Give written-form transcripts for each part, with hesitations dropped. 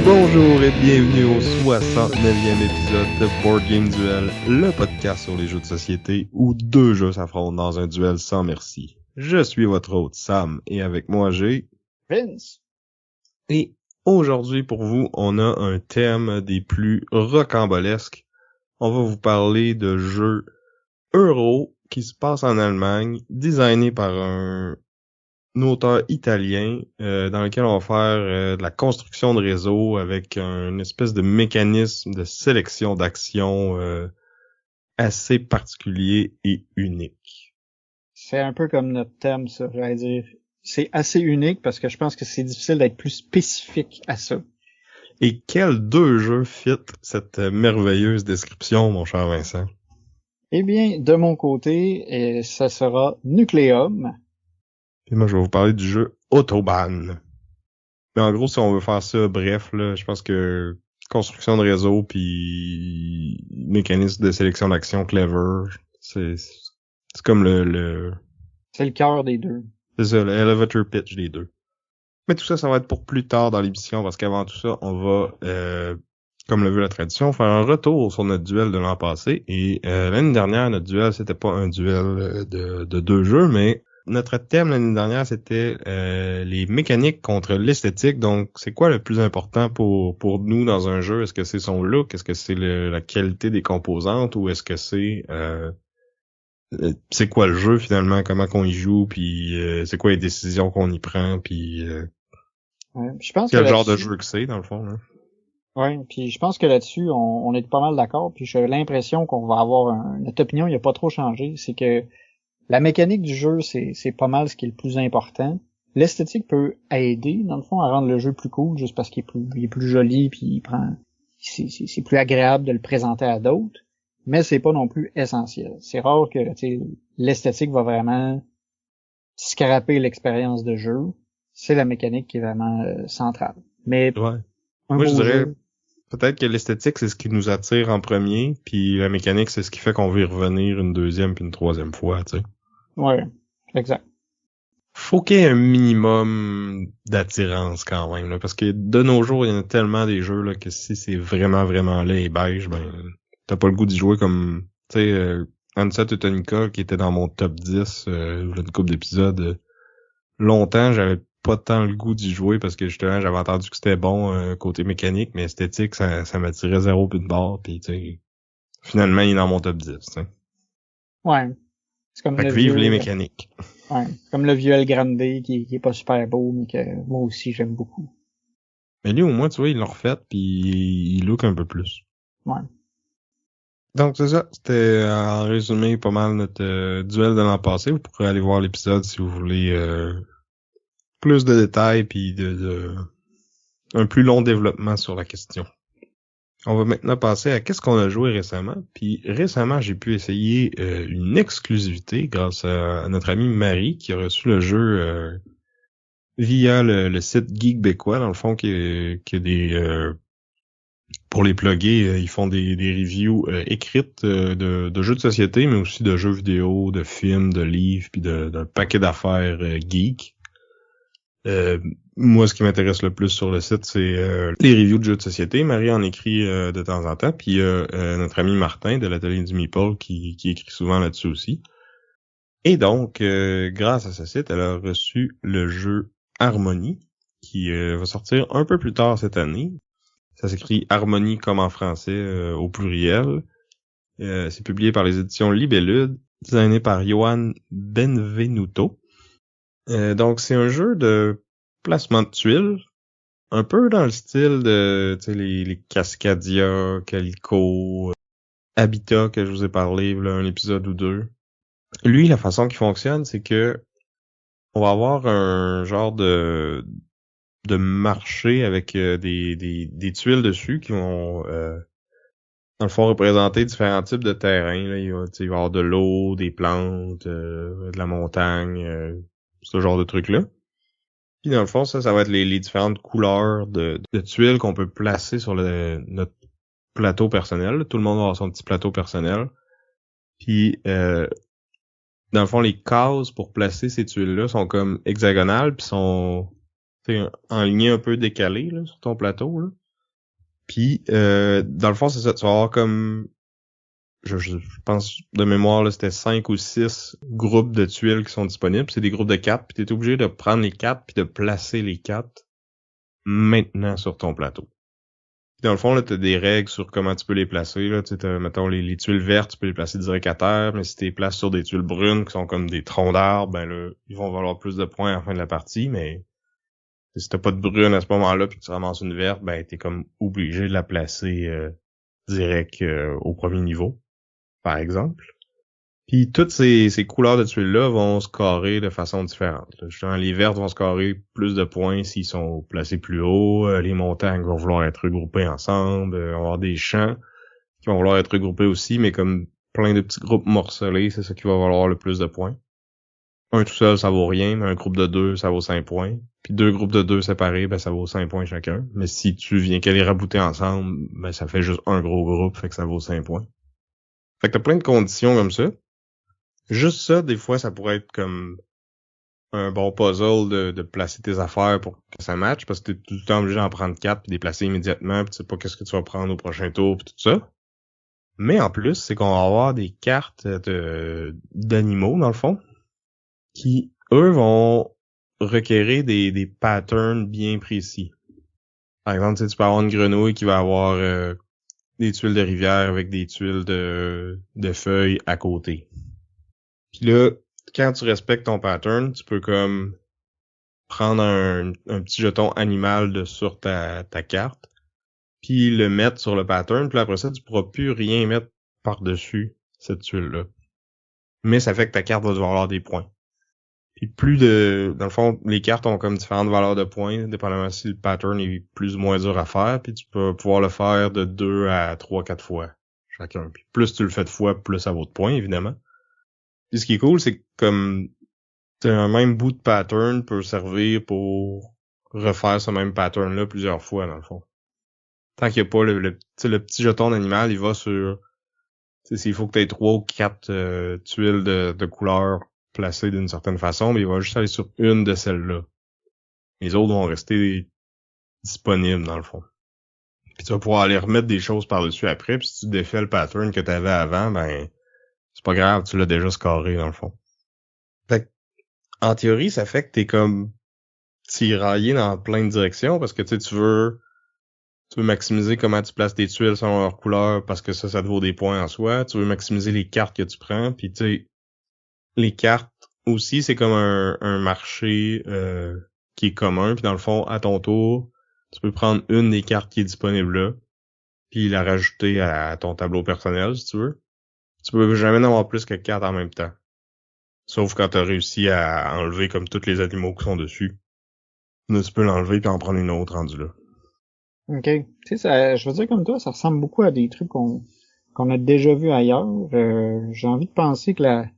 Bonjour et bienvenue au 69e épisode de Board Game Duel, le podcast sur les jeux de société où deux jeux s'affrontent dans un duel sans merci. Je suis votre hôte Sam et avec moi j'ai Vince. Et aujourd'hui pour vous, on a un thème des plus rocambolesques. On va vous parler de jeux euro qui se passent en Allemagne, designés par un auteur italien dans lequel on va faire de la construction de réseau avec une espèce de mécanisme de sélection d'actions assez particulier et unique. C'est un peu comme notre thème, ça, j'allais dire. C'est assez unique parce que je pense que c'est difficile d'être plus spécifique à ça. Et quels deux jeux fit cette merveilleuse description, mon cher Vincent? Eh bien, de mon côté, ça sera Nucleum. Et moi, je vais vous parler du jeu Autobahn. Mais en gros, si on veut faire ça bref, là, je pense que construction de réseau puis mécanisme de sélection d'action clever, c'est comme le... C'est le cœur des deux. C'est ça, le elevator pitch des deux. Mais tout ça, ça va être pour plus tard dans l'émission, parce qu'avant tout ça, on va, comme le veut la tradition, faire un retour sur notre duel de l'an passé. Et l'année dernière, notre duel, c'était pas un duel de deux jeux, mais notre thème l'année dernière, c'était les mécaniques contre l'esthétique. Donc, c'est quoi le plus important pour nous dans un jeu? Est-ce que c'est son look? Est-ce que c'est la qualité des composantes? Ou est-ce que c'est quoi le jeu finalement? Comment qu'on y joue? Puis c'est quoi les décisions qu'on y prend? Puis Ouais, je pense quel que genre de jeu que c'est, dans le fond? Hein? Ouais, puis je pense que là-dessus, on est pas mal d'accord. Puis j'ai l'impression qu'on va avoir notre opinion, il a pas trop changé. C'est que la mécanique du jeu, c'est pas mal ce qui est le plus important. L'esthétique peut aider, dans le fond, à rendre le jeu plus cool, juste parce qu'il est plus joli, puis c'est plus agréable de le présenter à d'autres. Mais c'est pas non plus essentiel. C'est rare que, l'esthétique va vraiment scraper l'expérience de jeu. C'est la mécanique qui est vraiment centrale. Mais Ouais. un Moi, je beau dirais jeu, peut-être que l'esthétique, c'est ce qui nous attire en premier, puis la mécanique, c'est ce qui fait qu'on veut y revenir une deuxième puis une troisième fois, tu sais. ouais, exact. Faut qu'il y ait un minimum d'attirance quand même, là, parce que de nos jours, il y en a tellement des jeux là que si c'est vraiment, vraiment laid et beige, ben t'as pas le goût d'y jouer comme, tu sais, Hansa Teutonica, qui était dans mon top 10, une couple d'épisodes, longtemps, j'avais pas tant le goût d'y jouer parce que justement, j'avais entendu que c'était bon côté mécanique, mais esthétique, ça m'attirait zéro puis de barre, puis tu sais, finalement, il est dans mon top 10, tu sais. Ouais. C'est comme Fait le que vive vieux, les mécaniques. ouais, comme le vieux El Grande qui est pas super beau, mais que moi aussi j'aime beaucoup. Mais lui, au moins, tu vois, ils l'ont refait, puis il look un peu plus. Ouais. Donc, c'est ça. C'était, en résumé, pas mal notre duel de l'an passé. Vous pourrez aller voir l'épisode si vous voulez plus de détails, puis un plus long développement sur la question. On va maintenant passer à qu'est-ce qu'on a joué récemment. Puis récemment, j'ai pu essayer une exclusivité grâce à notre amie Marie qui a reçu le jeu via le site Geekbécois, dans le fond, qui est des pour les plugger, ils font des reviews écrites de jeux de société, mais aussi de jeux vidéo, de films, de livres, puis d'un paquet d'affaires geek. Moi, ce qui m'intéresse le plus sur le site, c'est les reviews de jeux de société. Marie en écrit de temps en temps, puis notre ami Martin de l'atelier du Meeple qui écrit souvent là-dessus aussi. Et donc, grâce à ce site, elle a reçu le jeu Harmonie, qui va sortir un peu plus tard cette année. Ça s'écrit Harmonie comme en français au pluriel. C'est publié par les éditions Libellude, designé par Johan Benvenuto. Donc, c'est un jeu de placement de tuiles, un peu dans le style de les Cascadia, Calico, Habitat que je vous ai parlé là, un épisode ou deux. Lui, la façon qu'il fonctionne, c'est que on va avoir un genre de marché avec des tuiles dessus qui vont dans le fond représenter différents types de terrains. Là. Il va y avoir de l'eau, des plantes, de la montagne, ce genre de trucs-là. Puis dans le fond, ça va être les différentes couleurs de tuiles qu'on peut placer sur notre plateau personnel. Tout le monde va avoir son petit plateau personnel. Puis dans le fond, les cases pour placer ces tuiles-là sont comme hexagonales, puis sont en ligne un peu décalées là, sur ton plateau. Là. Puis dans le fond, c'est ça, tu vas avoir comme je pense de mémoire là, c'était 5 ou 6 groupes de tuiles qui sont disponibles. C'est des groupes de 4, puis t'es obligé de prendre les 4 puis de placer les 4 maintenant sur ton plateau. Puis dans le fond, là, t'as des règles sur comment tu peux les placer. Là. Tu sais, mettons les tuiles vertes, tu peux les placer direct à terre, mais si tu les places sur des tuiles brunes qui sont comme des troncs d'arbres, ben là, ils vont valoir plus de points à la fin de la partie, mais si t'as pas de brune à ce moment-là puis que tu ramasses une verte, ben t'es comme obligé de la placer direct au premier niveau, par exemple. Puis toutes ces couleurs de tuiles-là vont scorer de façon différente. Là. Justement, les vertes vont scorer plus de points s'ils sont placés plus haut. Les montagnes vont vouloir être regroupées ensemble. On va avoir des champs qui vont vouloir être regroupés aussi, mais comme plein de petits groupes morcelés, c'est ça qui va valoir le plus de points. Un tout seul, ça vaut rien, mais un groupe de 2, ça vaut 5 points. Puis 2 groupes de 2 séparés, ben ça vaut 5 points chacun. Mais si tu viens qu'à les rabouter ensemble, ben ça fait juste un gros groupe, fait que ça vaut 5 points. Fait que t'as plein de conditions comme ça. Juste ça, des fois, ça pourrait être comme un bon puzzle de placer tes affaires pour que ça matche, parce que t'es tout le temps obligé d'en prendre 4 puis de les placer immédiatement, puis tu sais pas qu'est-ce que tu vas prendre au prochain tour, puis tout ça. Mais en plus, c'est qu'on va avoir des cartes d'animaux, dans le fond, qui, eux, vont requérir des patterns bien précis. Par exemple, tu sais, tu peux avoir une grenouille qui va avoir des tuiles de rivière avec des tuiles de feuilles à côté. Puis là, quand tu respectes ton pattern, tu peux comme prendre un petit jeton animal sur ta carte, puis le mettre sur le pattern, puis après ça, tu pourras plus rien mettre par-dessus cette tuile-là. Mais ça fait que ta carte va devoir avoir des points. Puis dans le fond, les cartes ont comme différentes valeurs de points, dépendamment si le pattern est plus ou moins dur à faire, puis tu peux pouvoir le faire de 2 à 3, 4 fois chacun. Puis plus tu le fais de fois, plus ça vaut de points, évidemment. Puis ce qui est cool, c'est que comme un même bout de pattern peut servir pour refaire ce même pattern-là plusieurs fois, dans le fond. Tant qu'il n'y a pas le petit jeton d'animal, il va sur... S'il faut que tu aies 3 ou 4 tuiles de couleur placées d'une certaine façon, mais il va juste aller sur une de celles-là. Les autres vont rester disponibles, dans le fond. Puis tu vas pouvoir aller remettre des choses par-dessus après, puis si tu défais le pattern que tu avais avant, ben c'est pas grave, tu l'as déjà scoré, dans le fond. Fait que, en théorie, ça fait que t'es comme tiraillé dans plein de directions, parce que tu veux maximiser comment tu places tes tuiles selon leur couleur, parce que ça te vaut des points en soi. Tu veux maximiser les cartes que tu prends, puis tu sais, les cartes aussi, c'est comme un marché qui est commun, puis dans le fond, à ton tour, tu peux prendre une des cartes qui est disponible là, puis la rajouter à ton tableau personnel, si tu veux. Tu peux jamais en avoir plus que 4 en même temps. Sauf quand t'as réussi à enlever comme tous les animaux qui sont dessus. Là, tu peux l'enlever puis en prendre une autre rendu là. OK. Tu sais, ça, je veux dire comme toi, ça ressemble beaucoup à des trucs qu'on a déjà vu ailleurs. J'ai envie de penser que la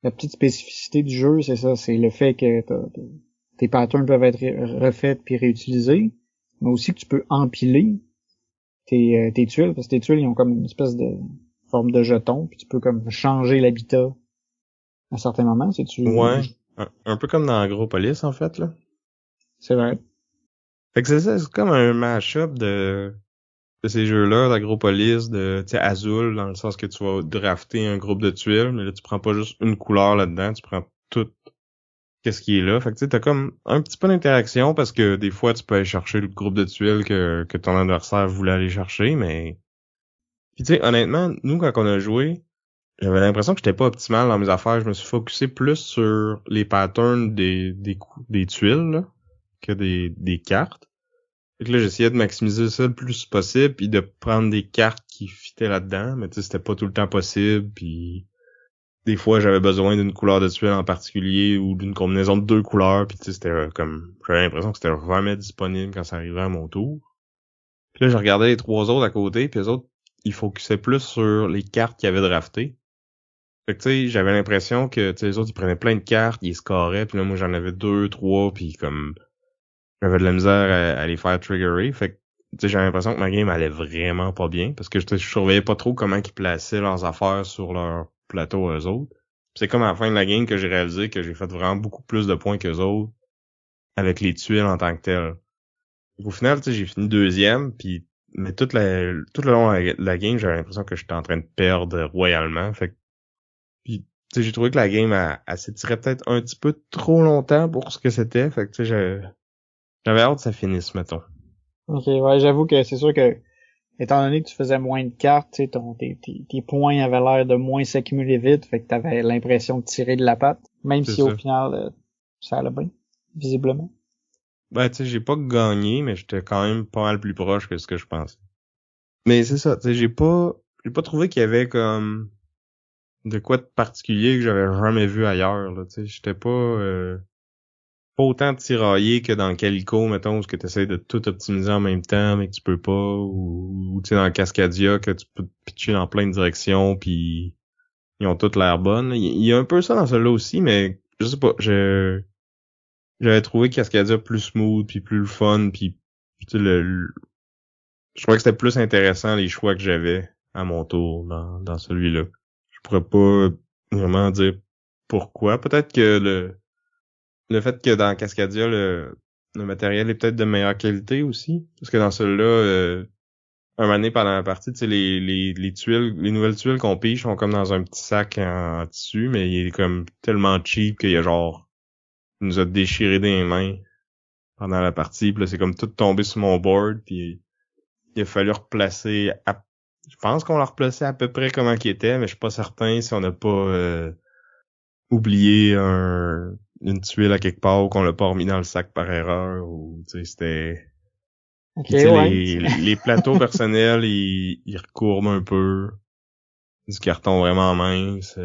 petite spécificité du jeu, c'est ça, c'est le fait que tes patterns peuvent être refaits puis réutilisés, mais aussi que tu peux empiler tes tuiles, parce que tes tuiles, ils ont comme une espèce de forme de jeton, puis tu peux comme changer l'habitat à certains moments, c'est-tu... Ouais, un peu comme dans Agropolis, en fait, là. C'est vrai. Fait que c'est ça, c'est comme un mash-up de ces jeux-là, d'Agropolis, tu sais, Azul, dans le sens que tu vas drafter un groupe de tuiles, mais là, tu prends pas juste une couleur là-dedans, tu prends tout qu'est-ce qui est là. Fait que tu sais, t'as comme un petit peu d'interaction, parce que des fois, tu peux aller chercher le groupe de tuiles que ton adversaire voulait aller chercher, mais... Puis tu sais, honnêtement, nous, quand on a joué, j'avais l'impression que j'étais pas optimal dans mes affaires. Je me suis focusé plus sur les patterns des tuiles là, que des cartes. Fait que là, j'essayais de maximiser ça le plus possible, puis de prendre des cartes qui fitaient là-dedans, mais tu sais, c'était pas tout le temps possible, puis des fois, j'avais besoin d'une couleur de tuile en particulier, ou d'une combinaison de 2 couleurs, puis tu sais, c'était comme... J'avais l'impression que c'était vraiment disponible quand ça arrivait à mon tour. Puis là, je regardais les 3 autres à côté, puis les autres, ils focusaient plus sur les cartes qu'ils avaient draftées. Fait que tu sais, j'avais l'impression que tu sais, les autres ils prenaient plein de cartes, ils scoraient, puis là moi j'en avais 2, 3, puis comme j'avais de la misère à les faire triggerer. Fait que tu sais, j'avais l'impression que ma game allait vraiment pas bien parce que je surveillais pas trop comment ils plaçaient leurs affaires sur leur plateau eux autres. Puis c'est comme à la fin de la game que j'ai réalisé que j'ai fait vraiment beaucoup plus de points qu'eux autres avec les tuiles en tant que telles. Au final, tu sais, j'ai fini deuxième, puis mais tout le long de la game, j'avais l'impression que j'étais en train de perdre royalement. Fait que puis, tu sais, j'ai trouvé que la game elle s'étirait peut-être un petit peu trop longtemps pour ce que c'était. Fait que tu sais, j'avais hâte que ça finisse, mettons. Ok, ouais, j'avoue que c'est sûr que, étant donné que tu faisais moins de cartes, tu sais, tes points avaient l'air de moins s'accumuler vite, fait que t'avais l'impression de tirer de la patte, même C'est si au ça. final, ça allait bien, visiblement. Ben, tu sais, j'ai pas gagné, mais j'étais quand même pas mal plus proche que ce que je pensais. Mais c'est ça, tu sais, j'ai pas trouvé qu'il y avait comme de quoi de particulier que j'avais jamais vu ailleurs, là, tu sais, j'étais pas autant tiraillé que dans le Calico, mettons, où tu essaies de tout optimiser en même temps, mais que tu peux pas, ou tu sais, dans le Cascadia, que tu peux te pitcher dans plein de directions, puis ils ont toutes l'air bonnes. Il y a un peu ça dans celui-là aussi, mais je sais pas, j'avais trouvé Cascadia plus smooth, puis plus le fun, puis tu sais, je trouvais que c'était plus intéressant les choix que j'avais à mon tour dans celui-là. Je pourrais pas vraiment dire pourquoi. Peut-être que le fait que dans Cascadia, le matériel est peut-être de meilleure qualité aussi. Parce que dans celui-là, un moment donné pendant la partie, tu sais, les tuiles, les nouvelles tuiles qu'on pige sont comme dans un petit sac en tissu, mais il est comme tellement cheap qu'il y a genre, il nous a déchiré des mains pendant la partie. Puis là, c'est comme tout tombé sur mon board, puis il a fallu replacer je pense qu'on l'a replacé à peu près comment qu'il était, mais je suis pas certain si on n'a pas oublié une tuile à quelque part ou qu'on l'a pas remis dans le sac par erreur ou tu sais c'était. Ok, Puis tu sais ouais. les plateaux personnels ils recourbent un peu, du carton vraiment mince,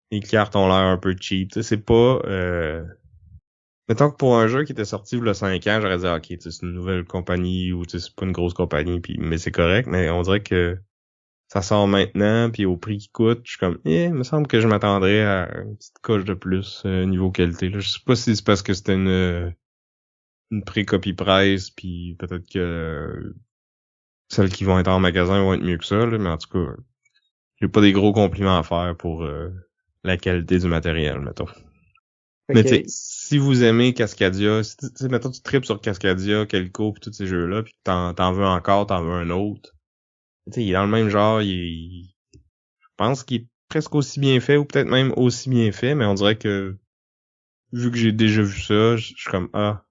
les cartes ont l'air un peu cheap, tu sais c'est pas mettons que pour un jeu qui était sorti il y a 5 ans, j'aurais dit ok, tu sais, c'est une nouvelle compagnie ou tu sais c'est pas une grosse compagnie puis mais c'est correct, mais on dirait que ça sort maintenant, puis au prix qu'il coûte, je suis comme, il me semble que je m'attendrais à une petite coche de plus niveau qualité. Là. Je sais pas si c'est parce que c'était une pré-copie price, puis peut-être que celles qui vont être en magasin vont être mieux que ça, là, mais en tout cas, j'ai pas des gros compliments à faire pour la qualité du matériel, mettons. Fait Mais tu sais, que, si vous aimez Cascadia, si tu sais, mettons tu tripes sur Cascadia, Calico, pis tous ces jeux-là, puis que t'en veux encore, t'en veux un autre, tu sais, il est dans le même genre, je pense qu'il est presque aussi bien fait ou peut-être même aussi bien fait, mais on dirait que vu que j'ai déjà vu ça, je suis comme ah,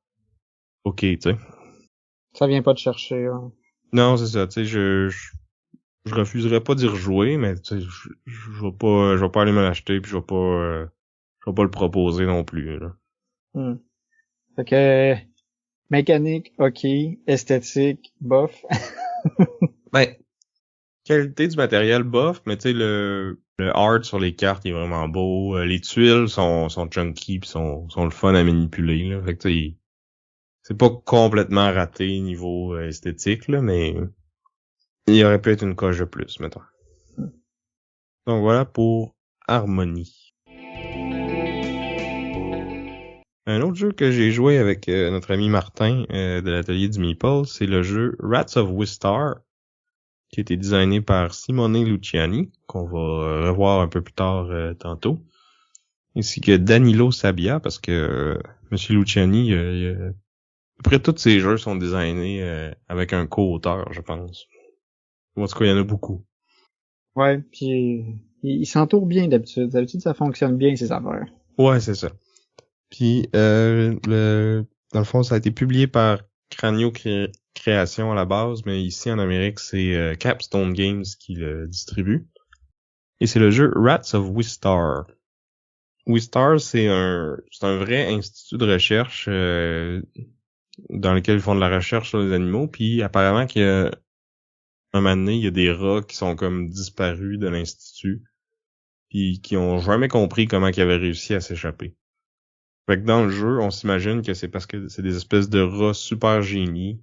ok, tu sais. ça vient pas de chercher, hein. Non, c'est ça, tu sais, je refuserais pas d'y rejouer, mais tu sais, je vais pas aller me l'acheter puis je vais pas le proposer non plus, là. Hmm. Fait que, mécanique, ok, esthétique, bof. Ben, qualité du matériel bof, mais tu sais le art sur les cartes il est vraiment beau, les tuiles sont chunky pis sont le fun à manipuler là, fait que tu sais c'est pas complètement raté niveau esthétique là, mais il y aurait pu être une coche de plus, mettons. Donc voilà pour Harmony. Un autre jeu que j'ai joué avec notre ami Martin de l'atelier du Meeple, c'est le jeu Rats of Wistar, qui a été designé par Simone Luciani, qu'on va revoir un peu plus tard tantôt, ainsi que Danilo Sabia, parce que Monsieur Luciani, à peu près tous ses jeux sont designés avec un co-auteur, je pense. En tout cas, il y en a beaucoup. Ouais, puis il s'entoure bien d'habitude. D'habitude, ça fonctionne bien, ces affaires. Ouais, c'est ça. Puis dans le fond, ça a été publié par Cranio Création à la base, mais ici en Amérique, c'est Capstone Games qui le distribue. Et c'est le jeu Rats of Wistar. Wistar, c'est un vrai institut de recherche dans lequel ils font de la recherche sur les animaux. Puis apparemment qu'il y a un moment donné, il y a des rats qui sont comme disparus de l'institut, puis qui ont jamais compris comment ils avaient réussi à s'échapper. Fait que dans le jeu, on s'imagine que c'est parce que c'est des espèces de rats super génies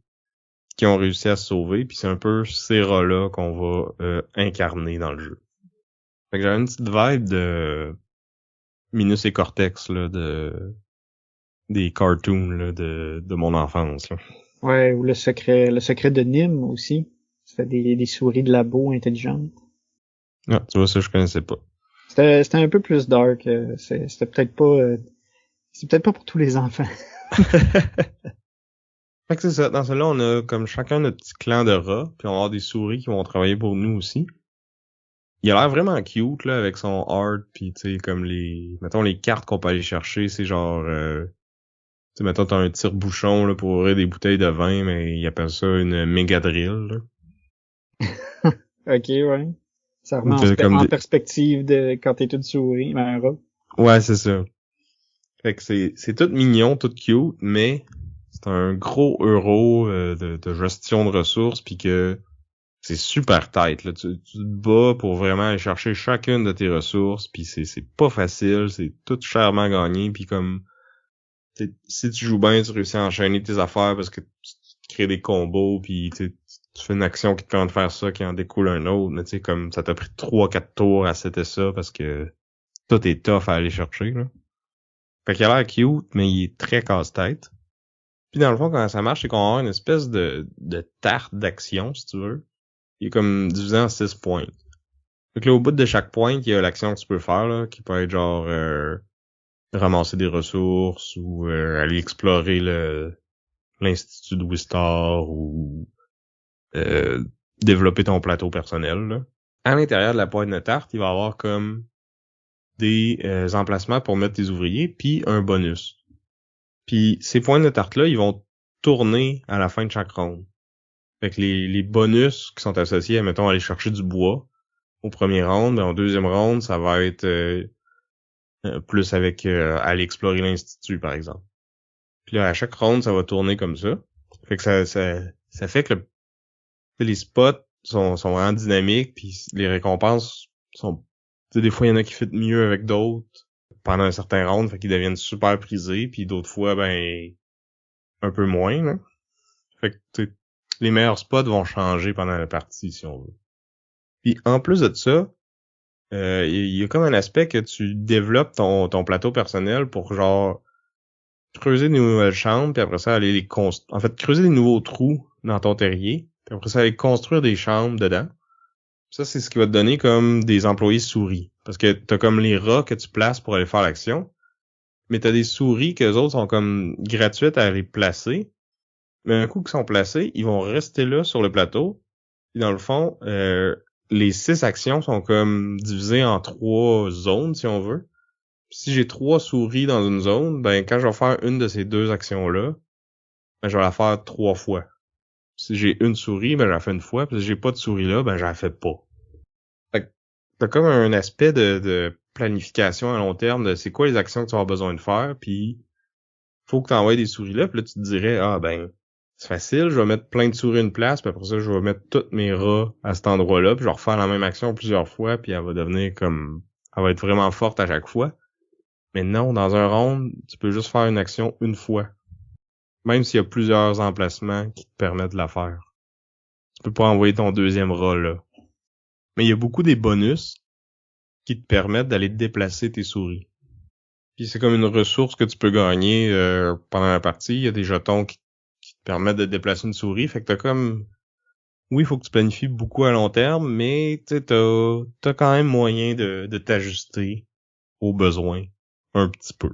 qui ont réussi à se sauver, puis c'est un peu ces rats-là qu'on va incarner dans le jeu. Fait que j'avais une petite vibe de Minus et Cortex, là, des cartoons, là, de mon enfance, là. Ouais, ou le secret de Nîmes aussi. C'était des souris de labo intelligentes. Ah, tu vois, ça, je connaissais pas. C'était un peu plus dark. C'était peut-être pas, c'est peut-être pas pour tous les enfants. Fait que c'est ça. Dans celui-là, on a comme chacun notre petit clan de rats, puis on va avoir des souris qui vont travailler pour nous aussi. Il a l'air vraiment cute, là, avec son art, puis tu sais, comme mettons, les cartes qu'on peut aller chercher, c'est genre, tu sais, mettons, t'as un tire-bouchon, là, pour ouvrir des bouteilles de vin, mais ils appellent ça une méga drill, là. Ok, ouais. Ça remet Ou t'as comme en perspective de quand t'es une souris, mais un rat. Ouais, c'est ça. Fait que c'est tout mignon, tout cute, mais c'est un gros euro de gestion de ressources, puis que c'est super tight, là. Tu te bats pour vraiment aller chercher chacune de tes ressources, puis c'est pas facile, c'est tout chèrement gagné, puis comme si tu joues bien, tu réussis à enchaîner tes affaires parce que tu crées des combos, puis tu fais une action qui te permet de faire ça, qui en découle un autre, mais tu sais, comme ça t'a pris 3-4 tours à setter ça parce que tout est tough à aller chercher, là. Fait qu'il a l'air cute, mais il est très casse-tête. Puis dans le fond, quand ça marche, c'est qu'on a une espèce de tarte d'action, si tu veux. Il est comme divisé en 6 points. Fait que là, au bout de chaque point, il y a l'action que tu peux faire, là, qui peut être genre ramasser des ressources ou aller explorer l'Institut de Wistar ou développer ton plateau personnel, là. À l'intérieur de la pointe de tarte, il va y avoir comme des emplacements pour mettre tes ouvriers, puis un bonus. Puis ces points de tarte-là, ils vont tourner à la fin de chaque ronde. Fait que les bonus qui sont associés à, mettons, aller chercher du bois au premier round, ben, en deuxième round, ça va être plus avec aller explorer l'institut, par exemple. Puis là, à chaque round, ça va tourner comme ça. Fait que ça fait que les spots sont vraiment dynamiques, puis les récompenses sont... Tu sais, des fois, il y en a qui fit mieux avec d'autres pendant un certain round, fait qu'ils deviennent super prisés, puis d'autres fois, ben, un peu moins, là. Fait que, tu sais, les meilleurs spots vont changer pendant la partie, si on veut. Puis, en plus de ça, il y a comme un aspect que tu développes ton plateau personnel pour, genre, creuser des nouvelles chambres, puis après ça, aller en fait, creuser des nouveaux trous dans ton terrier, puis après ça, aller construire des chambres dedans. Ça, c'est ce qui va te donner comme des employés souris. Parce que t'as comme les rats que tu places pour aller faire l'action, mais t'as des souris que les autres sont comme gratuites à aller placer. Mais un coup qu'ils sont placés, ils vont rester là sur le plateau. Puis dans le fond, les 6 actions sont comme divisées en 3 zones, si on veut. Puis si j'ai 3 souris dans une zone, ben quand je vais faire une de ces 2 actions-là, ben je vais la faire 3 fois. Si j'ai une souris, ben je la fais une fois. Puis si j'ai pas de souris là, ben je la fais pas. Fait que t'as comme un aspect de planification à long terme de c'est quoi les actions que tu vas avoir besoin de faire, puis faut que tu envoies des souris là, puis là tu te dirais ah ben c'est facile, je vais mettre plein de souris à une place, puis après ça je vais mettre tous mes rats à cet endroit-là, puis je vais refaire la même action plusieurs fois, puis elle va devenir comme elle va être vraiment forte à chaque fois. Mais non, dans un round, tu peux juste faire une action une fois. Même s'il y a plusieurs emplacements qui te permettent de la faire. Tu peux pas envoyer ton deuxième rat là. Mais il y a beaucoup des bonus qui te permettent d'aller déplacer tes souris. Puis c'est comme une ressource que tu peux gagner pendant la partie. Il y a des jetons qui te permettent de déplacer une souris. Fait que t'as comme... Oui, il faut que tu planifies beaucoup à long terme, mais t'as quand même moyen de t'ajuster aux besoins un petit peu.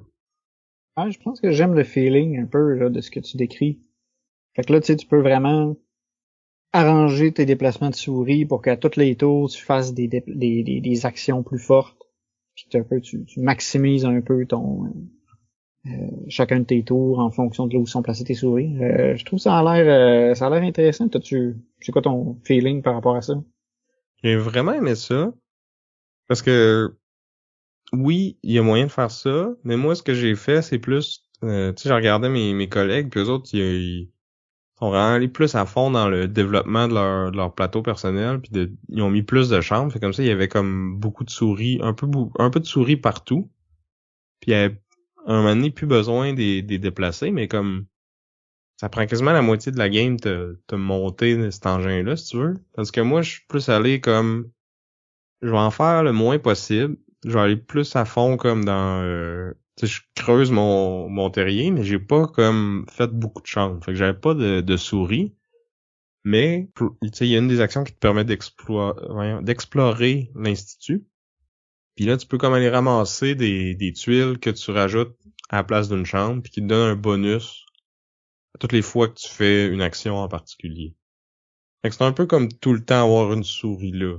Ah, je pense que j'aime le feeling un peu là, de ce que tu décris. Fait que là, tu sais, tu peux vraiment arranger tes déplacements de souris pour qu'à tous les tours, tu fasses des actions plus fortes. Puis que tu maximises un peu chacun de tes tours en fonction de là où sont placées tes souris. Je trouve ça a l'air intéressant. C'est quoi ton feeling par rapport à ça? J'ai vraiment aimé ça, parce que oui, il y a moyen de faire ça, mais moi, ce que j'ai fait, c'est plus... tu sais, j'ai regardé mes collègues, puis eux autres, ils sont vraiment allés plus à fond dans le développement de leur plateau personnel, puis ils ont mis plus de chambres, fait comme ça, il y avait comme beaucoup de souris, un peu de souris partout, puis il y avait un moment donné plus besoin des déplacer, mais comme ça prend quasiment la moitié de la game de monter cet engin-là, si tu veux. Tandis que moi, je suis plus allé comme je vais en faire le moins possible. Je vais aller plus à fond comme dans tu sais, je creuse mon terrier, mais j'ai pas comme fait beaucoup de chambres. Fait que j'avais pas de souris. Mais tu sais, il y a une des actions qui te permet d'explorer l'Institut. Puis là, tu peux comme aller ramasser des tuiles que tu rajoutes à la place d'une chambre, puis qui te donnent un bonus à toutes les fois que tu fais une action en particulier. Fait que c'est un peu comme tout le temps avoir une souris là.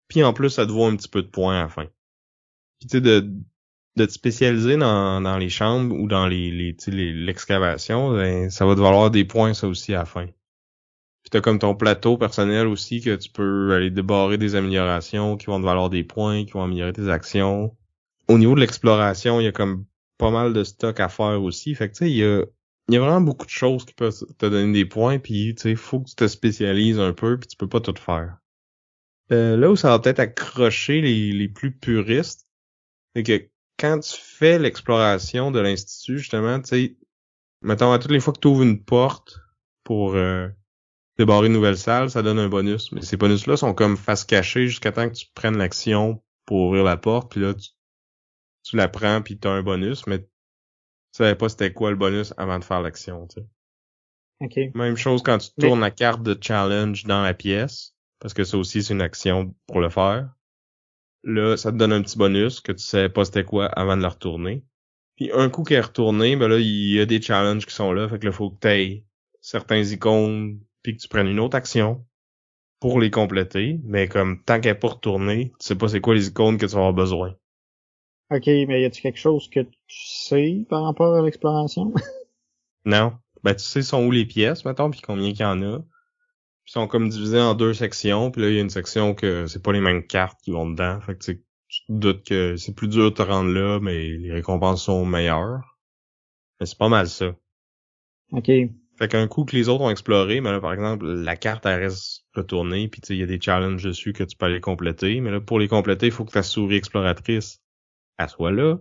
Puis en plus, ça te vaut un petit peu de points à la fin. Puis tu sais, de te spécialiser dans les chambres ou dans l'excavation, ben, ça va te valoir des points ça aussi à la fin. Puis t'as comme ton plateau personnel aussi que tu peux aller débarrer des améliorations qui vont te valoir des points, qui vont améliorer tes actions. Au niveau de l'exploration, il y a comme pas mal de stock à faire aussi. Fait que tu sais, il y a vraiment beaucoup de choses qui peuvent te donner des points, puis tu sais, faut que tu te spécialises un peu, puis tu peux pas tout faire. Là où ça va peut-être accrocher les plus puristes, c'est que quand tu fais l'exploration de l'Institut, justement, tu sais, mettons, à toutes les fois que tu ouvres une porte pour débarrer une nouvelle salle, ça donne un bonus. Mais ces bonus-là sont comme face cachée jusqu'à temps que tu prennes l'action pour ouvrir la porte, puis là, tu la prends, puis t'as un bonus, mais tu savais pas c'était quoi le bonus avant de faire l'action, tu sais. OK. Même chose quand tu tournes la carte de challenge dans la pièce, parce que ça aussi, c'est une action pour le faire. Là, ça te donne un petit bonus que tu savais pas c'était quoi avant de la retourner. Puis un coup qu'elle est retournée, ben là, il y a des challenges qui sont là, fait que là, faut que t'ailles certains icônes, puis que tu prennes une autre action pour les compléter, mais comme tant qu'elle est pas retournée, tu sais pas c'est quoi les icônes que tu vas avoir besoin. OK, mais y a-t-il quelque chose que tu sais par rapport à l'exploration? Non. Ben, tu sais sont où les pièces, mettons, puis combien qu'il y en a. Puis ils sont comme divisés en deux sections, puis là, il y a une section que c'est pas les mêmes cartes qui vont dedans. Fait que tu te doutes que c'est plus dur de te rendre là, mais les récompenses sont meilleures. Mais c'est pas mal ça. OK. Fait qu'un coup que les autres ont exploré, mais là, par exemple, la carte, elle reste retournée, puis tu sais, il y a des challenges dessus que tu peux aller compléter. Mais là, pour les compléter, il faut que ta souris exploratrice, elle soit là.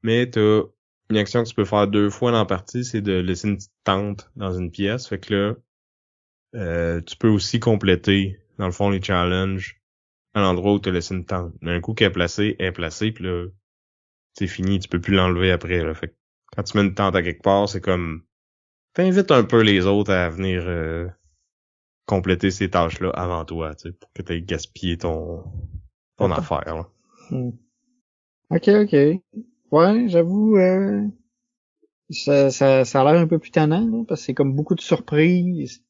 Mais t'as une action que tu peux faire 2 fois dans la partie, c'est de laisser une petite tente dans une pièce. Fait que là, tu peux aussi compléter, dans le fond, les challenges à l'endroit où tu as laissé une tente. Mais un coup qu'elle est placée, puis là, c'est fini, tu peux plus l'enlever après. Là. Fait que quand tu mets une tente à quelque part, c'est comme t'invites un peu les autres à venir compléter ces tâches-là avant toi, tu sais, pour que tu aies gaspillé ton affaire. Là. OK, OK. Ouais, j'avoue, ça a l'air un peu plus tannant, là, parce que c'est comme beaucoup de surprises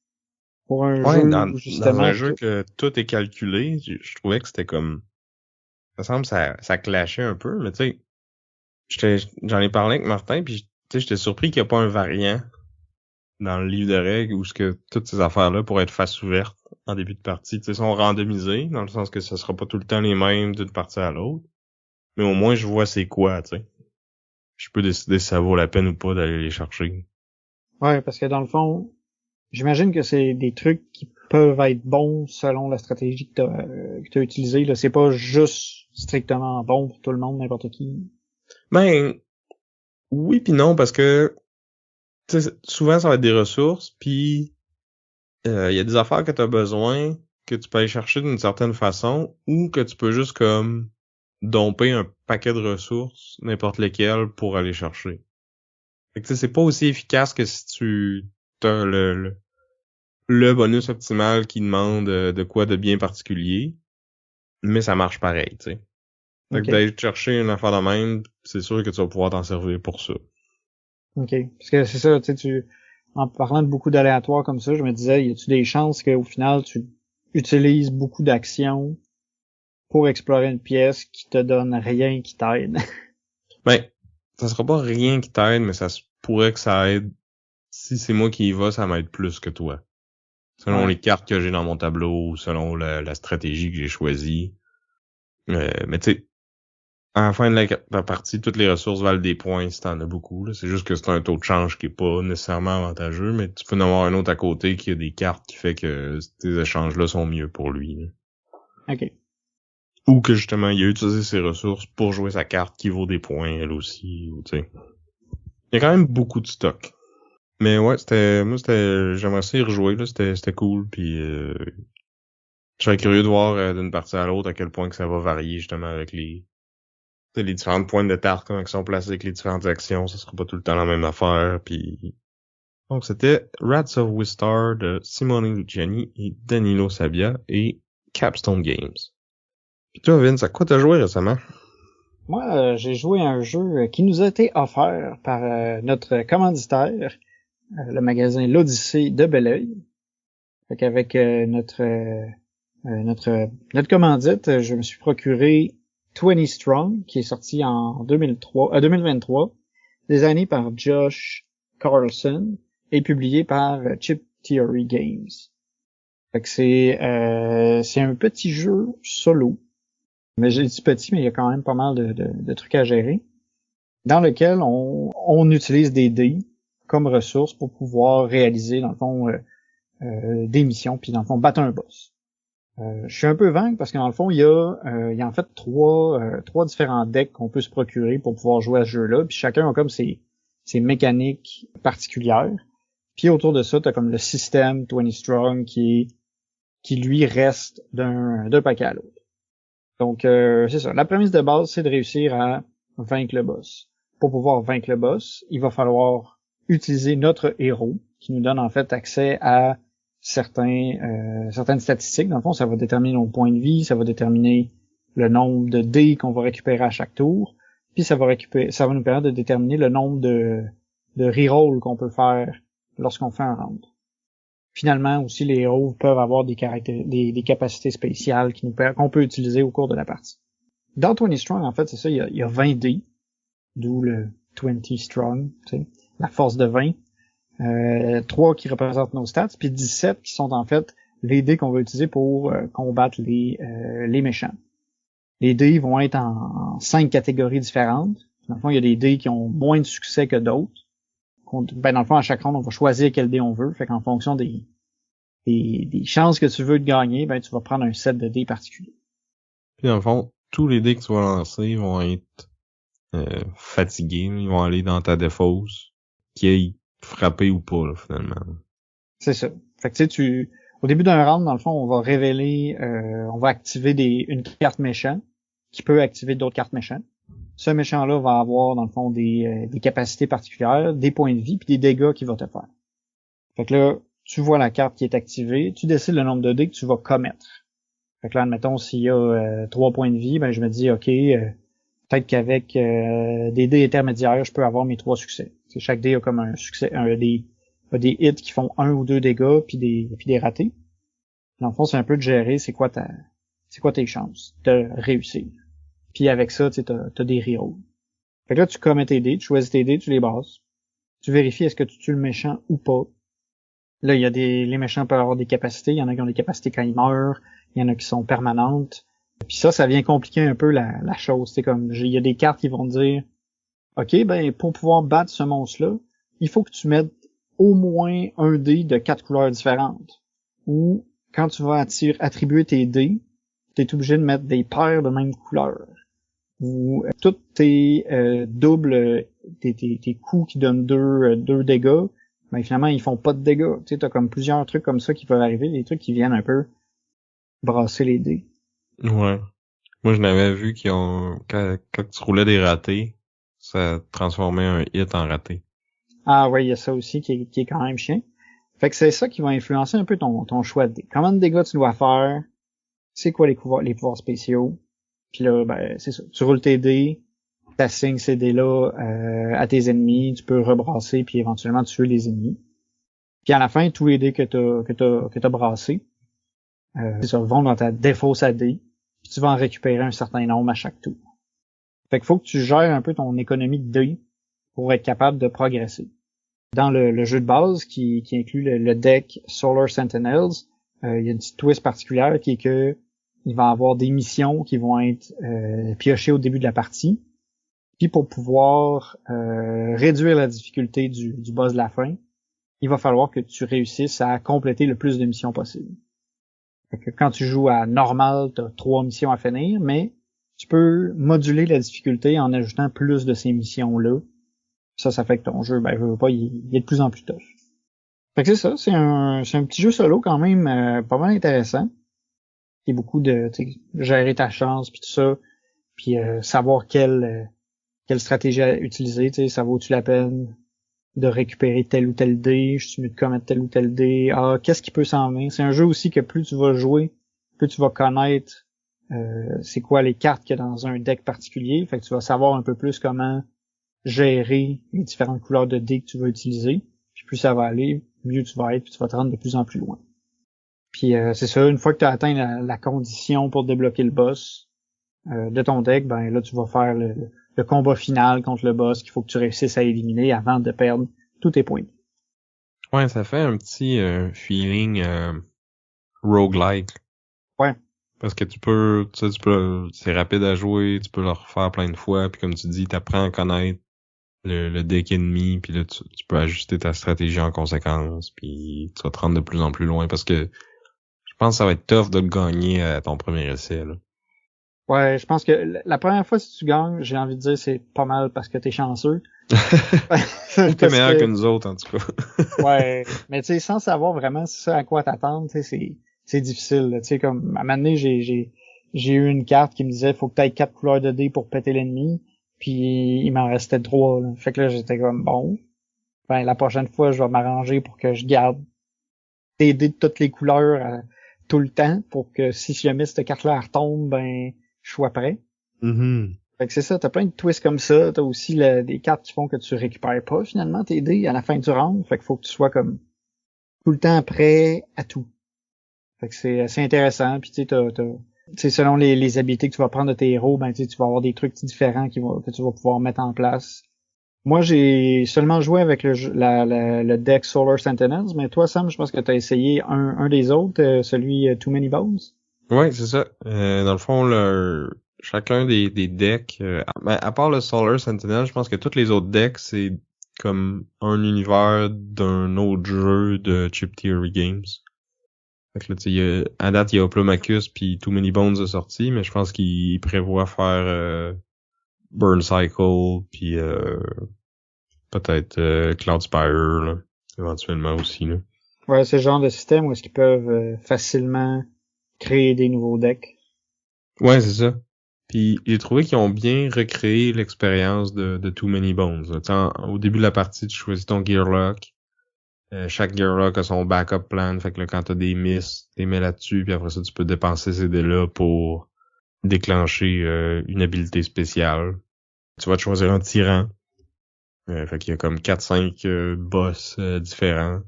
pour un Ouais, jeu dans où justement un jeu que tout est calculé, je trouvais que c'était comme ça semble ça clashait un peu, mais tu sais, j'en ai parlé avec Martin, puis tu sais, j'étais surpris qu'il n'y a pas un variant dans le livre de règles où ce que toutes ces affaires-là pourraient être face ouverte en début de partie, tu sais, sont randomisées, dans le sens que ce sera pas tout le temps les mêmes d'une partie à l'autre, mais au moins je vois c'est quoi, tu sais. Je peux décider si ça vaut la peine ou pas d'aller les chercher. ouais, parce que dans le fond, j'imagine que c'est des trucs qui peuvent être bons selon la stratégie que t'as utilisée, là. C'est pas juste strictement bon pour tout le monde, n'importe qui. Ben, oui puis non, parce que tu sais, souvent ça va être des ressources, puis il y a des affaires que tu as besoin, que tu peux aller chercher d'une certaine façon, ou que tu peux juste comme domper un paquet de ressources, n'importe lesquelles, pour aller chercher. Fait que tu sais, c'est pas aussi efficace que si tu as le bonus optimal qui demande de quoi de bien particulier, mais ça marche pareil, tu sais. Fait que OK. d'aller chercher une affaire de même, c'est sûr que tu vas pouvoir t'en servir pour ça. OK. Parce que c'est ça, tu sais, en parlant de beaucoup d'aléatoires comme ça, je me disais, y a-tu des chances qu'au final, tu utilises beaucoup d'actions pour explorer une pièce qui te donne rien qui t'aide? Ben, ça sera pas rien qui t'aide, mais ça se pourrait que ça aide. Si c'est moi qui y va, ça m'aide plus que toi. Selon Ouais. les cartes que j'ai dans mon tableau, ou selon la stratégie que j'ai choisie. Mais tu sais, à la fin de la partie, toutes les ressources valent des points si t'en as beaucoup. Là. C'est juste que c'est un taux de change qui est pas nécessairement avantageux, mais tu peux en avoir un autre à côté qui a des cartes qui fait que ces échanges-là sont mieux pour lui. Là. OK. Ou que justement, il a utilisé ses ressources pour jouer sa carte qui vaut des points, elle aussi. Tu sais. Il y a quand même beaucoup de stock. Mais ouais, j'aimerais ça y rejouer, là, c'était cool, puis Je serais curieux de voir d'une partie à l'autre à quel point que ça va varier justement avec les différentes pointes de tarte, comment elles sont placées avec les différentes actions. Ça sera pas tout le temps la même affaire. Puis donc c'était Rats of Wistar de Simone Luciani et Danilo Sabbia et Capstone Games. Puis toi, Vince, à quoi t'as joué récemment? Moi, j'ai joué à un jeu qui nous a été offert par notre commanditaire, le magasin L'Odyssée de Belleuil. Fait qu'avec notre commandite, je me suis procuré 20 Strong, qui est sorti en 2023, designé par Josh Carlson et publié par Chip Theory Games. Fait que c'est un petit jeu solo. Mais j'ai dit petit, mais il y a quand même pas mal de trucs à gérer, dans lequel on utilise des dés comme ressources pour pouvoir réaliser, dans le fond, des missions, puis dans le fond, battre un boss. Je suis un peu vague parce que dans le fond, il y a en fait trois différents decks qu'on peut se procurer pour pouvoir jouer à ce jeu-là, puis chacun a comme ses mécaniques particulières. Puis autour de ça, t'as comme le système 20 Strong qui lui reste d'un paquet à l'autre. Donc, c'est ça. La prémisse de base, c'est de réussir à vaincre le boss. Pour pouvoir vaincre le boss, il va falloir utiliser notre héros, qui nous donne en fait accès à certaines statistiques. Dans le fond, ça va déterminer nos points de vie, ça va déterminer le nombre de dés qu'on va récupérer à chaque tour, puis ça va nous permettre de déterminer le nombre de rerolls qu'on peut faire lorsqu'on fait un round. Finalement, aussi, les héros peuvent avoir des capacités spéciales qu'on peut utiliser au cours de la partie. Dans 20 Strong, en fait, c'est ça, il y a 20 dés, d'où le 20 Strong, tu sais, la force de 20. 3 qui représentent nos stats, puis 17 qui sont en fait les dés qu'on va utiliser pour combattre les méchants. Les dés vont être en 5 catégories différentes. Dans le fond, il y a des dés qui ont moins de succès que d'autres. Dans le fond, à chaque round, on va choisir quel dé on veut. Fait qu'en fonction des chances que tu veux de gagner, ben, tu vas prendre un set de dés particulier. Puis dans le fond, tous les dés que tu vas lancer vont être fatigués. Ils vont aller dans ta défausse, qui est frappé ou pas, là, finalement. C'est ça. Fait que tu sais, au début d'un round, dans le fond, on va révéler, on va activer une carte méchant, qui peut activer d'autres cartes méchantes. Ce méchant-là va avoir, dans le fond, des capacités particulières, des points de vie, puis des dégâts qu'il va te faire. Fait que là, tu vois la carte qui est activée, tu décides le nombre de dés que tu vas commettre. Fait que là, admettons, s'il y a 3 points de vie, ben je me dis, OK, peut-être qu'avec des dés intermédiaires, je peux avoir mes 3 succès. T'sais, chaque dé a comme un succès, des hits qui font 1 ou 2 dégâts, puis des ratés. Dans le fond, c'est un peu de gérer c'est quoi tes chances de réussir. Puis avec ça, tu t'as des rerolls. Fait que là, tu commets tes dés, tu choisis tes dés, tu les bases. Tu vérifies est-ce que tu tues le méchant ou pas. Là, les méchants peuvent avoir des capacités. Il y en a qui ont des capacités quand ils meurent. Il y en a qui sont permanentes. Puis ça vient compliquer un peu la chose. C'est comme, il y a des cartes qui vont dire, OK, ben, pour pouvoir battre ce monstre-là, il faut que tu mettes au moins un dé de 4 couleurs différentes. Ou, quand tu vas attribuer tes dés, t'es obligé de mettre des paires de même couleur. Ou toutes tes doubles, tes coups qui donnent deux dégâts, ben finalement ils font pas de dégâts. Tu sais, t'as comme plusieurs trucs comme ça qui peuvent arriver, des trucs qui viennent un peu brasser les dés. Ouais. Moi, je n'avais vu quand tu roulais des ratés, ça transformait un hit en raté. Ah ouais, il y a ça aussi qui est quand même chiant. Fait que c'est ça qui va influencer un peu ton choix de dés. Combien de dégâts tu dois faire, c'est quoi les pouvoirs spéciaux. Puis là, ben, c'est ça. Tu roules tes dés, t'assignes ces dés-là à tes ennemis, tu peux rebrasser puis éventuellement tuer les ennemis. Puis à la fin, tous les dés que t'as brassés, c'est ça, vont dans ta défausse à dés, puis tu vas en récupérer un certain nombre à chaque tour. Fait qu'il faut que tu gères un peu ton économie de dés pour être capable de progresser. Dans le jeu de base qui inclut le deck Solar Sentinels, il y a une petite twist particulière qui est que il va y avoir des missions qui vont être piochées au début de la partie. Puis pour pouvoir réduire la difficulté du boss de la fin, il va falloir que tu réussisses à compléter le plus de missions possible. Fait que quand tu joues à normal, tu as 3 missions à finir, mais tu peux moduler la difficulté en ajoutant plus de ces missions-là. Ça fait que ton jeu, ben, je veux pas, il est de plus en plus tough. Fait que c'est ça, c'est un petit jeu solo quand même pas mal intéressant. qui est beaucoup de gérer ta chance puis tout ça, puis savoir quelle stratégie à utiliser, ça vaut-tu la peine de récupérer tel ou tel dé, je suis mieux de commettre tel ou tel dé, qu'est-ce qui peut s'en venir. C'est un jeu aussi que plus tu vas jouer, plus tu vas connaître c'est quoi les cartes qu'il y a dans un deck particulier, fait que tu vas savoir un peu plus comment gérer les différentes couleurs de dés que tu vas utiliser, puis plus ça va aller, mieux tu vas être, puis tu vas te rendre de plus en plus loin. Puis c'est ça, une fois que tu as atteint la condition pour débloquer le boss de ton deck, ben là tu vas faire le combat final contre le boss qu'il faut que tu réussisses à éliminer avant de perdre tous tes points. Ouais, ça fait un petit feeling roguelike. Ouais. Parce que c'est rapide à jouer, tu peux le refaire plein de fois, puis comme tu dis, t'apprends à connaître le deck ennemi, puis là tu peux ajuster ta stratégie en conséquence, puis tu vas te rendre de plus en plus loin, parce que je pense que ça va être tough de le gagner à ton premier essai, là. Ouais, je pense que la première fois si tu gagnes, j'ai envie de dire c'est pas mal parce que t'es chanceux. T'es meilleur que nous autres, en tout cas. Ouais, mais tu sais, sans savoir vraiment ça à quoi t'attendre, tu sais, c'est difficile. Tu sais, comme à un moment donné, j'ai eu une carte qui me disait faut que t'ailles 4 couleurs de dés pour péter l'ennemi, puis il m'en restait 3. Là. Fait que là, j'étais comme bon. Ben la prochaine fois, je vais m'arranger pour que je garde des dés de toutes les couleurs tout le temps, pour que si jamais cette carte-là elle retombe, ben je sois prêt. Mm-hmm. Fait que c'est ça, t'as plein de twists comme ça, t'as aussi des cartes qui font que tu récupères pas finalement tes dés à la fin du round, fait qu'il faut que tu sois comme tout le temps prêt à tout. Fait que c'est assez intéressant, puis tu sais, selon les habiletés que tu vas prendre de tes héros, ben tu vas avoir des trucs différents que tu vas pouvoir mettre en place. Moi, j'ai seulement joué avec le deck Solar Sentinels, mais toi, Sam, je pense que t'as essayé un des autres, celui Too Many Bones. Ouais, c'est ça. Dans le fond, chacun des decks, à part le Solar Sentinel, je pense que tous les autres decks, c'est comme un univers d'un autre jeu de Chip Theory Games. Fait que là, tu sais, à date, il y a Oplomachus puis Too Many Bones de sortie, mais je pense qu'il prévoit faire Burn Cycle puis peut-être Cloud Spire, là, éventuellement aussi, là. Ouais, c'est le genre de système où est-ce qu'ils peuvent facilement créer des nouveaux decks. Ouais, c'est ça. Puis j'ai trouvé qu'ils ont bien recréé l'expérience de Too Many Bones. Au début de la partie, tu choisis ton Gearlock. Chaque Gearlock a son backup plan. Fait que là, quand t'as des misses, t'es mets là-dessus, puis après ça, tu peux dépenser ces dés-là pour déclencher une habilité spéciale. Tu vas te choisir un tyran. Fait qu'il y a comme 4-5 boss différents.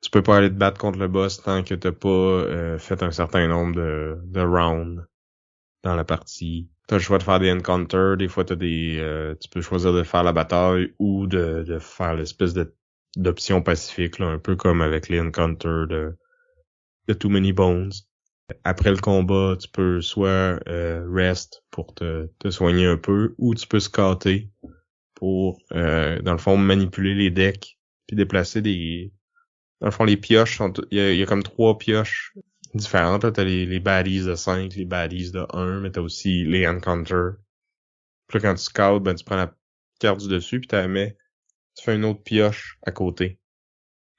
Tu peux pas aller te battre contre le boss tant que t'as pas fait un certain nombre de rounds dans la partie. T'as le choix de faire des encounters, des fois tu peux choisir de faire la bataille ou de faire l'espèce d'option pacifique, là, un peu comme avec les encounters de Too Many Bones. Après le combat, tu peux soit rest pour te soigner un peu, ou tu peux scatter pour dans le fond manipuler les decks puis déplacer dans le fond les pioches il y a comme 3 pioches différentes. Là, t'as les baddies de 5, les baddies de 1, mais t'as aussi les encounters. Puis là, quand tu scoutes, ben tu prends la carte du dessus puis tu fais une autre pioche à côté.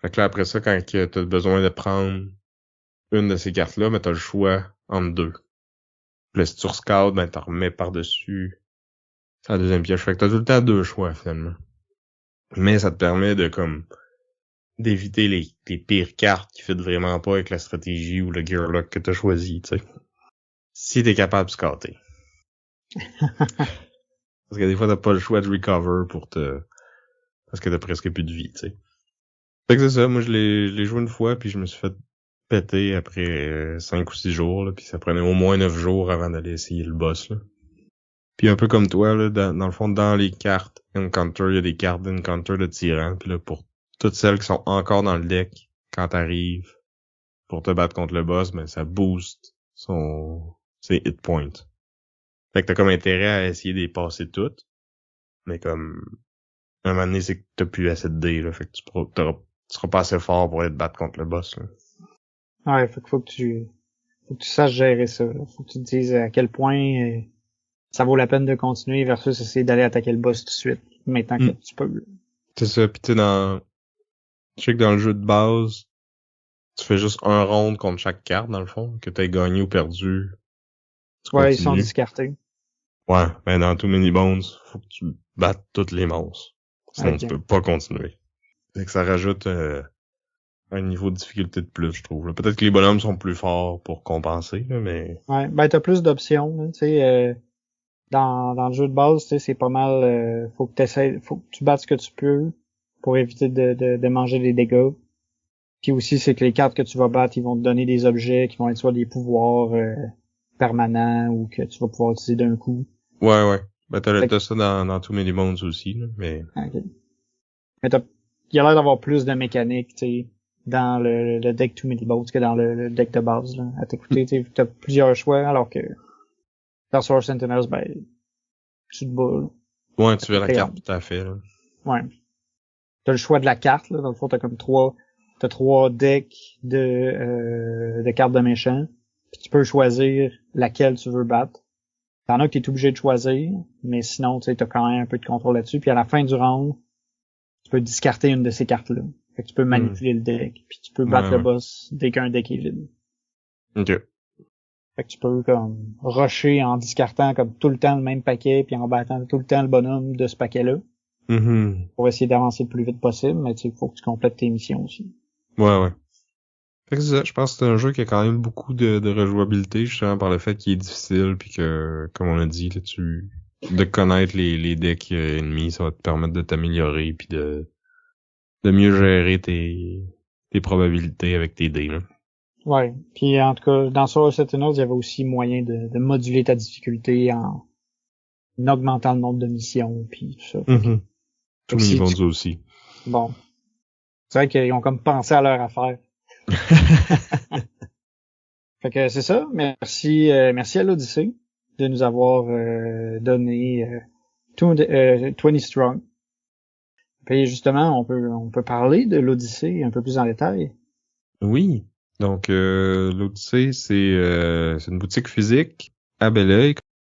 Fait que là, après ça, quand t'as besoin de prendre une de ces cartes-là, ben t'as le choix entre deux. Puis là, si tu rescoutes, ben t'en remets par-dessus la deuxième pioche. Fait que t'as tout le temps 2 choix, finalement. Mais ça te permet d'éviter les pires cartes qui fitent vraiment pas avec la stratégie ou le Gearlock que t'as choisi, tu sais. Si t'es capable de scatter. Parce que des fois, t'as pas le choix de recover parce que t'as presque plus de vie, tu sais. Fait que c'est ça, moi je l'ai joué une fois, puis je me suis fait péter après 5 ou 6 jours, là, puis ça prenait au moins 9 jours avant d'aller essayer le boss, là. Puis un peu comme toi, là, dans le fond, dans les cartes Encounter, il y a des cartes d'Encounter de tyran, puis là, pour toutes celles qui sont encore dans le deck, quand t'arrives pour te battre contre le boss, ben ça booste ses hit points. Fait que t'as comme intérêt à essayer de les passer toutes, mais comme un moment donné, c'est que t'as plus assez de dés, là, fait que tu seras pas assez fort pour aller te battre contre le boss, là. Ouais, faut que tu saches gérer ça. Là. Faut que tu te dises à quel point ça vaut la peine de continuer versus essayer d'aller attaquer le boss tout de suite, maintenant que tu peux. C'est ça, pis tu sais, je sais que dans le jeu de base, Tu fais juste un round contre chaque carte, dans le fond, que t'aies gagné ou perdu. Tu Ouais, ils sont continues. discartés. Ouais, mais dans Too Many Bones, faut que tu battes toutes les monstres. Sinon, tu Ok. peux pas continuer. Fait que ça rajoute un niveau de difficulté de plus, je trouve. là. Peut-être que les bonhommes sont plus forts pour compenser, là, mais... Ouais, ben t'as plus d'options, là, tu sais, dans le jeu de base, tu sais, c'est pas mal, faut que tu battes ce que tu peux pour éviter de manger des dégâts. Puis aussi, c'est que les cartes que tu vas battre, ils vont te donner des objets qui vont être soit des pouvoirs permanents ou que tu vas pouvoir utiliser d'un coup. Ouais. Ben, Fait t'as ça dans Too Many Bones aussi, là, mais... ok. Mais il y a l'air d'avoir plus de mécanique, tu sais, dans le deck Too Many Boats que dans le deck de base, là. À t'écouter, tu sais, t'as plusieurs choix, alors que dans Sword Sentinels, ben, tu te bats, là. Ouais, tu veux la T'es carte tout à fait, là. Ouais. T'as le choix de la carte, là. Dans le fond, t'as trois decks de cartes de méchants. Puis tu peux choisir laquelle tu veux battre. T'en as que t'es obligé de choisir, mais sinon, tu sais, t'as quand même un peu de contrôle là-dessus. Puis à la fin du round, tu peux discarter une de ces cartes-là. Fait que tu peux manipuler le deck. Puis tu peux battre le boss dès qu'un deck est vide. OK. Fait que tu peux comme rusher en discartant comme tout le temps le même paquet, puis en battant tout le temps le bonhomme de ce paquet-là. Pour essayer d'avancer le plus vite possible, mais tu sais, il faut que tu complètes tes missions aussi. Ouais. Fait que c'est ça, je pense que c'est un jeu qui a quand même beaucoup de rejouabilité, justement, par le fait qu'il est difficile, puis que, comme on a dit, là, de connaître les decks ennemis, ça va te permettre de t'améliorer, puis de mieux gérer tes probabilités avec tes dés, là. Ouais. Puis en tout cas, dans Sword Sentinels, il y avait aussi moyen de moduler ta difficulté en augmentant le nombre de missions, puis tout ça. Tout Many Bones aussi. Bon. C'est vrai qu'ils ont comme pensé à leur affaire. Fait que c'est ça. Merci à l'Odyssée de nous avoir donné 20 Strong. Puis justement, on peut parler de l'Odyssée un peu plus en détail. Oui. Donc, l'Odyssée, c'est une boutique physique à Belleuil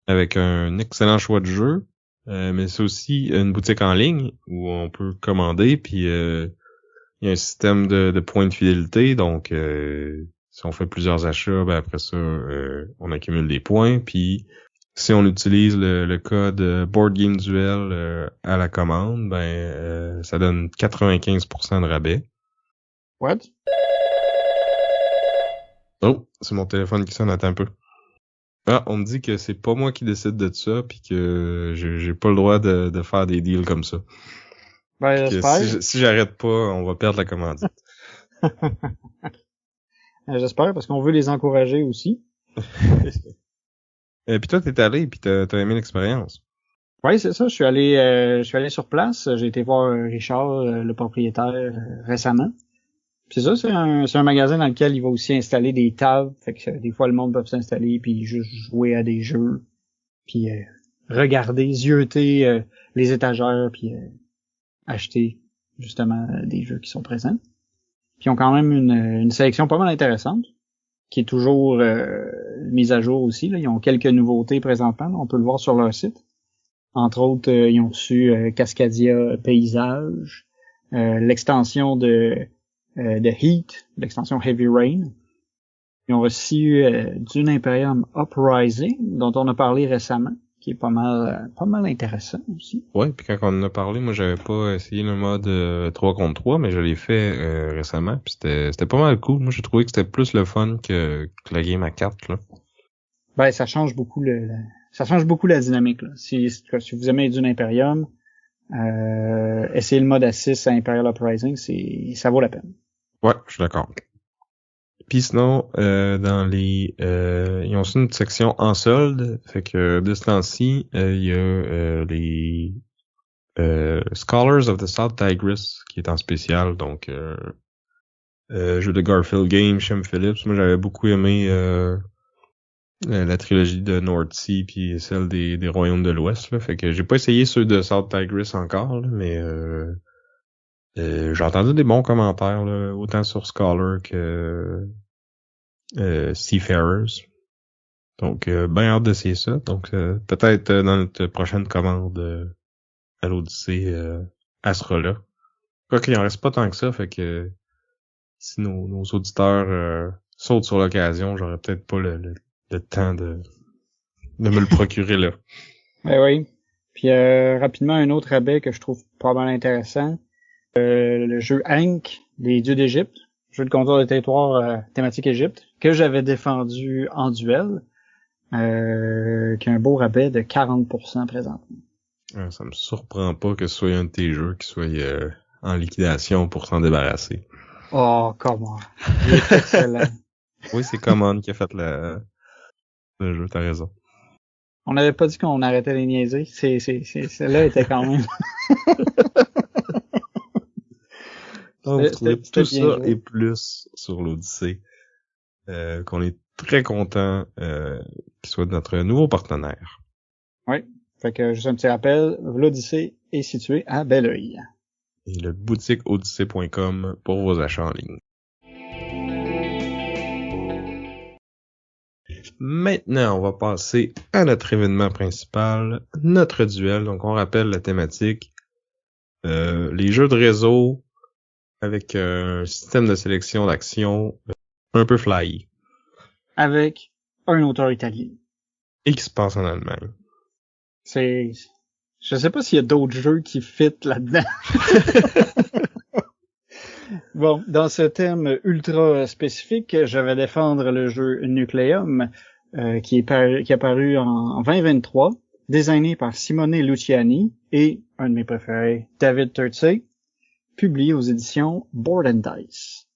avec un excellent choix de jeu. Mais c'est aussi une boutique en ligne où on peut commander, puis il y a un système de points de fidélité. Donc, si on fait plusieurs achats, ben après ça, on accumule des points. Puis, si on utilise le code Board Game Duel à la commande, ben ça donne 95% de rabais. What? Oh, c'est mon téléphone qui sonne, attends un peu. Ah, on me dit que c'est pas moi qui décide de ça, puis que j'ai pas le droit de faire des deals comme ça. Ben, j'espère. Si j'arrête pas, on va perdre la commandite. J'espère, parce qu'on veut les encourager aussi. Puis toi, t'es allé, puis t'as aimé l'expérience. Oui, c'est ça. Je suis allé sur place. J'ai été voir Richard, le propriétaire, récemment. Puis c'est ça, c'est un magasin dans lequel il va aussi installer des tables. Fait que des fois, le monde peut s'installer puis juste jouer à des jeux. Puis regarder, zioter les étagères, puis acheter justement des jeux qui sont présents. Puis ils ont quand même une sélection pas mal intéressante, qui est toujours mise à jour aussi. Là. Ils ont quelques nouveautés présentement, là. On peut le voir sur leur site. Entre autres, ils ont reçu Cascadia Paysage, l'extension de Heat, l'extension Heavy Rain. Ils ont reçu Dune Imperium Uprising, dont on a parlé récemment, qui est pas mal intéressant aussi. Ouais, puis quand on en a parlé, moi j'avais pas essayé le mode 3 contre 3, mais je l'ai fait récemment, puis c'était pas mal cool. Moi j'ai trouvé que c'était plus le fun que la game à 4 là. Ben ça change beaucoup la dynamique là. Si vous aimez Dune Imperium, essayez le mode à 6 à Imperial Uprising, ça vaut la peine. Ouais, je suis d'accord. Puis sinon, dans ils ont aussi une section en solde, fait que de ce temps-ci, il y a les Scholars of the South Tigris qui est en spécial, donc jeu de Garfield Games, Shem Phillips. Moi j'avais beaucoup aimé la trilogie de North Sea puis celle des Royaumes de l'Ouest, là, fait que j'ai pas essayé ceux de South Tigris encore, là, mais j'ai entendu des bons commentaires, là, autant sur Scholar que Seafarers. Donc, ben hâte d'essayer ça. Donc, peut-être dans notre prochaine commande à l'Odyssée, elle sera là. Quoi qu'il en reste pas tant que ça, fait que si nos auditeurs sautent sur l'occasion, j'aurais peut-être pas le temps de me le procurer là. Ben oui. Puis rapidement, un autre rabais que je trouve pas mal intéressant, le jeu Ankh, les dieux d'Égypte, jeu de contrôle de territoire thématique Égypte, que j'avais défendu en duel, qui a un beau rabais de 40% présentement. Ça me surprend pas que ce soit un de tes jeux qui soit en liquidation pour s'en débarrasser. Oh, comment? Il est excellent. Oui, c'est Command qui a fait le jeu, t'as raison. On n'avait pas dit qu'on arrêtait les niaiser. Celle-là était quand même... Donc, vous trouvez tout ça joué. et plus sur l'Odyssée, qu'on est très content qu'il soit notre nouveau partenaire. Oui. Fait que, juste un petit rappel, l'Odyssée est située à Belleuil. Et le boutique odyssée.com pour vos achats en ligne. Maintenant, on va passer à notre événement principal, notre duel. Donc, on rappelle la thématique, les jeux de réseau avec un système de sélection d'actions un peu flyé. Avec un auteur italien. Et qui se passe en Allemagne. Je sais pas s'il y a d'autres jeux qui fit là-dedans. Bon, dans ce thème ultra spécifique, je vais défendre le jeu Nucleum, qui est apparu en 2023, designé par Simone Luciani et, un de mes préférés, David Turczi, publié aux éditions Board and Dice.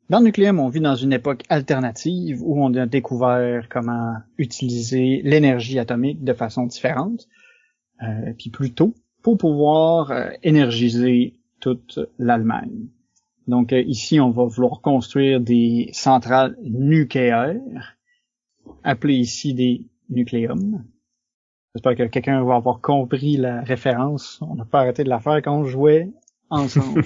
Dans Nucleum, on vit dans une époque alternative où on a découvert comment utiliser l'énergie atomique de façon différente, puis plus tôt, pour pouvoir énergiser toute l'Allemagne. Donc ici, on va vouloir construire des centrales nucléaires, appelées ici des nucléums. J'espère que quelqu'un va avoir compris la référence. On n'a pas arrêté de la faire quand on jouait ensemble.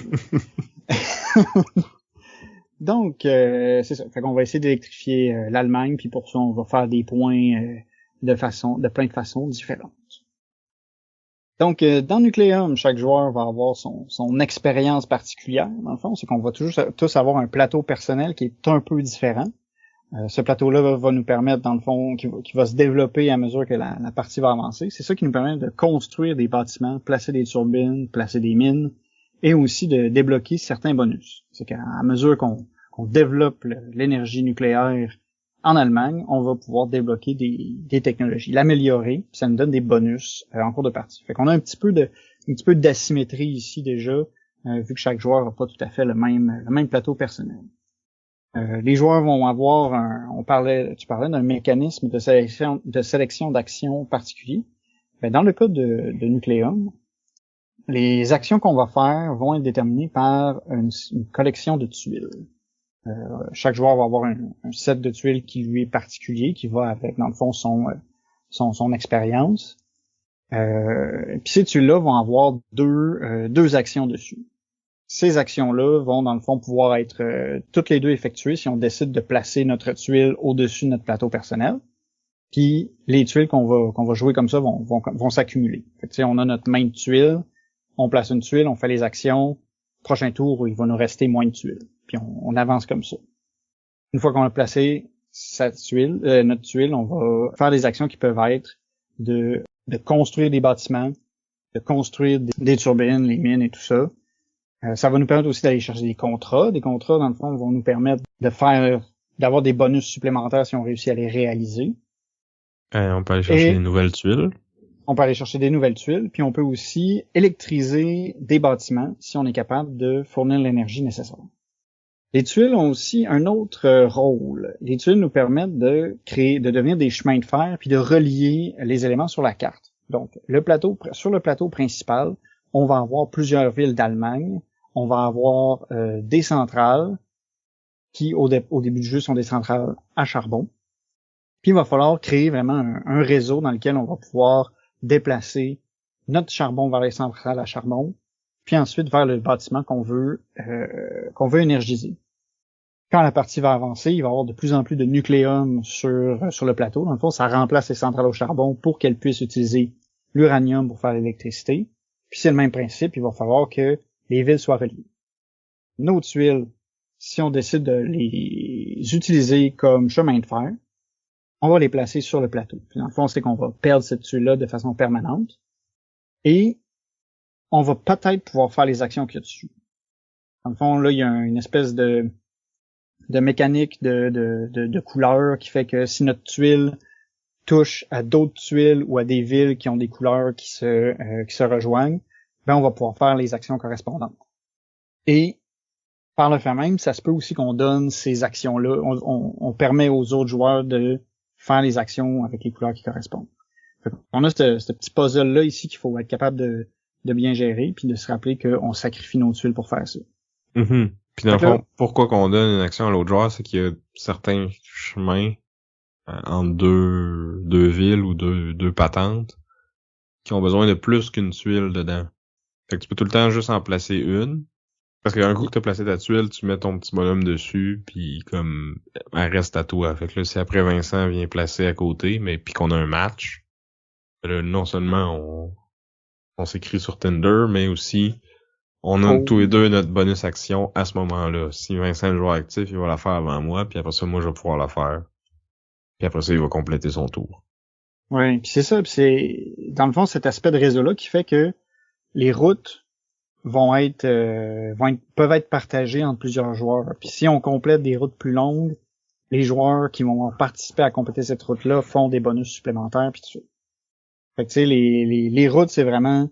Donc, c'est ça. Fait qu'on va essayer d'électrifier l'Allemagne, puis pour ça, on va faire des points de plein de façons différentes. Donc, dans Nucleum, chaque joueur va avoir son expérience particulière. Dans le fond, c'est qu'on va tous avoir un plateau personnel qui est un peu différent. Ce plateau-là va nous permettre, dans le fond, qui va se développer à mesure que la partie va avancer. C'est ça qui nous permet de construire des bâtiments, placer des turbines, placer des mines, et aussi de débloquer certains bonus. C'est qu'à mesure qu'on développe l'énergie nucléaire en Allemagne, on va pouvoir débloquer des technologies, l'améliorer, ça nous donne des bonus en cours de partie. Fait qu'on a un petit peu d'asymétrie ici déjà, vu que chaque joueur n'a pas tout à fait le même plateau personnel. Les joueurs vont avoir tu parlais d'un mécanisme de sélection d'actions particulier. Dans le cas de Nucleum, les actions qu'on va faire vont être déterminées par une collection de tuiles. Chaque joueur va avoir un set de tuiles qui lui est particulier, qui va avec, dans le fond, son expérience. Puis ces tuiles-là vont avoir deux actions dessus. Ces actions-là vont, dans le fond, pouvoir être toutes les deux effectuées si on décide de placer notre tuile au-dessus de notre plateau personnel. Puis les tuiles qu'on va jouer comme ça vont s'accumuler. On a notre main de tuile, on place une tuile, on fait les actions. Prochain tour, il va nous rester moins de tuiles. Puis on avance comme ça. Une fois qu'on a placé notre tuile, on va faire des actions qui peuvent être de construire des bâtiments, de construire des turbines, les mines et tout ça. Ça va nous permettre aussi d'aller chercher des contrats. Des contrats, dans le fond, vont nous permettre d'avoir des bonus supplémentaires si on réussit à les réaliser. On peut aller chercher des nouvelles tuiles. On peut aller chercher des nouvelles tuiles, puis on peut aussi électriser des bâtiments si on est capable de fournir l'énergie nécessaire. Les tuiles ont aussi un autre rôle. Les tuiles nous permettent de devenir des chemins de fer puis de relier les éléments sur la carte. Donc, sur le plateau principal, on va avoir plusieurs villes d'Allemagne. On va avoir des centrales qui, au début du jeu, sont des centrales à charbon. Puis, il va falloir créer vraiment un réseau dans lequel on va pouvoir déplacer notre charbon vers les centrales à charbon, puis ensuite vers le bâtiment qu'on veut énergiser. Quand la partie va avancer, il va y avoir de plus en plus de nucléum sur le plateau. Dans le fond, ça remplace les centrales au charbon pour qu'elles puissent utiliser l'uranium pour faire l'électricité. Puis c'est le même principe, il va falloir que les villes soient reliées. Nos tuiles si on décide de les utiliser comme chemin de fer, on va les placer sur le plateau. Puis dans le fond, c'est qu'on va perdre cette tuile-là de façon permanente. Et on va peut-être pouvoir faire les actions qu'il y a dessus. Dans le fond, là, il y a une espèce de mécanique de couleur qui fait que si notre tuile touche à d'autres tuiles ou à des villes qui ont des couleurs qui se rejoignent, ben on va pouvoir faire les actions correspondantes. Et par le fait même, ça se peut aussi qu'on donne ces actions-là, on permet aux autres joueurs de faire les actions avec les couleurs qui correspondent. On a ce petit puzzle-là ici qu'il faut être capable de bien gérer, puis de se rappeler qu'on sacrifie nos tuiles pour faire ça. Mm-hmm. Puis dans le fond, pourquoi qu'on donne une action à l'autre joueur, c'est qu'il y a certains chemins entre deux villes ou deux patentes qui ont besoin de plus qu'une tuile dedans. Fait que tu peux tout le temps juste en placer une. Parce qu'un coup que t'as placé ta tuile, tu mets ton petit bonhomme dessus, puis comme elle reste à toi. Fait que là, si après Vincent vient placer à côté, mais puis qu'on a un match, là, non seulement on s'écrit sur Tinder, mais aussi on a tous les deux notre bonus action à ce moment-là. Si Vincent est le joueur actif, il va la faire avant moi, puis après ça, moi, je vais pouvoir la faire. Puis après ça, il va compléter son tour. Oui, puis c'est ça, puis c'est dans le fond cet aspect de réseau-là qui fait que les routes peuvent être partagées entre plusieurs joueurs. Puis si on complète des routes plus longues, les joueurs qui vont participer à compléter cette route-là font des bonus supplémentaires puis tout ça. Fait que tu sais, les routes, c'est vraiment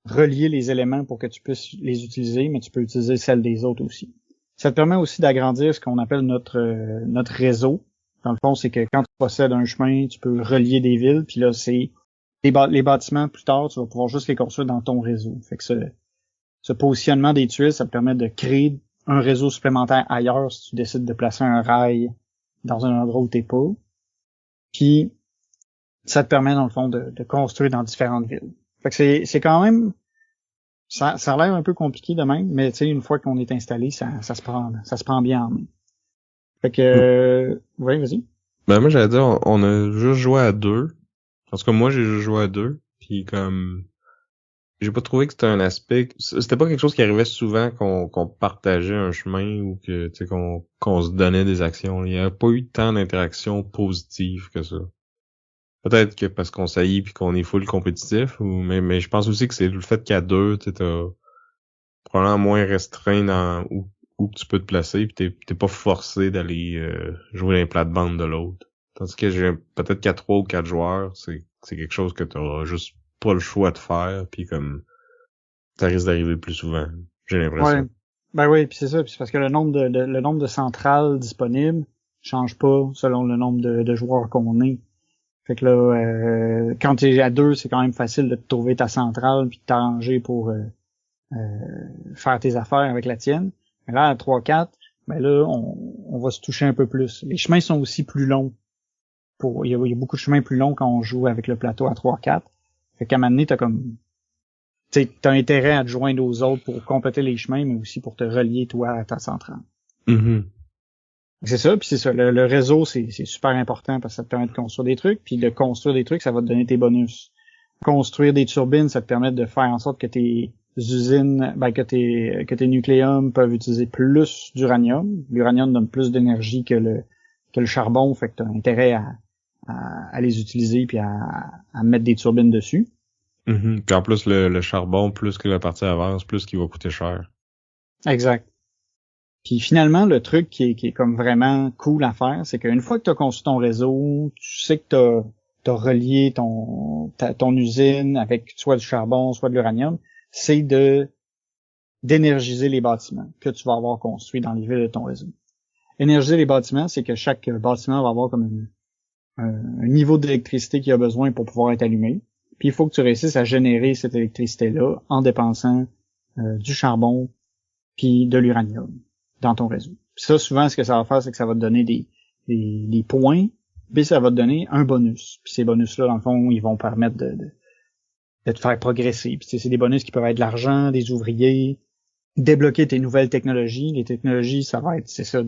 relier les éléments pour que tu puisses les utiliser, mais tu peux utiliser celles des autres aussi. Ça te permet aussi d'agrandir ce qu'on appelle notre réseau. Dans le fond, c'est que quand tu possèdes un chemin, tu peux relier des villes, puis là, c'est les bâtiments plus tard, tu vas pouvoir juste les construire dans ton réseau. Fait que ce positionnement des tuiles, ça te permet de créer un réseau supplémentaire ailleurs si tu décides de placer un rail dans un endroit où t'es pas. Puis, ça te permet, dans le fond, de construire dans différentes villes. Fait que c'est quand même, ça a l'air un peu compliqué de même, mais tu sais, une fois qu'on est installé, ça se prend bien en main. Fait que, ouais, vas-y. Ben, moi, j'allais dire, on a juste joué à deux. En tout cas, moi, j'ai juste joué à deux. Puis comme, j'ai pas trouvé que c'était un aspect, c'était pas quelque chose qui arrivait souvent qu'on partageait un chemin ou que, tu sais, qu'on se donnait des actions. Il y a pas eu tant d'interactions positives que ça. Peut-être que parce qu'on saillit puis qu'on est full compétitif, mais je pense aussi que c'est le fait qu'à deux, tu sais, t'as probablement moins restreint dans où tu peux te placer puis t'es pas forcé d'aller jouer les plates-bandes de l'autre. Tandis que j'ai peut-être qu'à 3 ou 4 joueurs, c'est quelque chose que t'auras juste pas le choix de faire puis comme ça risque d'arriver plus souvent. J'ai l'impression. Ouais. Ben oui, puis c'est ça, puis c'est parce que le nombre de centrales disponibles change pas selon le nombre de joueurs qu'on est. Fait que là, quand t'es à deux, c'est quand même facile de te trouver ta centrale puis de t'arranger pour faire tes affaires avec la tienne. Mais là, à 3-4, ben là, on va se toucher un peu plus. Les chemins sont aussi plus longs. Il y a beaucoup de chemins plus longs quand on joue avec le plateau à 3-4. Fait qu'à un moment donné, t'as intérêt à te joindre aux autres pour compléter les chemins, mais aussi pour te relier, toi, à ta centrale. Mm-hmm. C'est ça, puis c'est ça. Le réseau, c'est super important parce que ça te permet de construire des trucs, puis de construire des trucs, ça va te donner tes bonus. Construire des turbines, ça te permet de faire en sorte que tes usines, que tes nucléums peuvent utiliser plus d'uranium. L'uranium donne plus d'énergie que le charbon, fait que t'as intérêt à les utiliser puis à mettre des turbines dessus. Mm-hmm. Puis en plus, le charbon, plus que la partie avance, plus qu'il va coûter cher. Exact. Puis finalement, le truc qui est comme vraiment cool à faire, c'est qu'une fois que tu as construit ton réseau, tu sais que t'as relié ton usine avec soit du charbon, soit de l'uranium, c'est d'énergiser les bâtiments que tu vas avoir construits dans les villes de ton réseau. Énergiser les bâtiments, c'est que chaque bâtiment va avoir comme un niveau d'électricité qu'il a besoin pour pouvoir être allumé. Puis il faut que tu réussisses à générer cette électricité-là en dépensant du charbon puis de l'uranium dans ton réseau. Puis ça, souvent, ce que ça va faire, c'est que ça va te donner des points, puis ça va te donner un bonus. Puis ces bonus-là, dans le fond, ils vont permettre de te faire progresser. Puis c'est des bonus qui peuvent être de l'argent, des ouvriers, débloquer tes nouvelles technologies. Les technologies, ça va être, c'est ça,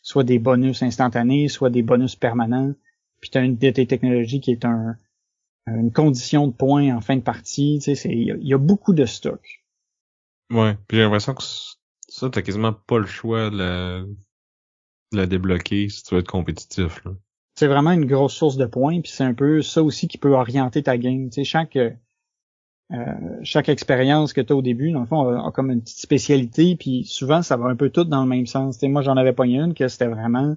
soit des bonus instantanés, soit des bonus permanents. Puis t'as une de tes technologies qui est une condition de points en fin de partie. Tu sais, il y a beaucoup de stock. Ouais, puis j'ai l'impression que Ça, t'as quasiment pas le choix de la débloquer si tu veux être compétitif, là. C'est vraiment une grosse source de points, puis c'est un peu ça aussi qui peut orienter ta game. Tu sais, chaque expérience que tu as au début, dans le fond, a comme une petite spécialité, puis souvent, ça va un peu tout dans le même sens. Tu sais, moi, j'en avais pas une que c'était vraiment,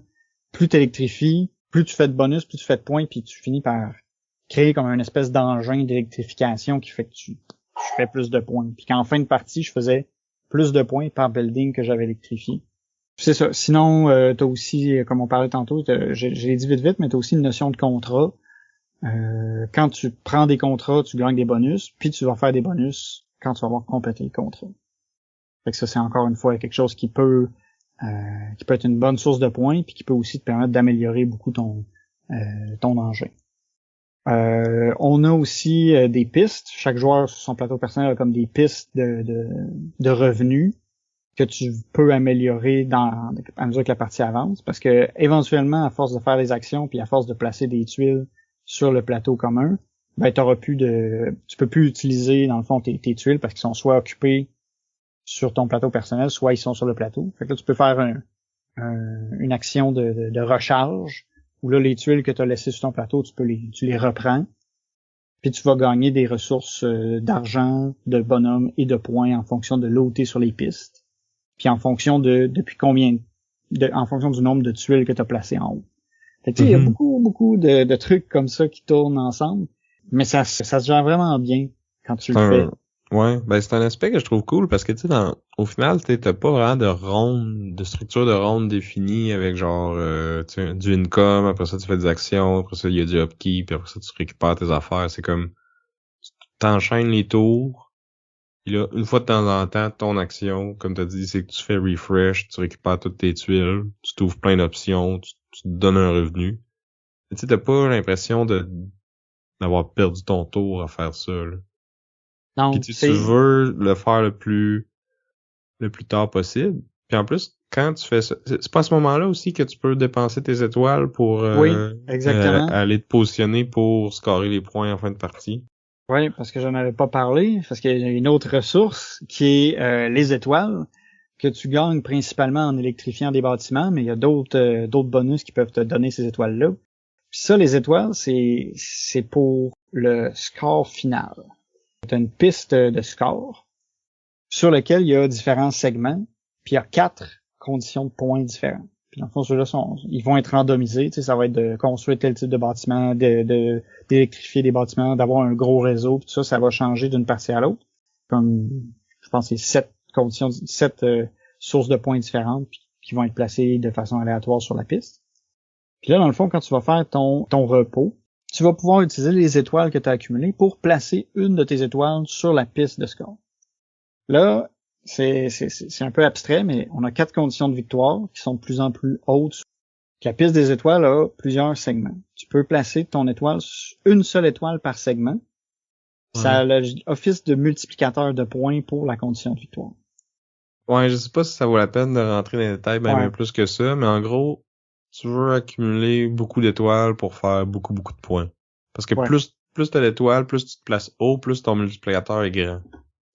plus t'électrifies, plus tu fais de bonus, plus tu fais de points, puis tu finis par créer comme une espèce d'engin d'électrification qui fait que tu fais plus de points. Puis qu'en fin de partie, je faisais plus de points par building que j'avais électrifié. C'est ça. Sinon, t'as aussi, comme on parlait tantôt, je l'ai dit vite, mais t'as aussi une notion de contrat. Quand tu prends des contrats, tu gagnes des bonus, puis tu vas faire des bonus quand tu vas avoir complété le contrat. Fait que ça, c'est encore une fois quelque chose qui peut être une bonne source de points, puis qui peut aussi te permettre d'améliorer beaucoup ton engin. On a aussi des pistes. Chaque joueur sur son plateau personnel a comme des pistes de revenus que tu peux améliorer à mesure que la partie avance, parce que éventuellement, à force de faire des actions puis à force de placer des tuiles sur le plateau commun, ben tu peux plus utiliser dans le fond tes tuiles parce qu'ils sont soit occupés sur ton plateau personnel, soit ils sont sur le plateau. Fait que là, tu peux faire une action de recharge où là les tuiles que tu as laissées sur ton plateau, tu les reprends. Puis tu vas gagner des ressources d'argent, de bonhommes et de points en fonction de l'eau sur les pistes. Puis en fonction en fonction du nombre de tuiles que tu as placées en haut. Fait que, il y a beaucoup de trucs comme ça qui tournent ensemble, mais ça se gère vraiment bien quand tu le fais. Ouais, ben c'est un aspect que je trouve cool parce que tu sais au final t'as pas vraiment de structure de ronde définie avec genre du income, après ça tu fais des actions, après ça il y a du upkeep, puis après ça tu récupères tes affaires, c'est comme tu t'enchaînes les tours. Puis là, une fois de temps en temps, ton action, comme t'as dit, c'est que tu fais refresh, tu récupères toutes tes tuiles, tu t'ouvres plein d'options, tu te donnes un revenu. Tu sais, t'as pas l'impression d'avoir perdu ton tour à faire ça, là. Non, Puis tu veux le faire le plus tard possible. Puis en plus, quand tu fais ça, c'est pas à ce moment-là aussi que tu peux dépenser tes étoiles pour oui, exactement. aller te positionner pour scorer les points en fin de partie. Oui, parce que j'en avais pas parlé, parce qu'il y a une autre ressource qui est les étoiles, que tu gagnes principalement en électrifiant des bâtiments, mais il y a d'autres bonus qui peuvent te donner ces étoiles-là. Puis ça, les étoiles, c'est pour le score final. Tu as une piste de score sur lequel il y a différents segments, puis il y a 4 conditions de points différentes. Puis dans le fond, ceux-là ils vont être randomisés, tu sais, ça va être de construire tel type de bâtiment, d'électrifier des bâtiments, d'avoir un gros réseau, puis tout ça, ça va changer d'une partie à l'autre. Comme, je pense, c'est 7 sources de points différentes qui vont être placées de façon aléatoire sur la piste. Puis là, dans le fond, quand tu vas faire ton repos, tu vas pouvoir utiliser les étoiles que tu as accumulées pour placer une de tes étoiles sur la piste de score. Là, c'est un peu abstrait, mais on a 4 conditions de victoire qui sont de plus en plus hautes. La piste des étoiles a plusieurs segments. Tu peux placer ton étoile, une seule étoile par segment. Ouais. Ça a l'office de multiplicateur de points pour la condition de victoire. Ouais, je sais pas si ça vaut la peine de rentrer dans les détails même plus que ça, mais en gros, tu veux accumuler beaucoup d'étoiles pour faire beaucoup de points. Parce que plus t'as d'étoiles, plus tu te places haut, plus ton multiplicateur est grand.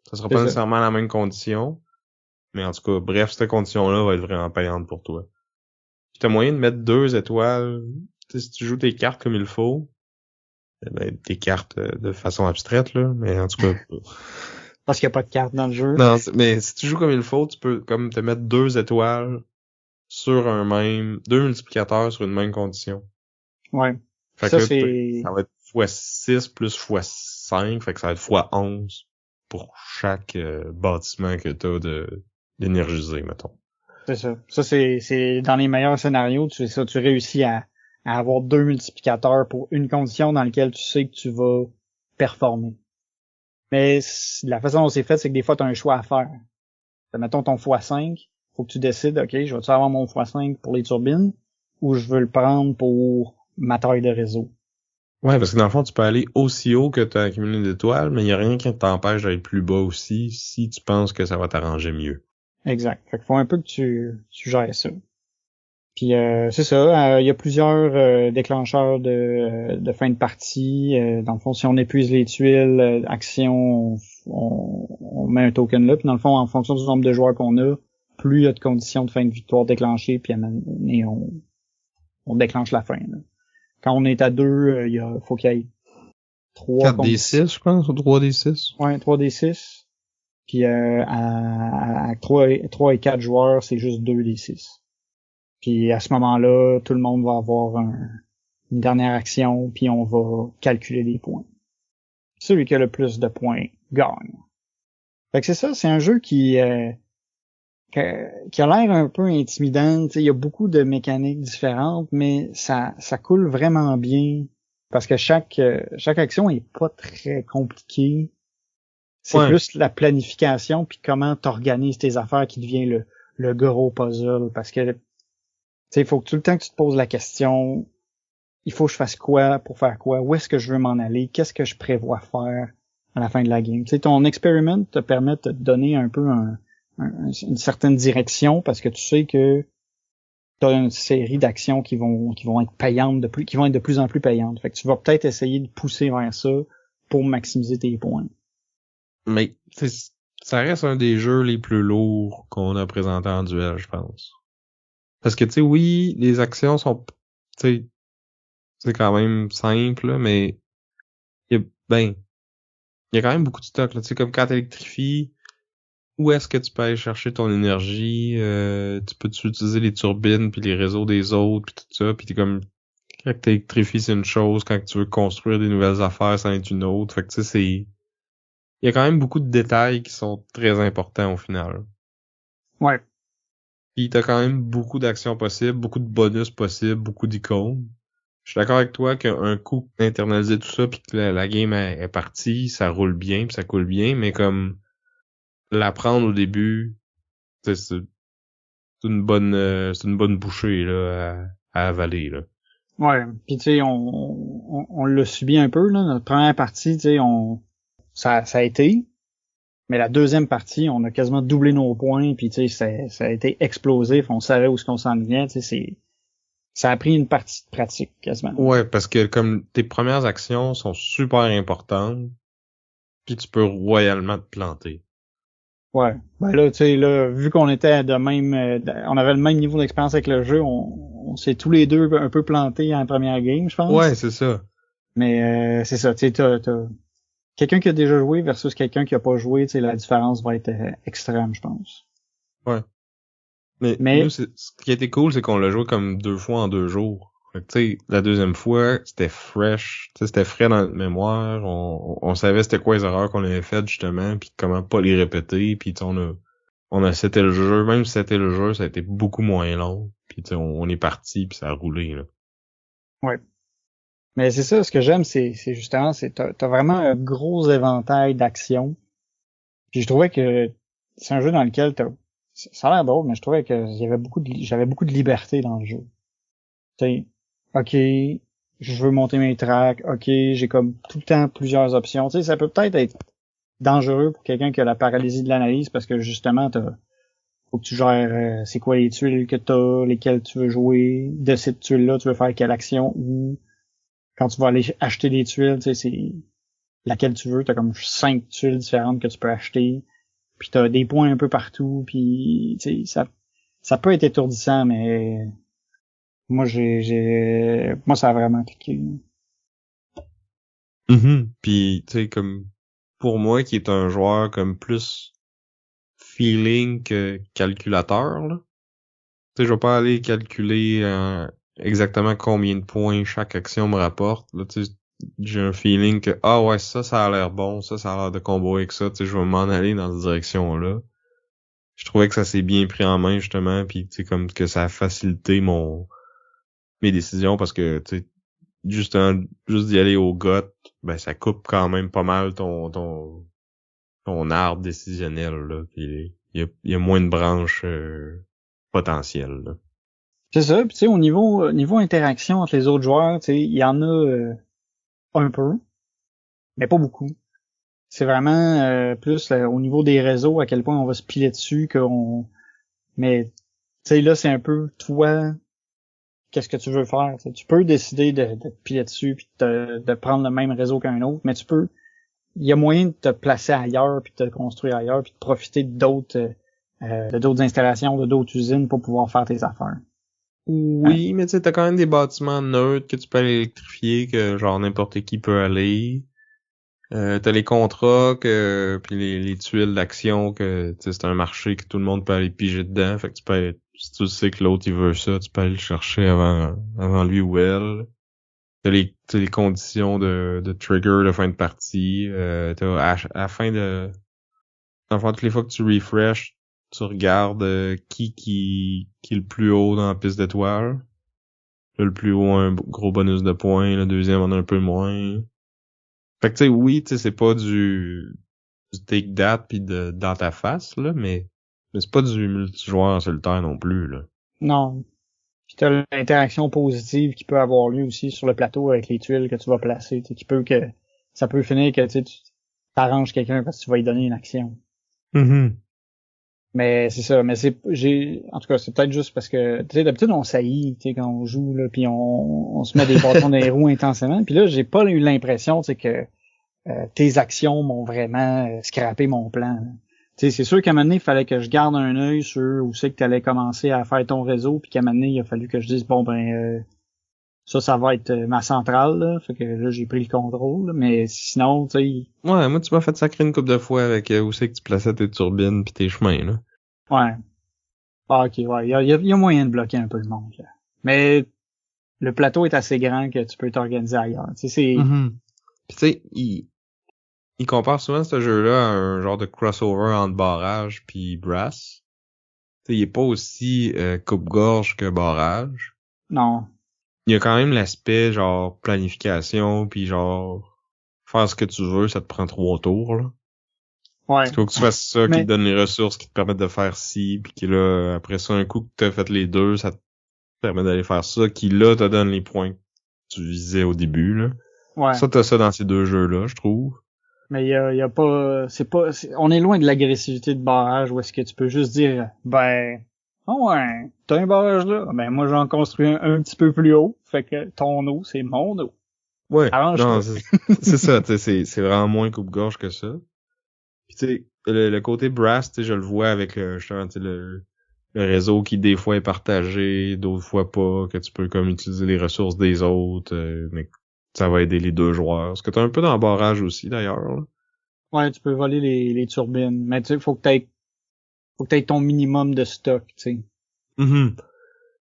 Ça sera pas nécessairement la même condition, mais en tout cas, bref, cette condition-là va être vraiment payante pour toi. Puis t'as moyen de mettre 2 étoiles. Tu sais, si tu joues tes cartes comme il faut, tes cartes de façon abstraite, là, mais en tout cas... Parce qu'il n'y a pas de cartes dans le jeu. Non, mais si tu joues comme il faut, tu peux comme te mettre 2 étoiles sur 2 multiplicateurs sur une même condition. Ouais. Fait que ça va être x6 plus x5, fait que ça va être x11 pour chaque bâtiment que t'as d'énergiser, mettons. C'est ça. Ça, c'est dans les meilleurs scénarios, tu réussis à avoir 2 multiplicateurs pour une condition dans laquelle tu sais que tu vas performer. Mais la façon dont c'est fait, c'est que des fois, tu as un choix à faire. Mettons ton x5, faut que tu décides, OK, je vais-tu avoir mon x5 pour les turbines ou je veux le prendre pour ma taille de réseau? Ouais, parce que dans le fond, tu peux aller aussi haut que tu as accumulé d'étoiles, mais il n'y a rien qui t'empêche d'aller plus bas aussi si tu penses que ça va t'arranger mieux. Exact. Fait qu'il faut un peu que tu gères ça. Puis c'est ça, il y a plusieurs déclencheurs de fin de partie. Dans le fond, si on épuise les tuiles, action, on met un token là. Puis dans le fond, en fonction du nombre de joueurs qu'on a, plus il y a de conditions de fin de victoire déclenchées, puis on déclenche la fin. Là. Quand on est à 2, faut qu'il y ait 3 4d6, je pense, ou 3d6. Ouais, 3d6. Puis à 3 et 4 joueurs, c'est juste 2d6. Puis à ce moment-là, tout le monde va avoir une dernière action, puis on va calculer les points. Celui qui a le plus de points gagne. Fait que c'est ça, c'est un jeu qui a l'air un peu intimidant. Il y a beaucoup de mécaniques différentes, mais ça coule vraiment bien parce que chaque action est pas très compliquée. C'est plus la planification puis comment t'organises tes affaires qui devient le gros puzzle parce que il faut que tout le temps que tu te poses la question, il faut que je fasse quoi pour faire quoi, où est-ce que je veux m'en aller, qu'est-ce que je prévois faire à la fin de la game. Ton experiment te permet de te donner un peu une certaine direction parce que tu sais que tu as une série d'actions qui vont être payantes qui vont être de plus en plus payantes. Fait que tu vas peut-être essayer de pousser vers ça pour maximiser tes points. Mais ça reste un des jeux les plus lourds qu'on a présenté en duel, je pense. Parce que oui, les actions sont c'est quand même simple, là, mais il y a quand même beaucoup de stock, là. Comme quand t'électrifies, où est-ce que tu peux aller chercher ton énergie? Tu peux utiliser les turbines puis les réseaux des autres puis tout ça, puis t'es comme quand t'électrifies, c'est une chose, quand tu veux construire des nouvelles affaires, ça en est une autre. Fait que il y a quand même beaucoup de détails qui sont très importants au final. Ouais. Puis t'as quand même beaucoup d'actions possibles, beaucoup de bonus possibles, beaucoup d'icônes. Je suis d'accord avec toi qu'un coup internaliser tout ça puis que la game est partie, ça roule bien puis ça coule bien, mais comme l'apprendre au début, c'est une bonne bouchée là à avaler là. Ouais, puis on l'a subi un peu là, notre première partie, ça a été, mais la deuxième partie, on a quasiment doublé nos points puis ça a été explosif, on savait où est-ce qu'on s'en venait, ça a pris une partie de pratique quasiment. Ouais, parce que comme tes premières actions sont super importantes, puis tu peux royalement te planter. Ouais. Ben là, vu qu'on était on avait le même niveau d'expérience avec le jeu, on s'est tous les deux un peu plantés en première game, je pense. Ouais, c'est ça. Mais c'est ça, t'as quelqu'un qui a déjà joué versus quelqu'un qui a pas joué, la différence va être extrême, je pense. Ouais. Mais nous, ce qui a été cool, c'est qu'on l'a joué comme 2 fois en 2 jours. Fait que, la deuxième fois, c'était fresh, c'était frais dans notre mémoire. On savait c'était quoi les erreurs qu'on avait faites, justement, puis comment pas les répéter. Puis on a seté le jeu. Même si c'était le jeu, ça a été beaucoup moins long. Puis on est parti, puis ça a roulé, là. Ouais. Mais c'est ça, ce que j'aime, c'est justement, t'as vraiment un gros éventail d'actions. Puis je trouvais que c'est un jeu dans lequel ça a l'air drôle, mais je trouvais que j'avais beaucoup de liberté dans le jeu. OK, je veux monter mes tracks, OK, j'ai comme tout le temps plusieurs options. Ça peut peut-être être dangereux pour quelqu'un qui a la paralysie de l'analyse parce que justement, faut que tu gères c'est quoi les tuiles que t'as, lesquelles tu veux jouer, de cette tuile-là, tu veux faire quelle action, ou quand tu vas aller acheter des tuiles, c'est laquelle tu veux, t'as comme 5 tuiles différentes que tu peux acheter, puis t'as des points un peu partout, puis ça peut être étourdissant, mais moi moi ça a vraiment cliqué. Puis comme pour moi qui est un joueur comme plus feeling que calculateur, là. Je vais pas aller calculer exactement combien de points chaque action me rapporte. Là, j'ai un feeling que ouais, ça a l'air bon, ça a l'air de combo avec ça, je vais m'en aller dans cette direction-là. Je trouvais que ça s'est bien pris en main justement, puis comme que ça a facilité mes décisions parce que juste d'y aller au gut, ben ça coupe quand même pas mal ton arbre décisionnel là, puis il y a moins de branches potentielles là. C'est ça, puis au niveau interaction entre les autres joueurs, il y en a un peu, mais pas beaucoup. C'est vraiment plus au niveau des réseaux à quel point on va se piler dessus mais là c'est un peu toi qu'est-ce que tu veux faire. Tu peux décider de te piler dessus puis de prendre le même réseau qu'un autre, mais il y a moyen de te placer ailleurs puis de te construire ailleurs puis de profiter d'autres de d'autres installations, de d'autres usines pour pouvoir faire tes affaires. Oui, mais tu sais, t'as quand même des bâtiments neutres que tu peux aller électrifier, que genre n'importe qui peut aller. T'as les contrats puis les tuiles d'action que tu sais, c'est un marché que tout le monde peut aller piger dedans. Fait que tu peux aller, si tu sais que l'autre il veut ça, tu peux aller le chercher avant lui ou elle. T'as les conditions de trigger de fin de partie. À la fin de dans le fond, toutes les fois que tu refresh, tu regardes qui est le plus haut dans la piste d'étoiles. Là, le plus haut a un gros bonus de points, le deuxième en a un peu moins. Fait que tu sais, oui, tu sais, c'est pas du take that pis dans ta face, là, mais c'est pas du multijoueur en solitaire non plus, là. Non. Puis t'as l'interaction positive qui peut avoir lieu aussi sur le plateau avec les tuiles que tu vas placer, tu sais, ça peut finir que tu t'arranges quelqu'un parce que tu vas lui donner une action. Mm-hmm. Mais c'est ça, en tout cas, c'est peut-être juste parce que, tu sais, d'habitude, on saillit, tu sais, quand on joue, là, puis on se met des bâtons dans les roues intensément, puis là, j'ai pas eu l'impression, tu sais, que tes actions m'ont vraiment scrappé mon plan, là. Tu sais, c'est sûr qu'à un moment donné, il fallait que je garde un œil sur où c'est que tu allais commencer à faire ton réseau, puis qu'à un moment donné, il a fallu que je dise, bon, ça va être ma centrale, là. Fait que là, j'ai pris le contrôle, là. Mais sinon, tu sais... Ouais, moi, tu m'as fait sacrer une couple de fois avec où c'est que tu plaçais tes turbines pis tes chemins, là. Ouais. Ah, ok, ouais. Il y a moyen de bloquer un peu le monde, là. Mais le plateau est assez grand que tu peux t'organiser ailleurs. Tu sais, c'est... Mm-hmm. Pis tu sais, il compare souvent ce jeu-là à un genre de crossover entre barrage puis brass. Tu sais, il est pas aussi coupe-gorge que barrage. Non. Il y a quand même l'aspect genre planification puis genre faire ce que tu veux, ça te prend 3 tours, là. Ouais. Il faut que tu fasses ça qui te donne les ressources qui te permettent de faire ci, puis qui là, après ça, un coup que t'as fait les deux, ça te permet d'aller faire ça, qui là te donne les points que tu visais au début, là. Ouais. Ça, t'as ça dans ces deux jeux-là, je trouve. Mais il y a pas, on est loin de l'agressivité de barrage où est-ce que tu peux juste dire, oh ouais, t'as un barrage là, ben moi j'en construis un petit peu plus haut, fait que ton eau, c'est mon eau. Ouais, Arrange-toi. non, c'est ça, tu sais, c'est vraiment moins coupe-gorge que ça. Puis tu sais, le côté brass, tu sais, je le vois avec justement, tu sais, le réseau qui des fois est partagé, d'autres fois pas, que tu peux comme utiliser les ressources des autres, mais ça va aider les deux joueurs. Ce que t'as un peu dans le barrage aussi d'ailleurs, là. Ouais, tu peux voler les turbines, mais tu sais, faut que t'aies ton minimum de stock, tu sais. Mm-hmm.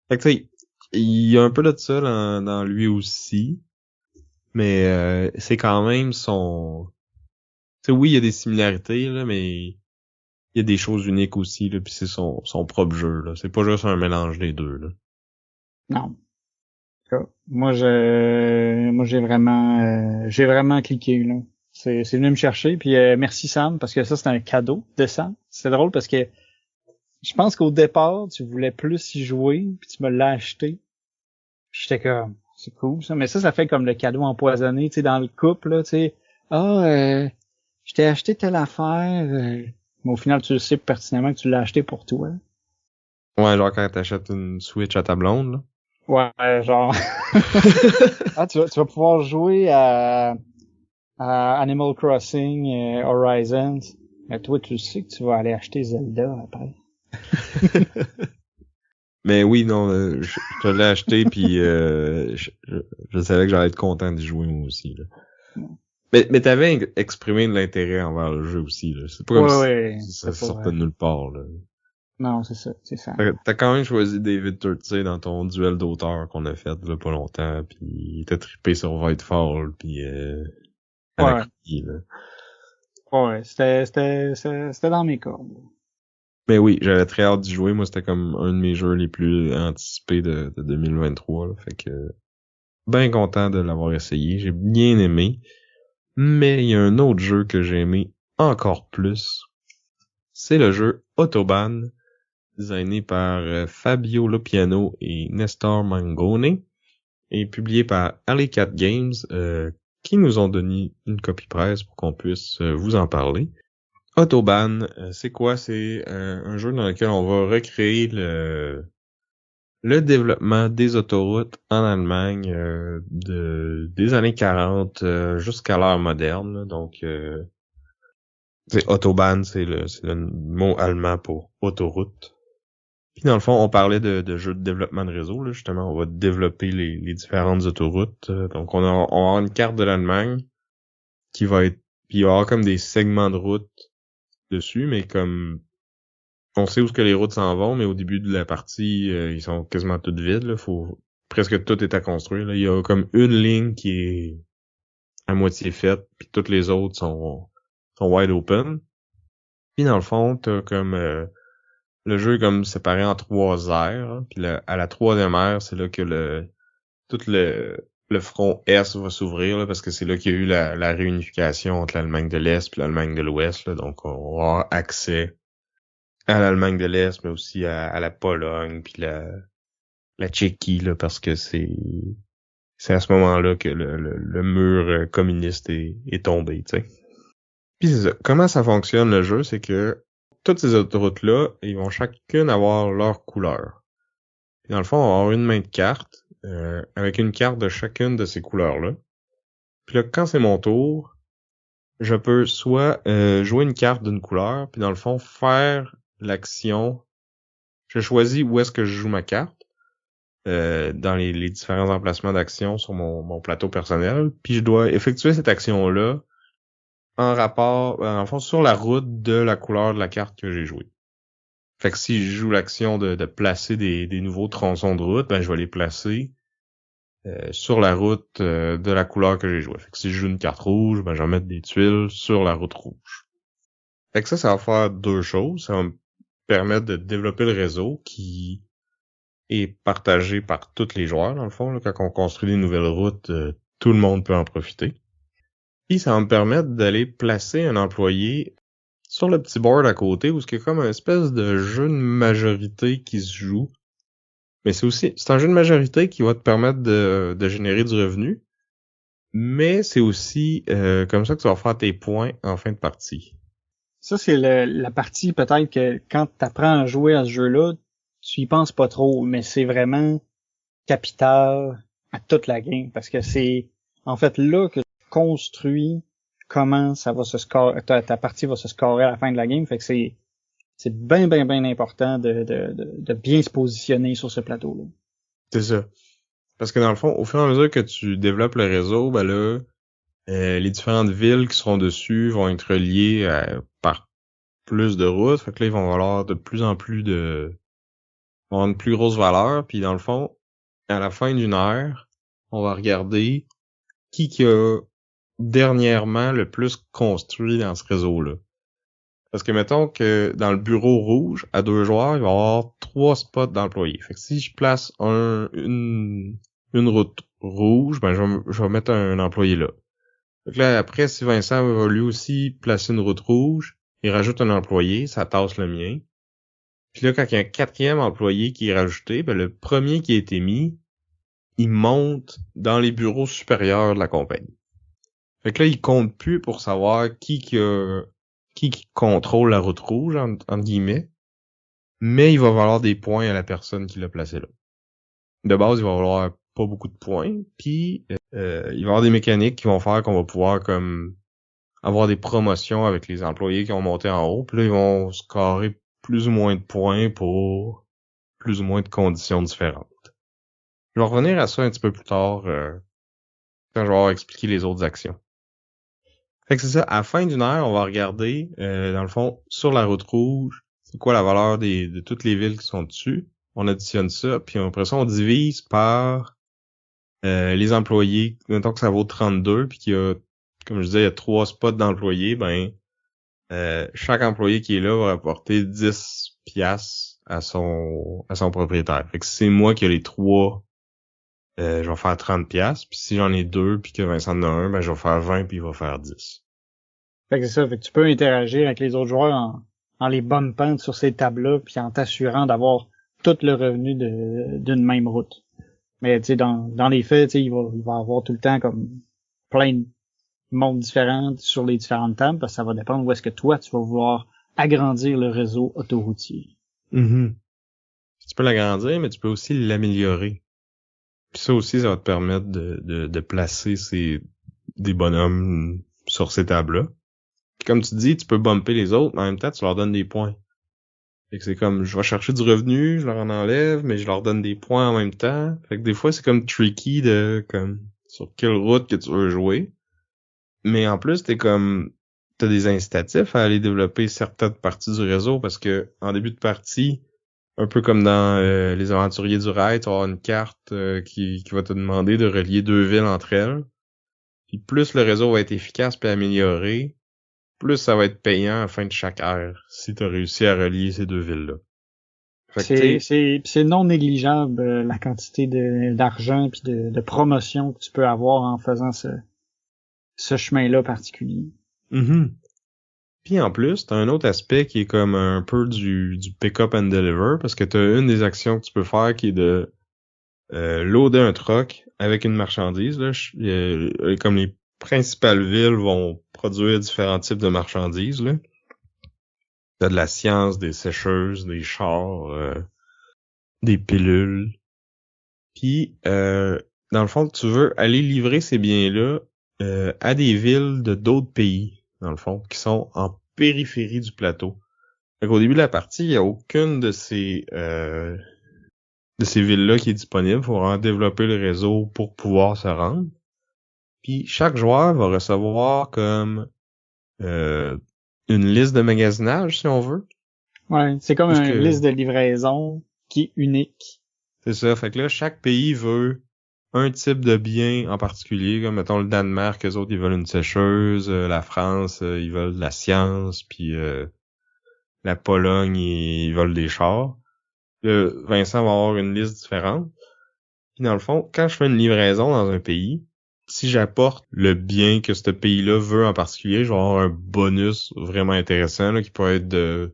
Fait que tu sais, il y a un peu de ça dans lui aussi, mais c'est quand même son... Tu sais, oui, il y a des similarités, là, mais il y a des choses uniques aussi, là, puis c'est son propre jeu, là. C'est pas juste un mélange des deux, là. Non. Moi, j'ai vraiment cliqué, là. C'est venu me chercher, puis merci Sam, parce que ça, c'est un cadeau de Sam. C'est drôle parce que je pense qu'au départ, tu voulais plus y jouer, puis tu me l'as acheté. J'étais comme, c'est cool ça, mais ça fait comme le cadeau empoisonné, tu sais, dans le couple, là, tu sais. Ah, je t'ai acheté telle affaire, mais au final, tu le sais pertinemment que tu l'as acheté pour toi. Ouais, genre quand t'achètes une Switch à ta blonde, là. Ouais, genre. Ah, tu vas pouvoir jouer à Animal Crossing, Horizons. Mais toi, tu sais que tu vas aller acheter Zelda après. Mais oui, non, je te l'ai acheté, puis je savais que j'allais être content d'y jouer moi aussi, là. Mais t'avais exprimé de l'intérêt envers le jeu aussi, là. C'est pas comme si ça sortait de nulle part, là. Non, c'est ça, c'est ça. T'as quand même choisi David Turtsey dans ton duel d'auteur qu'on a fait il y a pas longtemps, puis t'as trippé sur Voidfall, puis Anarchy, là. Ouais, c'était dans mes cordes. Mais oui, j'avais très hâte d'y jouer. Moi, c'était comme un de mes jeux les plus anticipés de 2023, là. Fait que ben content de l'avoir essayé. J'ai bien aimé. Mais il y a un autre jeu que j'ai aimé encore plus. C'est le jeu Autobahn, designé par Fabio Lopiano et Nestor Mangone, et publié par Alley Cat Games, qui nous ont donné une copie presse pour qu'on puisse vous en parler. Autobahn, c'est quoi? C'est un jeu dans lequel on va recréer le développement des autoroutes en Allemagne des années 40 jusqu'à l'ère moderne, là. Donc C'est Autobahn, c'est le mot allemand pour autoroute. Puis dans le fond, on parlait de jeux de développement de réseau, là, justement, on va développer les différentes autoroutes. Donc on va avoir une carte de l'Allemagne qui va être, puis il va y avoir comme des segments de route dessus, mais comme on sait où ce que les routes s'en vont, mais au début de la partie, ils sont quasiment toutes vides, là, presque tout est à construire, là. Il y a comme une ligne qui est à moitié faite, puis toutes les autres sont wide open. Puis dans le fond, t'as comme le jeu est comme séparé en 3 aires, hein, puis à la 3e aire, c'est là que tout le front Est va s'ouvrir, là, parce que c'est là qu'il y a eu la réunification entre l'Allemagne de l'Est et l'Allemagne de l'Ouest, là. Donc on va avoir accès à l'Allemagne de l'Est, mais aussi à la Pologne puis la Tchéquie, là, parce que c'est à ce moment-là que le mur communiste est tombé, tu sais. Puis c'est ça. Comment ça fonctionne le jeu, c'est que toutes ces autoroutes-là, ils vont chacune avoir leur couleur. Puis dans le fond, on va avoir une main de carte, avec une carte de chacune de ces couleurs-là. Puis là, quand c'est mon tour, je peux soit jouer une carte d'une couleur, puis dans le fond, faire l'action. Je choisis où est-ce que je joue ma carte, dans les différents emplacements d'action sur mon plateau personnel, puis je dois effectuer cette action-là en rapport, en fond, sur la route de la couleur de la carte que j'ai jouée. Fait que si je joue l'action de placer des nouveaux tronçons de route, ben je vais les placer sur la route de la couleur que j'ai jouée. Fait que si je joue une carte rouge, ben je vais mettre des tuiles sur la route rouge. Fait que ça va faire 2 choses. Ça va me permettre de développer le réseau qui est partagé par tous les joueurs, dans le fond. Là, quand on construit des nouvelles routes, tout le monde peut en profiter. Puis ça va me permettre d'aller placer un employé sur le petit board à côté où c'est comme une espèce de jeu de majorité qui se joue. Mais c'est un jeu de majorité qui va te permettre de générer du revenu. Mais c'est aussi comme ça que tu vas faire tes points en fin de partie. Ça, c'est la partie peut-être que quand tu apprends à jouer à ce jeu-là, tu y penses pas trop, mais c'est vraiment capital à toute la game, parce que c'est en fait là que tu construis comment ça va se scorer, ta partie va se scorer à la fin de la game, fait que c'est bien important de bien se positionner sur ce plateau-là. C'est ça. Parce que dans le fond, au fur et à mesure que tu développes le réseau, ben là, les différentes villes qui seront dessus vont être reliées par plus de routes. Fait que là, ils vont avoir de plus en plus vont avoir une plus grosse valeur. Puis dans le fond, à la fin d'une heure, on va regarder qui a dernièrement le plus construit dans ce réseau-là. Parce que mettons que dans le bureau rouge, à 2 joueurs, il va y avoir 3 spots d'employés. Fait que si je place une route rouge, ben je vais mettre un employé là. Fait que là, après, si Vincent va lui aussi placer une route rouge, il rajoute un employé, ça tasse le mien. Puis là, quand il y a un 4e employé qui est rajouté, ben le premier qui a été mis, il monte dans les bureaux supérieurs de la compagnie. Fait que là, il compte plus pour savoir qui contrôle la route rouge, entre guillemets, mais il va valoir des points à la personne qui l'a placé là. De base, il va valoir pas beaucoup de points, puis il va y avoir des mécaniques qui vont faire qu'on va pouvoir comme avoir des promotions avec les employés qui ont monté en haut, puis là, ils vont scorer plus ou moins de points pour plus ou moins de conditions différentes. Je vais revenir à ça un petit peu plus tard, quand je vais avoir expliqué les autres actions. Fait que c'est ça, à la fin d'une heure, on va regarder, dans le fond, sur la route rouge, c'est quoi la valeur de toutes les villes qui sont dessus. On additionne ça, puis après ça, on divise par les employés. Mettons que ça vaut 32, puis qu'il y a, comme je disais, il y a 3 spots d'employés, ben chaque employé qui est là va rapporter 10 piastres à son propriétaire. Fait que si c'est moi qui ai les 3, je vais faire 30 piastres, puis si j'en ai 2 puis que Vincent en a un, ben je vais faire 20 puis il va faire 10. Fait que c'est ça, fait que tu peux interagir avec les autres joueurs en les bumpant sur ces tables-là, puis en t'assurant d'avoir tout le revenu d'une même route. Mais tu sais, dans les faits, tu sais, il va avoir tout le temps comme plein de monde différent sur les différentes tables, parce que ça va dépendre où est-ce que toi, tu vas vouloir agrandir le réseau autoroutier. Mm-hmm. Tu peux l'agrandir, mais tu peux aussi l'améliorer. Puis ça aussi, ça va te permettre de placer des bonhommes sur ces tables-là. comme tu dis, tu peux bumper les autres, mais en même temps, tu leur donnes des points. Fait que c'est comme, je vais chercher du revenu, je leur en enlève, mais je leur donne des points en même temps. Fait que des fois, c'est comme tricky de, comme, sur quelle route que tu veux jouer. Mais en plus, t'as des incitatifs à aller développer certaines parties du réseau parce que, en début de partie, un peu comme dans les aventuriers du rail, tu vas avoir une carte qui va te demander de relier deux villes entre elles. Puis plus le réseau va être efficace et amélioré, plus ça va être payant à la fin de chaque ère si tu as réussi à relier ces deux villes-là. Fait que, C'est non négligeable la quantité d'argent puis de promotion que tu peux avoir en faisant ce chemin-là particulier. mm-hmm. Puis en plus, t'as un autre aspect qui est comme un peu du pick-up and deliver, parce que t'as une des actions que tu peux faire qui est de loader un truck avec une marchandise. Là, comme les principales villes vont produire différents types de marchandises. Là. T'as de la science, des sécheuses, des chars, des pilules. Puis, dans le fond, tu veux aller livrer ces biens-là à des villes de d'autres pays, dans le fond, qui sont en périphérie du plateau. Fait qu'au début de la partie, il n'y a aucune de ces villes-là qui est disponible. Il faut vraiment développer le réseau pour pouvoir se rendre. Puis chaque joueur va recevoir comme une liste de magasinage, si on veut. Ouais, c'est comme une liste de livraison qui est unique. C'est ça. Fait que là, chaque pays veut un type de bien en particulier, comme mettons le Danemark, eux autres, ils veulent une sécheuse, la France, ils veulent de la science, puis la Pologne, ils veulent des chars. Vincent va avoir une liste différente. Puis dans le fond, quand je fais une livraison dans un pays, si j'apporte le bien que ce pays-là veut en particulier, je vais avoir un bonus vraiment intéressant là, qui peut être de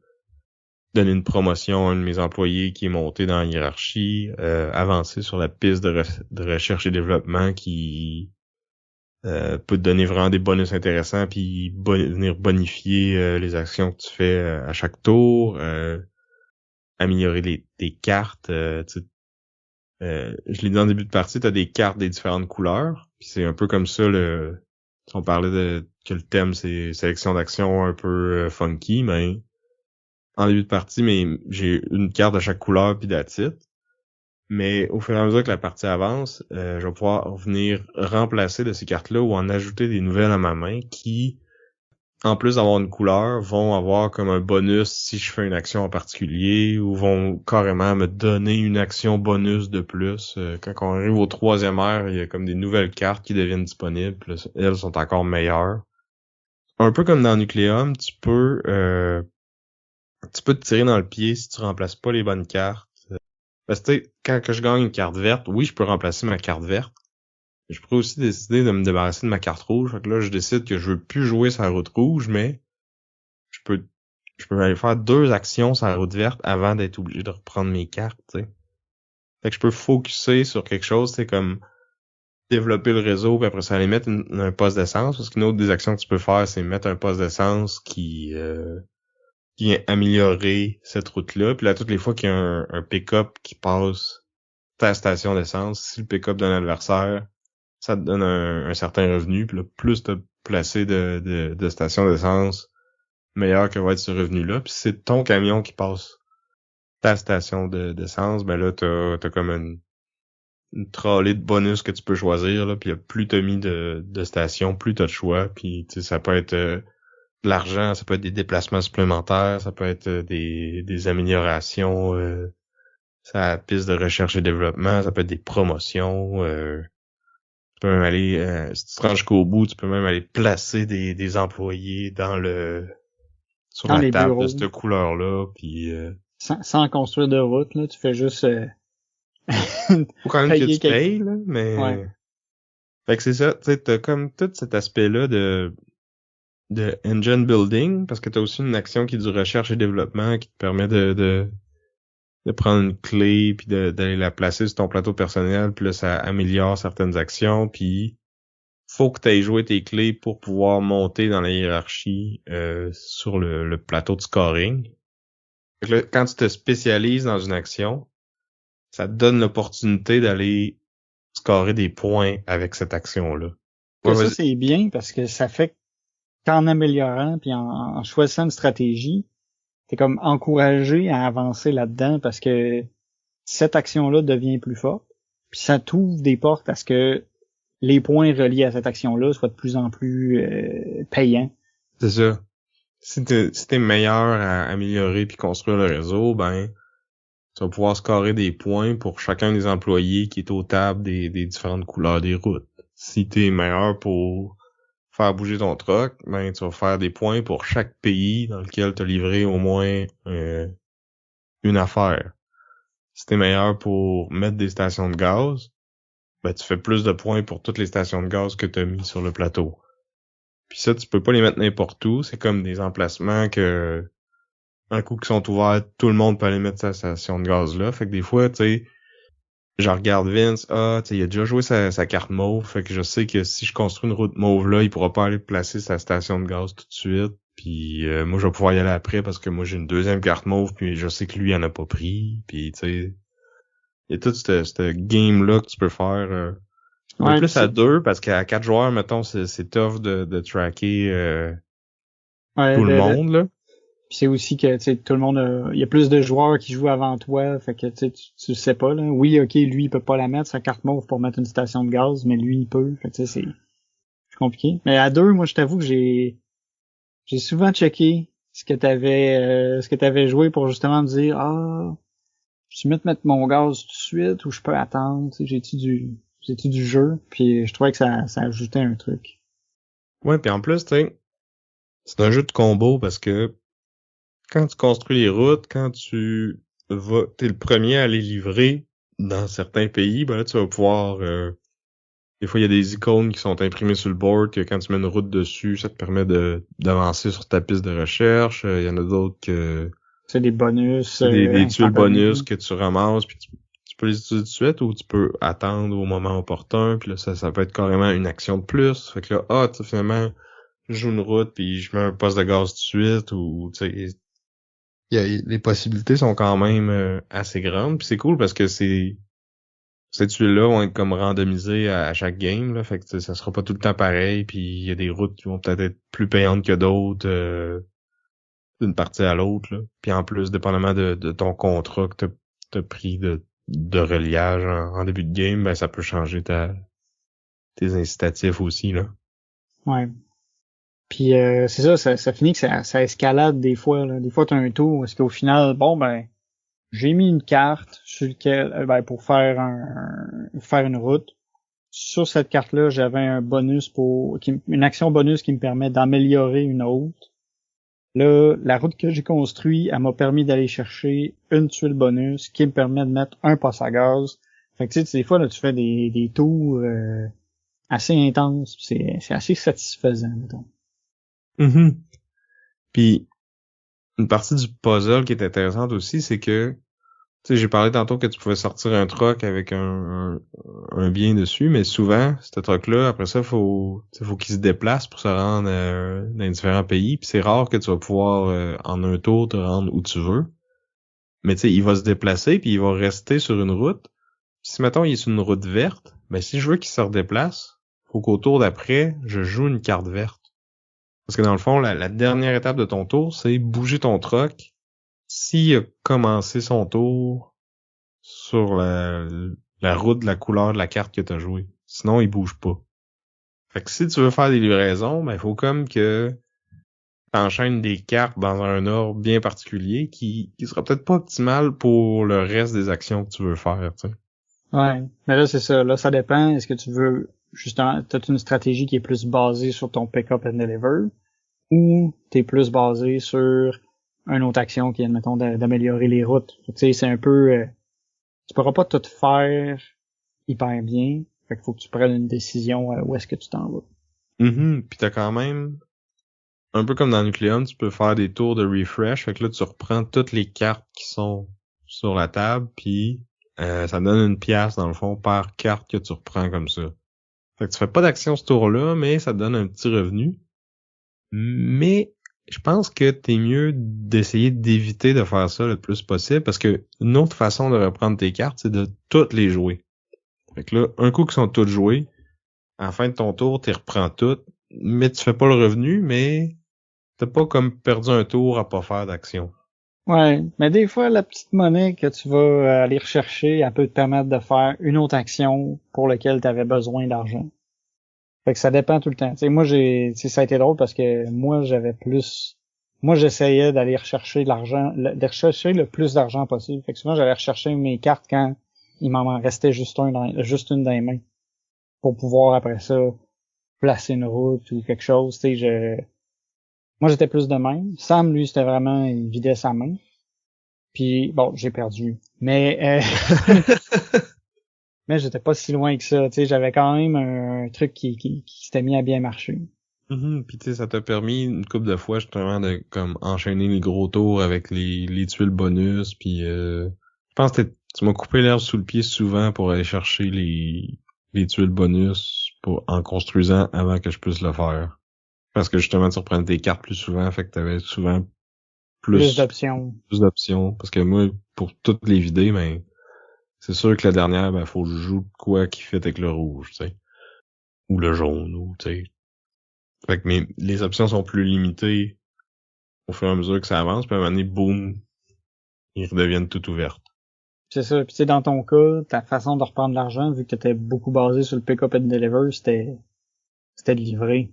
donner une promotion à un de mes employés qui est monté dans la hiérarchie, avancer sur la piste de recherche et développement qui peut te donner vraiment des bonus intéressants puis venir bonifier les actions que tu fais à chaque tour, améliorer tes cartes. Je l'ai dit en début de partie, t'as des cartes des différentes couleurs. Puis c'est un peu comme ça si on parlait que le thème c'est sélection d'actions un peu funky, mais en début de partie, mais j'ai une carte de chaque couleur puis that's it. Mais au fur et à mesure que la partie avance, je vais pouvoir venir remplacer de ces cartes-là ou en ajouter des nouvelles à ma main qui, en plus d'avoir une couleur, vont avoir comme un bonus si je fais une action en particulier ou vont carrément me donner une action bonus de plus. Quand on arrive au 3e ère, il y a comme des nouvelles cartes qui deviennent disponibles. Là, elles sont encore meilleures. Un peu comme dans Nucleum, tu peux te tirer dans le pied si tu remplaces pas les bonnes cartes. Parce que quand que je gagne une carte verte, oui, je peux remplacer ma carte verte. Je pourrais aussi décider de me débarrasser de ma carte rouge. Fait que là, je décide que je veux plus jouer sur la route rouge, mais je peux aller faire 2 actions sur la route verte avant d'être obligé de reprendre mes cartes, tu sais. Fait que je peux focusser sur quelque chose, c'est comme développer le réseau, puis après ça aller mettre un poste d'essence, parce qu'une autre des actions que tu peux faire, c'est mettre un poste d'essence qui vient améliorer cette route-là. Puis là, toutes les fois qu'il y a un pick-up qui passe ta station d'essence, si le pick-up d'un adversaire, ça te donne un certain revenu. Puis là, plus t'as placé de stations d'essence, meilleur que va être ce revenu-là. Puis c'est ton camion qui passe ta station d'essence, ben là, t'as comme une trolley de bonus que tu peux choisir. Là, puis plus t'as mis de stations, plus t'as de choix. Puis ça peut être de l'argent, ça peut être des déplacements supplémentaires, ça peut être des améliorations sur la piste de recherche et développement, ça peut être des promotions. Tu peux même aller, si tu te rends jusqu'au bout, tu peux même aller placer des employés sur Dans la les table bureaux. de cette couleur-là, puis sans construire de route, là, tu fais juste faut quand même que tu payer payes, là, mais Ouais. fait que c'est ça, tu sais, t'as comme tout cet aspect-là de engine building, parce que t'as aussi une action qui est du recherche et développement qui te permet de prendre une clé puis d'aller la placer sur ton plateau personnel, puis là ça améliore certaines actions, puis faut que tu aies joué tes clés pour pouvoir monter dans la hiérarchie sur le plateau de scoring. Fait que là, quand tu te spécialises dans une action, ça te donne l'opportunité d'aller scorer des points avec cette action-là. Que ça, c'est bien parce que ça fait que qu'en améliorant puis en choisissant une stratégie, t'es comme encouragé à avancer là-dedans parce que cette action-là devient plus forte. Puis ça t'ouvre des portes à ce que les points reliés à cette action-là soient de plus en plus payants. C'est ça. Si t'es meilleur à améliorer puis construire le réseau, ben tu vas pouvoir scorer des points pour chacun des employés qui est aux tables des différentes couleurs des routes. Si t'es meilleur pour faire bouger ton truck, ben tu vas faire des points pour chaque pays dans lequel tu as livré au moins une affaire. Si t'es meilleur pour mettre des stations de gaz, ben tu fais plus de points pour toutes les stations de gaz que tu as mis sur le plateau. Puis ça, tu peux pas les mettre n'importe où. C'est comme des emplacements que un coup qu'ils sont ouverts, tout le monde peut aller mettre sa station de gaz là. Fait que des fois, tu sais, je regarde Vince, tu sais, il a déjà joué sa carte mauve, fait que je sais que si je construis une route mauve là, il pourra pas aller placer sa station de gaz tout de suite. Puis moi, je vais pouvoir y aller après parce que moi, j'ai une deuxième carte mauve, puis je sais que lui, il en a pas pris. Puis, tu sais, il y a tout ce game-là que tu peux faire. Ouais, plus à 2, parce qu'à 4 joueurs, mettons, c'est tough de tracker tout le monde, là. Puis c'est aussi que, tu sais, tout le monde il y a plus de joueurs qui jouent avant toi, fait que, tu sais pas, là. Oui, ok, lui, il peut pas la mettre, sa carte mauve pour mettre une station de gaz, mais lui, il peut. Fait que, tu sais, c'est compliqué. Mais à 2, moi, je t'avoue que j'ai souvent checké ce que t'avais joué pour justement me dire, je vais mettre mon gaz tout de suite ou je peux attendre, tu sais, j'ai-tu du jeu, puis je trouvais que ça ajoutait un truc. Ouais, puis en plus, tu sais, c'est un jeu de combo parce que quand tu construis les routes, quand t'es le premier à les livrer dans certains pays, ben là, tu vas pouvoir, des fois, il y a des icônes qui sont imprimées sur le board que quand tu mets une route dessus, ça te permet d'avancer sur ta piste de recherche. Il y en a d'autres que... C'est des bonus. C'est des tuiles bonus que tu ramasses, puis tu peux les utiliser tout de suite ou tu peux attendre au moment opportun, puis là, ça peut être carrément une action de plus. Fait que là, tu sais, finalement, je joue une route, puis je mets un poste de gaz tout de suite, ou, tu sais, les possibilités sont quand même assez grandes, puis c'est cool parce que ces tuiles-là vont être comme randomisées à chaque game, là, fait que ça sera pas tout le temps pareil, puis il y a des routes qui vont peut-être être plus payantes que d'autres d'une partie à l'autre, là. Puis en plus, dépendamment de ton contrat que t'as pris de reliage en début de game, ben ça peut changer tes incitatifs aussi, là. Ouais. Puis c'est ça finit que ça escalade des fois, là. Des fois t'as un tour, est-ce qu'au final, bon ben, j'ai mis une carte sur lequel pour faire une route. Sur cette carte-là, j'avais un bonus une action bonus qui me permet d'améliorer une autre. Là, la route que j'ai construite, elle m'a permis d'aller chercher une tuile bonus qui me permet de mettre un poste à gaz. Fait que tu sais, des fois là, tu fais des tours assez intenses, c'est assez satisfaisant, mettons. Mm-hmm. Puis une partie du puzzle qui est intéressante aussi, c'est que tu sais, j'ai parlé tantôt que tu pouvais sortir un truck avec un bien dessus, mais souvent, ce truck-là, après ça, faut qu'il se déplace pour se rendre dans les différents pays, puis c'est rare que tu vas pouvoir, en un tour, te rendre où tu veux. Mais tu sais, il va se déplacer, puis il va rester sur une route. Puis si, mettons, il est sur une route verte, ben si je veux qu'il se redéplace, faut qu'au tour d'après, je joue une carte verte. Parce que dans le fond, la dernière étape de ton tour, c'est bouger ton truck. S'il a commencé son tour sur la route de la couleur de la carte que t'as jouée. Sinon, il bouge pas. Fait que si tu veux faire des livraisons, ben, il faut comme que t'enchaînes des cartes dans un ordre bien particulier qui sera peut-être pas optimal pour le reste des actions que tu veux faire, tu sais. Ouais. Mais là, c'est ça. Là, ça dépend. Est-ce que tu veux, justement, t'as une stratégie qui est plus basée sur ton pick-up and deliver ou t'es plus basé sur une autre action qui est, mettons, d'améliorer les routes. Tu sais, c'est un peu, tu pourras pas tout faire hyper bien. Fait qu'il faut que tu prennes une décision où est-ce que tu t'en vas. Mm-hmm. Puis t'as quand même, un peu comme dans Nucleum, tu peux faire des tours de refresh. Fait que là, tu reprends toutes les cartes qui sont sur la table, puis ça donne une pièce, dans le fond, par carte que tu reprends comme ça. Fait que tu fais pas d'action ce tour-là, mais ça te donne un petit revenu. Mais je pense que t'es mieux d'essayer d'éviter de faire ça le plus possible, parce que une autre façon de reprendre tes cartes, c'est de toutes les jouer. Fait que là, un coup qu'ils sont toutes jouées, à la fin de ton tour, t'y reprends toutes, mais tu fais pas le revenu, mais t'as pas comme perdu un tour à pas faire d'action. Ouais, mais des fois, la petite monnaie que tu vas aller rechercher, elle peut te permettre de faire une autre action pour laquelle tu avais besoin d'argent. Fait que ça dépend tout le temps. Tu sais, moi, ça a été drôle parce que moi, j'essayais d'aller rechercher de l'argent, de rechercher le plus d'argent possible. Fait que souvent, j'allais rechercher mes cartes quand il m'en restait juste une dans les mains. Pour pouvoir, après ça, placer une route ou quelque chose. Tu sais, moi, j'étais plus de même. Sam, lui, c'était vraiment, il vidait sa main. Puis, bon, j'ai perdu. Mais, mais j'étais pas si loin que ça. Tu sais, j'avais quand même un truc qui s'était mis à bien marcher. Puis tu sais, ça t'a permis une couple de fois justement de comme enchaîner les gros tours avec les tuiles bonus. Puis je pense que tu m'as coupé l'herbe sous le pied souvent pour aller chercher les tuiles bonus en construisant avant que je puisse le faire. Parce que justement, tu reprenais tes cartes plus souvent, fait que t'avais souvent Plus d'options. plus d'options. Parce que moi, pour toutes les vider, ben c'est sûr que la dernière, ben faut que je joue de quoi qui fait avec le rouge, tu sais. Ou le jaune, ou tu sais. Fait que les options sont plus limitées au fur et à mesure que ça avance, puis à un moment donné, boum, ils redeviennent toutes ouvertes. C'est ça. Puis tu sais, dans ton cas, ta façon de reprendre l'argent, vu que t'étais beaucoup basé sur le pick-up and deliver, c'était de livrer.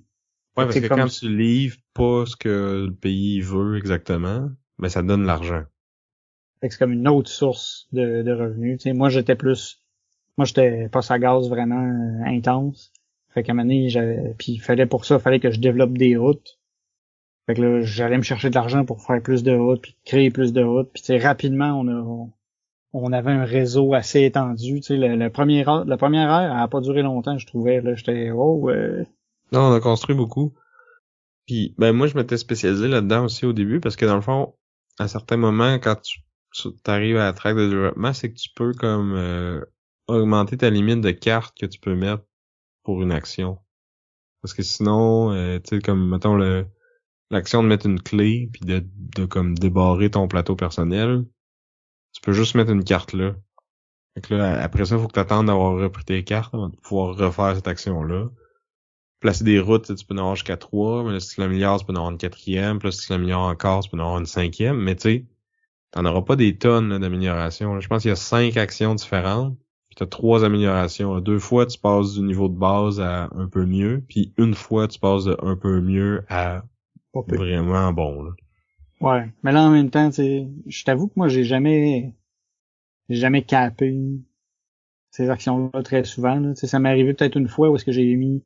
Ouais, parce que quand tu livres pas ce que le pays veut exactement, ben ça donne l'argent. Fait que c'est comme une autre source de revenus. Tu sais, moi, j'étais pas à gaz vraiment intense. Fait qu'à un moment donné, puis fallait que je développe des routes. Fait que là, j'allais me chercher de l'argent pour faire plus de routes, puis créer plus de routes. Puis tu sais, rapidement, on avait un réseau assez étendu. Tu sais, la première ère, elle a pas duré longtemps, je trouvais. Là, j'étais Non, on a construit beaucoup. Puis ben moi, je m'étais spécialisé là-dedans aussi au début, parce que dans le fond, à certains moments, quand tu arrives à la track de développement, c'est que tu peux comme augmenter ta limite de cartes que tu peux mettre pour une action. Parce que sinon, tu sais, comme mettons l'action de mettre une clé puis de comme débarrer ton plateau personnel, tu peux juste mettre une carte là. Fait que là, après ça, il faut que tu attendes d'avoir repris tes cartes avant de pouvoir refaire cette action-là. Placer des routes, tu peux en avoir jusqu'à 3, mais là, si tu l'améliores, tu peux en avoir une quatrième, puis là, si tu l'améliores encore, tu peux en avoir une cinquième, mais tu sais, t'en auras pas des tonnes d'améliorations. Je pense qu'il y a 5 actions différentes, puis t'as 3 améliorations. 2 fois, tu passes du niveau de base à un peu mieux, puis une fois, tu passes de un peu mieux à vraiment bon. Là. Ouais, mais là en même temps, tu sais, je t'avoue que moi j'ai jamais capé ces actions-là très souvent. Là. Tu sais, ça m'est arrivé peut-être une fois où est-ce que j'ai mis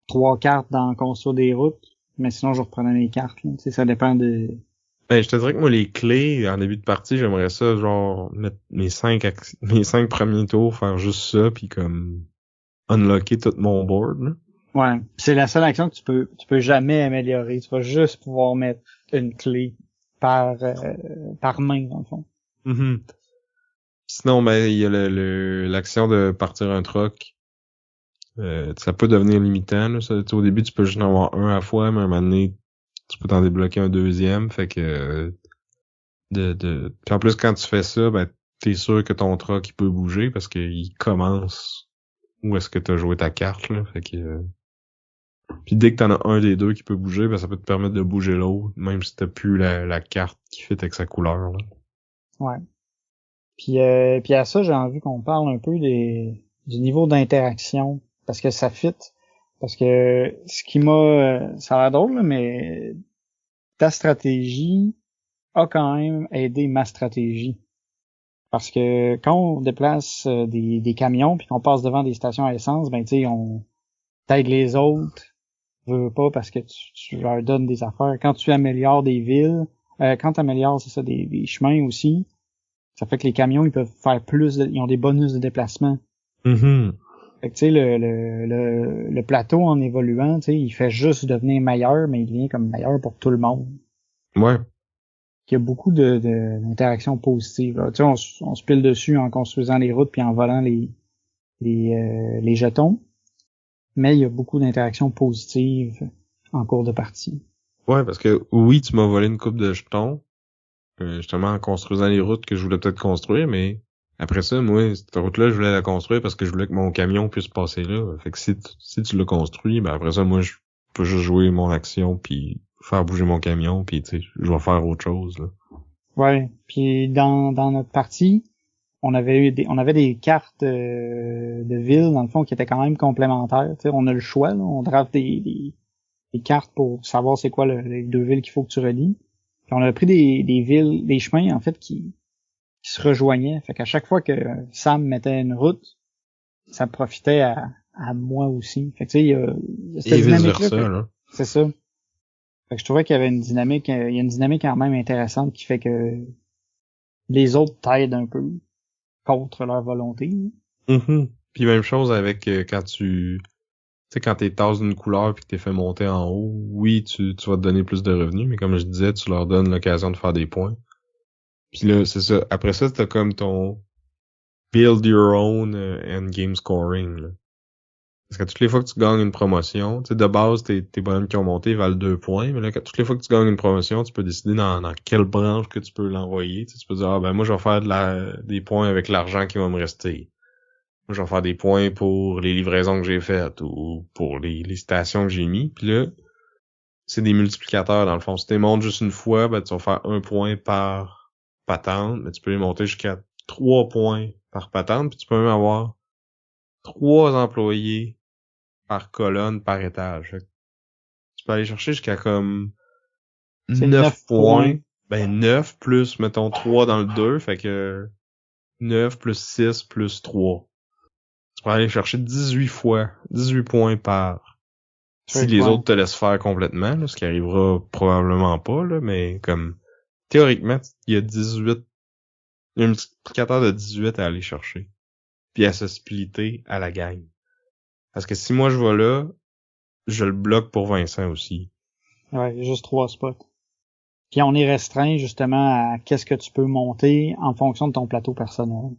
3 cartes dans construire des routes, mais sinon je reprenais les cartes. Là. Tu sais, ça dépend de. Ben, je te dirais que moi, les clés, en début de partie, j'aimerais ça, genre, mettre mes 5 premiers tours, faire juste ça, puis comme unlocker tout mon board. Là. Ouais, c'est la seule action que tu peux jamais améliorer. Tu vas juste pouvoir mettre une clé par main, dans le fond. Mm-hmm. Sinon, ben, il y a l'action de partir un troc. Ça peut devenir limitant, là. Ça, au début, tu peux juste en avoir un à la fois, mais à un moment donné, tu peux t'en débloquer un deuxième. Fait que Puis en plus, quand tu fais ça, ben, t'es sûr que ton troc, il peut bouger parce qu'il commence où est-ce que t'as joué ta carte, là. Fait que puis dès que t'en as un des deux qui peut bouger, ben ça peut te permettre de bouger l'autre, même si t'as plus la carte qui fit avec sa couleur, là. Ouais. Puis à ça, j'ai envie qu'on parle un peu du niveau d'interaction, parce que ça fit. Parce que ce qui ça a l'air drôle, là, mais ta stratégie a quand même aidé ma stratégie. Parce que quand on déplace des camions puis qu'on passe devant des stations à essence, ben tu sais, on t'aide les autres, veux pas parce que tu leur donnes des affaires. Quand tu améliores des villes, quand tu améliores, c'est ça, des chemins aussi, ça fait que les camions, ils peuvent faire ils ont des bonus de déplacement. Mm-hmm. Fait que tu sais, le plateau en évoluant, tu sais, il fait juste devenir meilleur, mais il devient comme meilleur pour tout le monde. Ouais. Il y a beaucoup d'interactions positives. Tu sais, on se pile dessus en construisant les routes puis en volant les jetons. Mais il y a beaucoup d'interactions positives en cours de partie. Ouais, parce que oui, tu m'as volé une coupe de jetons, justement en construisant les routes que je voulais peut-être construire, mais après ça, moi, cette route-là, je voulais la construire parce que je voulais que mon camion puisse passer là. Fait que si tu l'as construit, ben après ça, moi, peux juste jouer mon action puis faire bouger mon camion puis tu sais, je vais faire autre chose, là. Ouais. Puis dans notre partie, on avait des cartes de ville, dans le fond, qui étaient quand même complémentaires. Tu sais, on a le choix, là. On draft des cartes pour savoir c'est quoi les deux villes qu'il faut que tu relis. Puis on a pris des villes, des chemins, en fait, qui se rejoignaient. Fait qu'à chaque fois que Sam mettait une route, ça profitait à moi aussi. Fait que tu sais, il y a cette Et vice dynamique-là. versa, là. C'est ça. Fait que je trouvais qu'il y avait une dynamique, il y a une dynamique quand même intéressante qui fait que les autres t'aident un peu contre leur volonté. Mm-hmm. Puis même chose avec quand tu sais, quand t'es tasses d'une couleur puis que t'es fait monter en haut, oui, tu vas te donner plus de revenus, mais comme je disais, tu leur donnes l'occasion de faire des points. Puis là, c'est ça. Après ça, t'as comme ton build your own endgame scoring, là. Parce que toutes les fois que tu gagnes une promotion, tu sais, de base, tes bonhommes qui ont monté valent 2 points, mais là, toutes les fois que tu gagnes une promotion, tu peux décider dans quelle branche que tu peux l'envoyer. Tu peux dire, ah ben moi, je vais faire des points avec l'argent qui va me rester. Moi, je vais faire des points pour les livraisons que j'ai faites ou pour les stations que j'ai mis. Puis là, c'est des multiplicateurs, dans le fond. Si tu les montes juste une fois, ben tu vas faire 1 point par patente, mais tu peux les monter jusqu'à 3 points par patente, puis tu peux même avoir 3 employés par colonne, par étage. Fait que tu peux aller chercher jusqu'à comme C'est 9 points. points. Ben 9 plus, mettons, 3 dans le 2, fait que 9 plus 6 plus 3. Tu peux aller chercher 18 fois, 18 points par. Si les autres te laissent faire complètement, là, ce qui arrivera probablement pas, là, mais comme théoriquement, il y a 18. Il y a un multiplicateur de 18 à aller chercher. Puis à se splitter à la gang. Parce que si moi je vais là, je le bloque pour Vincent aussi. Ouais, juste 3 spots. Puis on est restreint justement à qu'est-ce que tu peux monter en fonction de ton plateau personnel.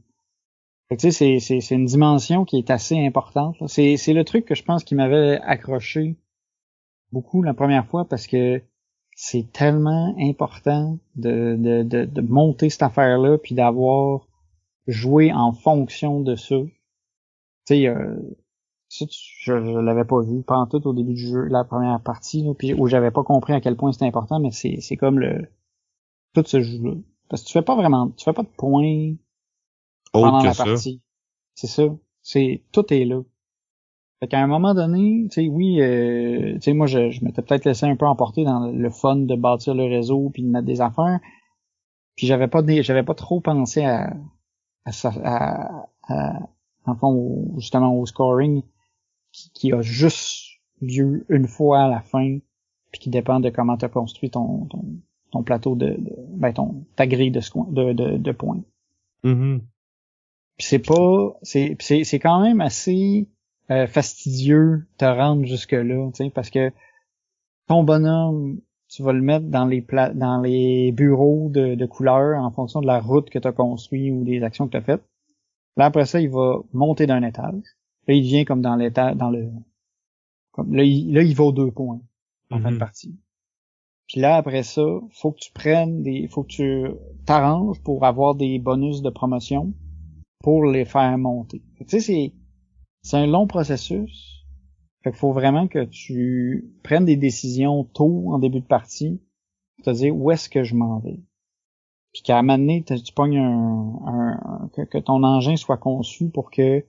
Fait que tu sais, c'est une dimension qui est assez importante, là. C'est le truc que je pense qui m'avait accroché beaucoup la première fois parce que c'est tellement important de monter cette affaire-là puis d'avoir joué en fonction de ça. Tu sais, ça, je l'avais pas vu pantoute au début du jeu, la première partie, là, puis où j'avais pas compris à quel point c'était important, mais c'est comme tout ce jeu-là. Parce que tu fais pas de points pendant la partie. C'est ça. Tout est là. Fait qu'à un moment donné, tu sais, oui, tu sais, moi, je m'étais peut-être laissé un peu emporter dans le fun de bâtir le réseau puis de mettre des affaires. Puis j'avais pas trop pensé en fond, justement, au scoring qui a juste lieu une fois à la fin puis qui dépend de comment t'as construit ton plateau ta grille de points. Mm-hmm. Puis c'est quand même assez fastidieux te rendre jusque là, tu sais, parce que ton bonhomme, tu vas le mettre dans les bureaux de couleurs en fonction de la route que tu as construit ou des actions que tu as faites. Là après ça, il va monter d'un étage. Là, il vient comme là il vaut 2 points en fin de partie. Puis là après ça, faut que tu t'arranges pour avoir des bonus de promotion pour les faire monter. Tu sais, c'est un long processus. Fait qu'il faut vraiment que tu prennes des décisions tôt en début de partie pour te dire où est-ce que je m'en vais. Puis qu'à un moment donné, tu pognes que ton engin soit conçu pour que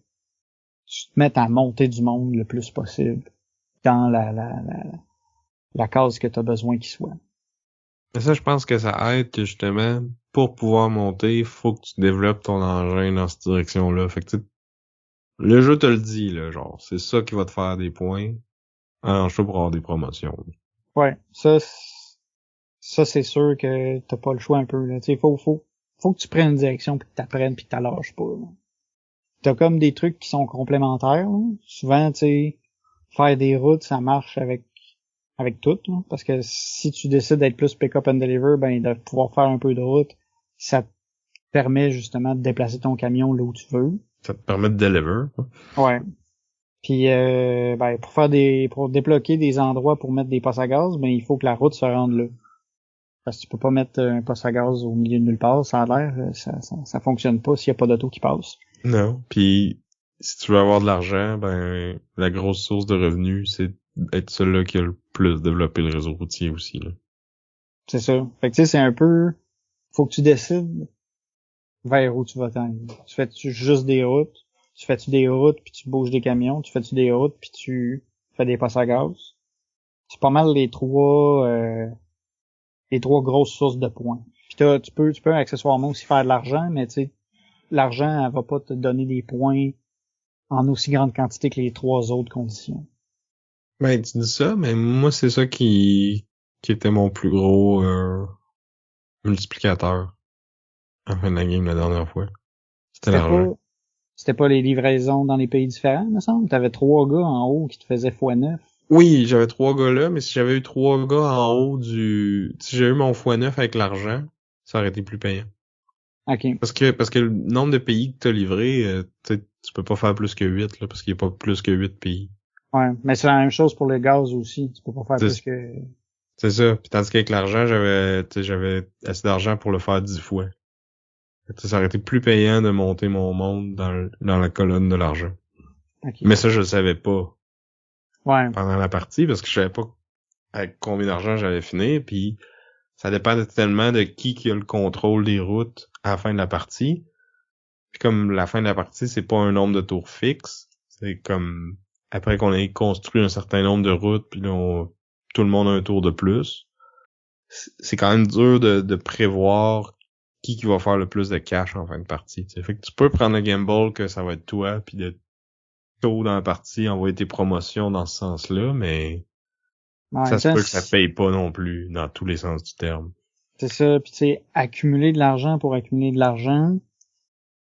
tu te mettes à monter du monde le plus possible dans la case que tu as besoin qu'il soit. Mais ça, je pense que ça aide que justement, pour pouvoir monter, il faut que tu développes ton engin dans cette direction-là. Fait que tu sais, le jeu te le dit, là, genre, c'est ça qui va te faire des points. Arrange-toi pour avoir des promotions. Ouais, ça c'est sûr que t'as pas le choix un peu, là. Tu sais, faut que tu prennes une direction puis que t'apprennes puis que t'as lâches pas, là. T'as comme des trucs qui sont complémentaires, là. Souvent, tu sais, faire des routes, ça marche avec tout, là. Parce que si tu décides d'être plus pick-up and deliver, ben, de pouvoir faire un peu de route, ça te permet justement de déplacer ton camion là où tu veux. Ça te permet de deliver. Ouais. Puis pour débloquer des endroits pour mettre des postes à gaz, ben il faut que la route se rende là. Parce que tu peux pas mettre un poste à gaz au milieu de nulle part, ça a l'air, ça fonctionne pas s'il y a pas d'auto qui passe. Non. Puis si tu veux avoir de l'argent, ben la grosse source de revenus, c'est être celui-là qui a le plus développé le réseau routier aussi, là. C'est ça. Fait que tu sais, c'est un peu, faut que tu décides vers où tu vas t'en. Tu fais-tu juste des routes? Tu fais-tu des routes puis tu bouges des camions? Tu fais-tu des routes puis tu fais des passes à gaz? C'est pas mal les trois grosses sources de points. Puis tu peux accessoirement aussi faire de l'argent, mais tu sais, l'argent, elle va pas te donner des points en aussi grande quantité que les trois autres conditions. Ben, tu dis ça, mais moi, c'est ça qui était mon plus gros multiplicateur en fin de la game la dernière fois. C'était l'argent. C'était pas les livraisons dans les pays différents, me semble? T'avais 3 gars en haut qui te faisaient x9. Oui, j'avais 3 gars là, mais si j'avais eu 3 gars en haut si j'avais eu mon x9 avec l'argent, ça aurait été plus payant. OK. Parce que le nombre de pays que t'as livré, tu peux pas faire plus que 8, là, parce qu'il y a pas plus que 8 pays. Ouais, mais c'est la même chose pour le gaz aussi. Tu peux pas faire plus que... C'est ça. Puis tandis qu'avec l'argent, j'avais assez d'argent pour le faire 10 fois. Ça aurait été plus payant de monter mon monde dans la colonne de l'argent. Okay. Mais ça, je le savais pas. Ouais. Pendant la partie, parce que je savais pas avec combien d'argent j'allais finir, puis ça dépend tellement de qui a le contrôle des routes à la fin de la partie. Puis comme la fin de la partie, c'est pas un nombre de tours fixe, c'est comme après qu'on ait construit un certain nombre de routes, puis là, tout le monde a un tour de plus. C'est quand même dur de prévoir qui va faire le plus de cash en fin de partie. T'sais. Fait que tu peux prendre le gamble que ça va être toi, puis de tôt dans la partie envoyer tes promotions dans ce sens-là, mais ça se peut que ça paye pas non plus dans tous les sens du terme. C'est ça, puis tu sais, accumuler de l'argent pour accumuler de l'argent,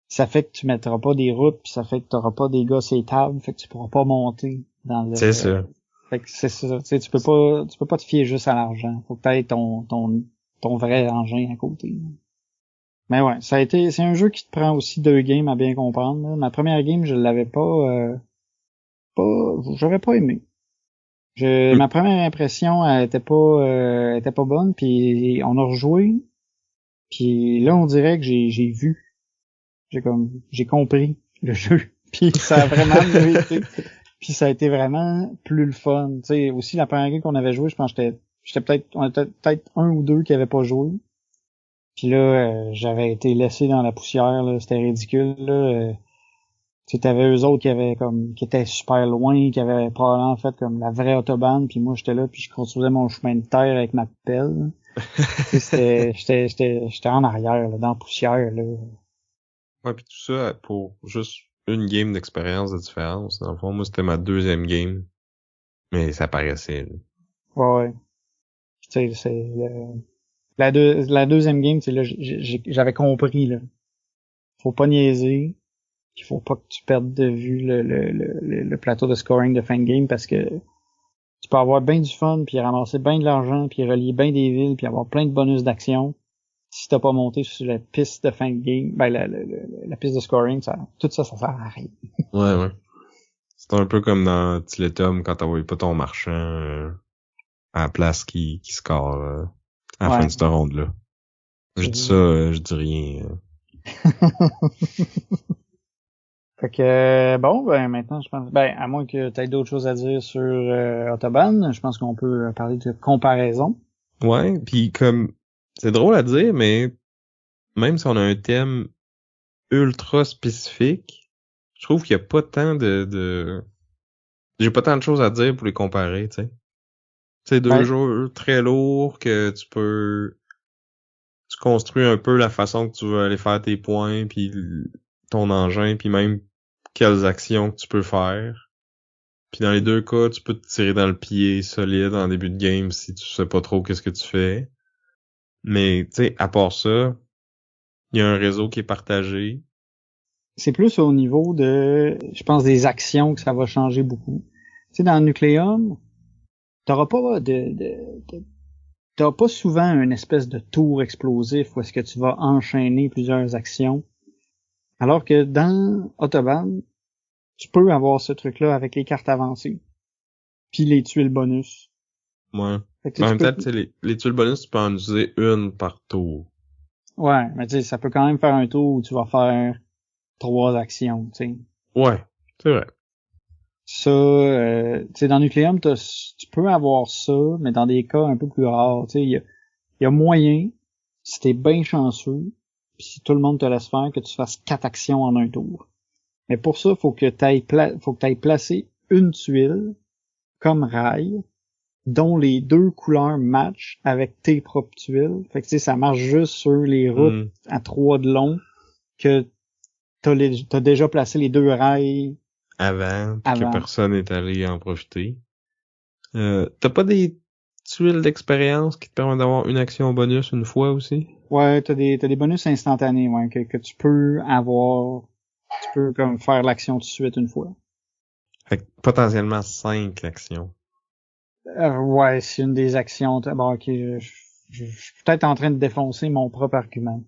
ça fait que tu mettras pas des routes, puis ça fait que tu auras pas des gars sur les tables, fait que tu pourras pas monter dans le... C'est ça. Fait que c'est ça, tu sais, tu peux pas te fier juste à l'argent. Faut que t'aies ton vrai engin à côté. Mais ouais, c'est un jeu qui te prend aussi 2 games à bien comprendre. Là. Ma première game, je l'avais j'avais pas aimé. Ma première impression, elle était pas bonne, puis on a rejoué, puis là, on dirait que j'ai vu. J'ai compris le jeu, puis ça a vraiment mieux été. Puis ça a été vraiment plus le fun. Tu sais, aussi, la première game qu'on avait joué, je pense que on était peut-être un ou deux qui avaient pas joué. Puis là, j'avais été laissé dans la poussière, là, c'était ridicule, là. Tu sais, t'avais eux autres qui étaient super loin, qui avaient probablement fait comme la vraie autobahn, puis moi j'étais là, puis je construisais mon chemin de terre avec ma pelle. J'étais en arrière, là, dans la poussière, là. Ouais, puis tout ça pour juste une game d'expérience de différence. Dans le fond, moi, c'était ma deuxième game. Mais ça paraissait, là. Ouais. Tu sais, la deuxième game, tu sais, là, j'avais compris, là. Faut pas niaiser. Il faut pas que tu perdes de vue le plateau de scoring de fin de game parce que tu peux avoir bien du fun, puis ramasser bien de l'argent, puis relier bien des villes, puis avoir plein de bonus d'action. Si t'as pas monté sur la piste de fin de game, ben la piste de scoring, tout ça sert à rien. Ouais. C'est un peu comme dans Tiletum quand t'envoies pas ton marchand à la place qui score à la fin de cette ronde-là. Je dis ça, je dis rien. Fait que bon, ben maintenant je pense, ben à moins que tu aies d'autres choses à dire sur Autobahn, je pense qu'on peut parler de comparaison. Ouais, puis comme c'est drôle à dire, mais même si on a un thème ultra spécifique, je trouve qu'il y a pas tant j'ai pas tant de choses à dire pour les comparer, tu sais. C'est deux jeux très lourds que tu construis un peu la façon que tu veux aller faire tes points, puis ton engin, puis même quelles actions que tu peux faire. Puis dans les deux cas, tu peux te tirer dans le pied solide en début de game si tu sais pas trop qu'est-ce que tu fais. Mais tu sais, à part ça, il y a un réseau qui est partagé. C'est plus au niveau je pense, des actions que ça va changer beaucoup. Tu sais, dans Nucleum, t'auras pas souvent une espèce de tour explosif où est-ce que tu vas enchaîner plusieurs actions. Alors que dans Autobahn, tu peux avoir ce truc-là avec les cartes avancées. Puis les tuiles bonus. Ouais. En même temps, tu sais, les tuiles bonus, tu peux en utiliser une par tour. Ouais, mais tu sais, ça peut quand même faire un tour où tu vas faire 3 actions, tu sais. Ouais, c'est vrai. Ça, tu sais, dans Nucleum, tu peux avoir ça, mais dans des cas un peu plus rares. Tu sais, il y a moyen, si t'es bien chanceux, pis si tout le monde te laisse faire, que tu fasses 4 actions en un tour. Mais pour ça, faut que t'ailles placer une tuile comme rail, dont les 2 couleurs matchent avec tes propres tuiles. Fait que tu sais, ça marche juste sur les routes à 3 de long que t'as déjà placé les 2 rails avant, puis que personne n'est allé en profiter. T'as pas des tuiles d'expérience qui te permettent d'avoir une action bonus une fois aussi? Ouais, t'as des bonus instantanés, ouais, que tu peux avoir. Tu peux comme faire l'action tout de suite une fois. Fait que potentiellement 5 actions. Ouais, c'est une des actions. Bon, ok, je suis peut-être en train de défoncer mon propre argument.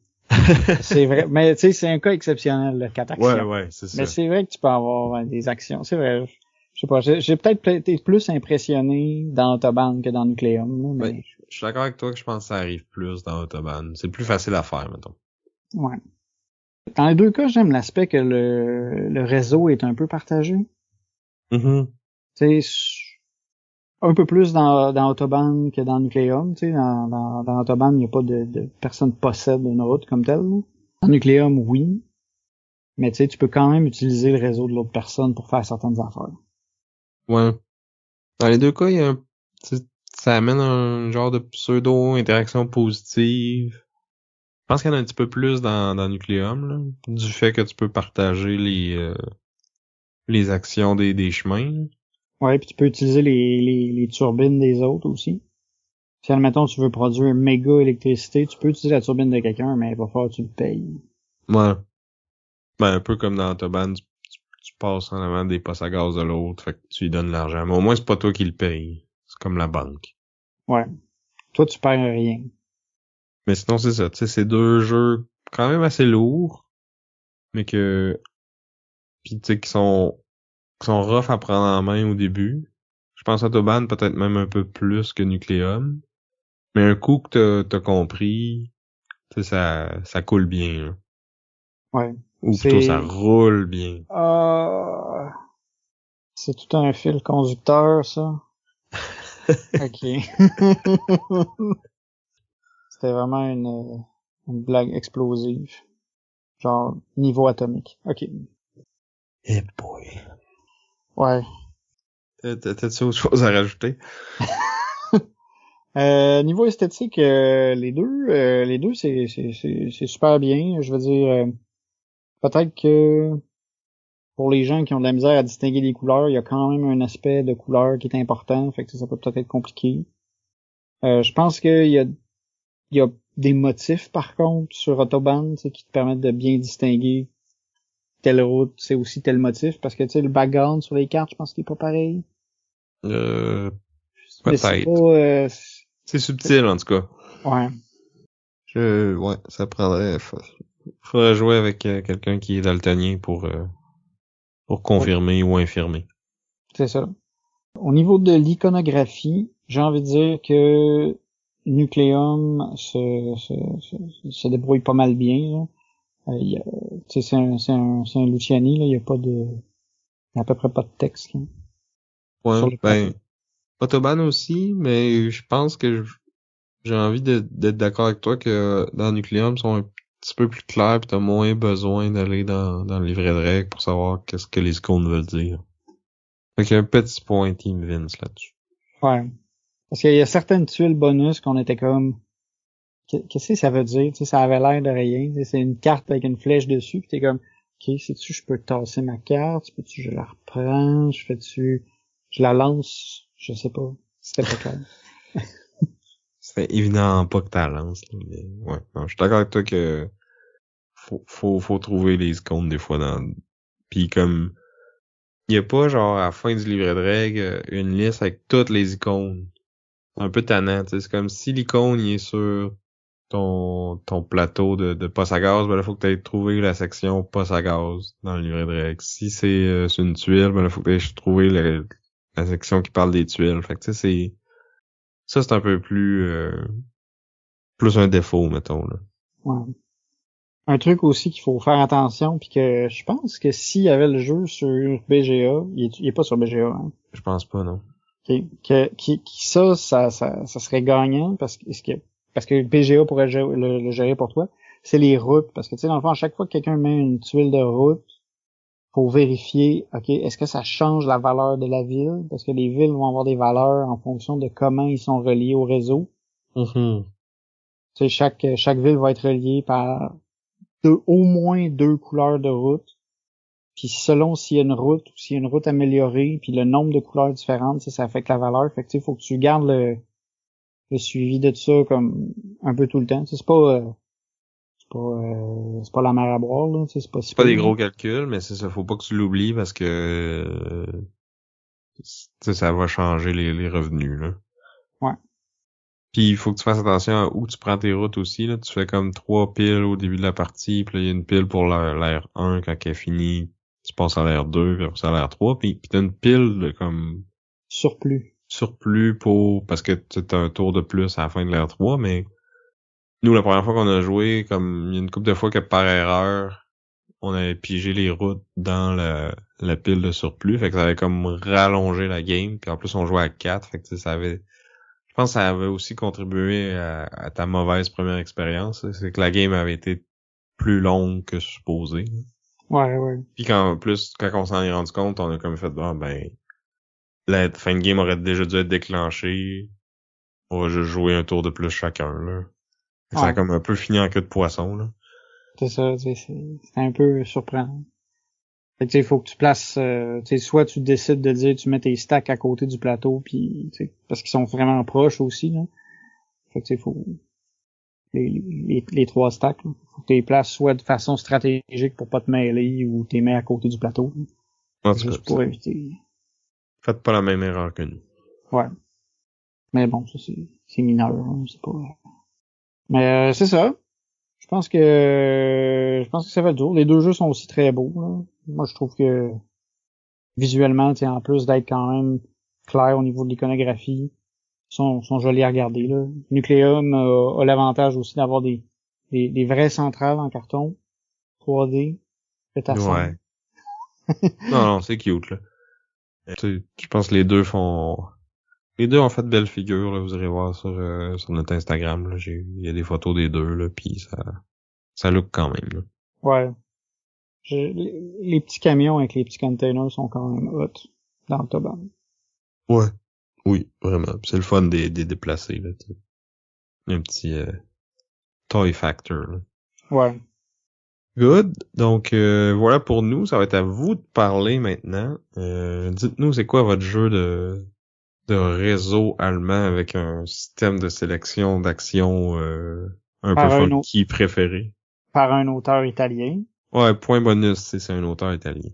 C'est vrai, mais tu sais, c'est un cas exceptionnel, le 4 actions. Ouais, c'est ça. Mais c'est vrai que tu peux avoir des actions. C'est vrai. Je sais pas, j'ai peut-être été plus impressionné dans Autobahn que dans Nucleum. Mais... Ouais, je suis d'accord avec toi que je pense que ça arrive plus dans Autobahn. C'est plus facile à faire, mettons. Ouais. Dans les deux cas, j'aime l'aspect que le réseau est un peu partagé. Mm-hmm. Tu sais, un peu plus dans Autobahn que dans Nucleum. Tu sais, dans Autobahn, il n'y a pas de personne possède une route comme telle. Là. Dans Nucleum, oui. Mais tu sais, tu peux quand même utiliser le réseau de l'autre personne pour faire certaines affaires. Ouais. Dans les deux cas, il y a ça amène un genre de pseudo-interaction positive. Je pense qu'il y en a un petit peu plus dans Nucleum, là, du fait que tu peux partager les actions des chemins. Ouais, puis tu peux utiliser les turbines des autres aussi. Si, admettons, tu veux produire une méga électricité, tu peux utiliser la turbine de quelqu'un, mais il va falloir que tu le payes. Ouais. Ben, un peu comme dans Autobahn, tu passes en avant des postes à gaz de l'autre, fait que tu lui donnes l'argent. Mais au moins, c'est pas toi qui le paye. C'est comme la banque. Ouais. Toi, tu perds rien. Mais sinon, c'est ça. Tu sais, c'est deux jeux quand même assez lourds, mais puis tu sais, qui sont rough à prendre en main au début. Je pense Autobahn peut-être même un peu plus que Nucleum. Mais un coup que t'as compris, tu sais, ça coule bien, là. Ouais. Ou plutôt, ça roule bien. C'est tout un fil conducteur, ça. Ok. C'était vraiment une blague explosive. Genre, niveau atomique. Ok. Eh boy. Ouais. T'as-tu autre chose à rajouter? Niveau esthétique, les deux, c'est super bien. Je veux dire, peut-être que pour les gens qui ont de la misère à distinguer les couleurs, il y a quand même un aspect de couleur qui est important, fait que ça peut peut-être être compliqué. Je pense il y a des motifs par contre sur Autobahn, qui te permettent de bien distinguer telle route, c'est aussi tel motif, parce que tu sais le background sur les cartes, je pense qu'il est pas pareil. Mais c'est Peut-être. pas, C'est subtil, en tout cas. ouais. Ouais, ça prendrait, faudrait jouer avec quelqu'un qui est daltonien pour confirmer ou infirmer. C'est ça. Au niveau de l'iconographie, j'ai envie de dire que Nucleum se débrouille pas mal bien. C'est un Luciani, là, il y a à peu près pas de texte là, sur Ouais, le plateau. ben, Autobahn aussi, mais je pense que j'ai envie d'être d'accord avec toi que dans Nucleum, ils sont un petit peu plus clairs pis t'as moins besoin d'aller dans le livret de règles pour savoir qu'est-ce que les icônes veulent dire. Fait qu'il y a un petit point Team Vince là-dessus. Ouais. Parce qu'il y a certaines tuiles bonus qu'on était comme, qu'est-ce que ça veut dire? Tu sais, ça avait l'air de rien. Tu sais, c'est une carte avec une flèche dessus, pis t'es comme, ok, sais-tu, je peux tasser ma carte, je la reprends, je la lance, je sais pas. C'était pas clair. C'est évidemment pas que t'as la lance, là, mais ouais. Non, je suis d'accord avec toi que faut trouver les icônes des fois puis comme, il y a pas genre à la fin du livret de règles une liste avec toutes les icônes. Un peu tannant, tu sais, c'est comme si l'icône il est sur ton plateau de poste à gaz, ben là faut que tu ailles trouver la section poste à gaz dans le livret de règles. Si c'est sur une tuile, ben là faut que tu ailles trouver la section qui parle des tuiles. Fait que tu sais, c'est un peu plus un défaut, mettons là. Ouais. Un truc aussi qu'il faut faire attention, puis que je pense que s'il y avait le jeu sur BGA, il est pas sur BGA, hein. Je pense pas, non. Ça serait gagnant parce que BGA pourrait le gérer pour toi. C'est les routes, parce que tu sais, dans le fond, à chaque fois que quelqu'un met une tuile de route, faut vérifier, ok, est-ce que ça change la valeur de la ville? Parce que les villes vont avoir des valeurs en fonction de comment ils sont reliés au réseau. Mm-hmm. Tu sais, chaque ville va être reliée par au moins 2 couleurs de route. Puis selon s'il y a une route ou s'il y a une route améliorée, puis le nombre de couleurs différentes, ça affecte la valeur. Fait que tu sais, faut que tu gardes le suivi de tout ça comme un peu tout le temps. C'est pas la mer à boire, là. C'est pas des gros calculs, mais c'est ça, faut pas que tu l'oublies parce que ça va changer les revenus, là. Ouais. Puis il faut que tu fasses attention à où tu prends tes routes aussi, là. Tu fais comme 3 piles au début de la partie, puis là, il y a une pile pour l'air 1 quand elle est finie. Tu passes à l'air 2, puis après ça à l'air 3, puis t'as une pile de comme surplus parce que t'as un tour de plus à la fin de l'air 3, mais nous, la première fois qu'on a joué, comme il y a une couple de fois que par erreur, on avait pigé les routes dans la pile de surplus, fait que ça avait comme rallongé la game, puis en plus on jouait à 4, fait que ça avait... Je pense que ça avait aussi contribué à ta mauvaise première expérience. C'est que la game avait été plus longue que supposé. Ouais. Puis quand on s'en est rendu compte, on a comme fait, la fin de game aurait déjà dû être déclenchée. On va juste jouer un tour de plus chacun, là. Ouais. Ça a comme un peu fini en queue de poisson, là. C'est ça, c'est un peu surprenant. Fait que tu sais, il faut que tu places, soit tu décides de dire tu mets tes stacks à côté du plateau, puis parce qu'ils sont vraiment proches aussi, là. Fait que tu sais, faut les 3 stacks, là. Faut que tu les places soit de façon stratégique pour pas te mêler ou tu les mets à côté du plateau. En tout juste cas, pour éviter. Faites pas la même erreur que nous. Ouais. Mais bon, ça c'est mineur, hein, c'est pas. Mais c'est ça. Je pense que ça fait le tour. Les 2 jeux sont aussi très beaux, là. Moi, je trouve que visuellement, en plus d'être quand même clair au niveau de l'iconographie, sont jolis à regarder, là. Nucleum a l'avantage aussi d'avoir des vraies centrales en carton 3D. Ouais. non, c'est cute, là. Je pense que les deux ont fait de belles figures, là. Vous irez voir sur notre Instagram, là. Il y a des photos des deux, là, puis ça look quand même, là. Ouais. Les petits camions avec les petits containers sont quand même hot dans l'Autobahn. Ouais. Oui, vraiment. C'est le fun des déplacer, là. Un petit toy factor, là. Ouais. Good. Donc voilà pour nous. Ça va être à vous de parler maintenant. Dites-nous c'est quoi votre jeu de réseau allemand avec un système de sélection d'action un peu funky préféré. Par un auteur italien. Ouais, point bonus, c'est un auteur italien.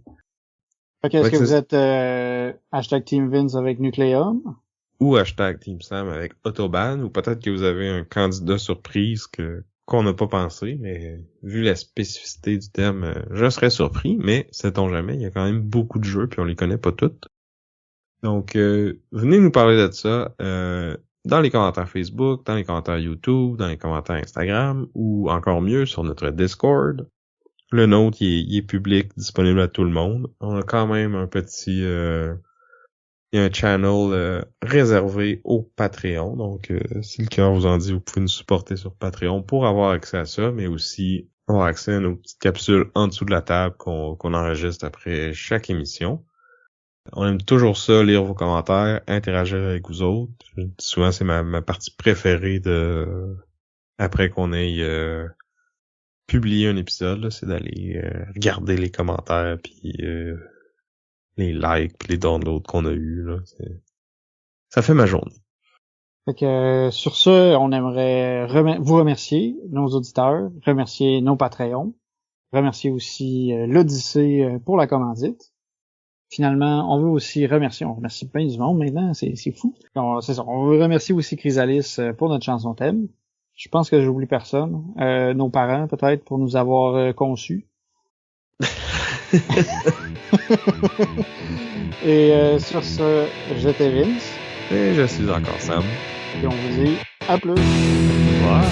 Ok, est-ce que vous êtes hashtag Team Vince avec Nucleum? Ou hashtag Team Sam avec Autobahn, ou peut-être que vous avez un candidat surprise qu'on n'a pas pensé, mais vu la spécificité du thème, je serais surpris, mais sait-on jamais, il y a quand même beaucoup de jeux, puis on les connaît pas toutes. Donc, venez nous parler de ça dans les commentaires Facebook, dans les commentaires YouTube, dans les commentaires Instagram, ou encore mieux, sur notre Discord. Le nôtre, il est public, disponible à tout le monde. On a quand même un petit... il y a un channel réservé au Patreon. Donc, si le cœur vous en dit, vous pouvez nous supporter sur Patreon pour avoir accès à ça, mais aussi avoir accès à nos petites capsules en dessous de la table qu'on enregistre après chaque émission. On aime toujours ça, lire vos commentaires, interagir avec vous autres. Souvent, c'est ma partie préférée après qu'on ait publié un épisode, là, c'est d'aller regarder les commentaires puis les likes puis les downloads qu'on a eu là, ça fait ma journée. Fait que sur ce, on aimerait vous remercier, nos auditeurs, remercier nos Patreons, remercier aussi l'Odyssée pour la commandite. Finalement, on remercie plein du monde maintenant, c'est fou. C'est ça, on veut remercier aussi Chrysalis pour notre chanson thème. Je pense que j'oublie personne. Nos parents, peut-être, pour nous avoir conçus. Et sur ce, j'étais Vince. Et je suis encore Sam. Et on vous dit à plus. Bye.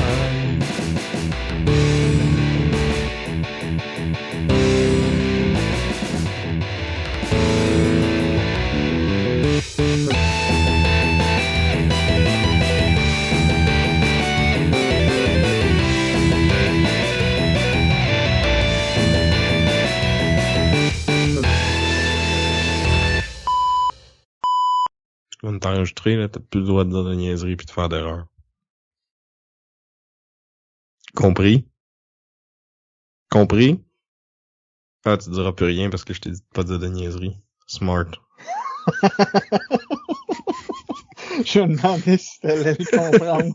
enregistré, là, t'as plus le droit de dire de niaiseries puis de faire d'erreurs. Compris? Compris? Ah, tu diras plus rien parce que je t'ai dit de pas dire de niaiseries. Smart. Je me demandais si t'allais le comprendre.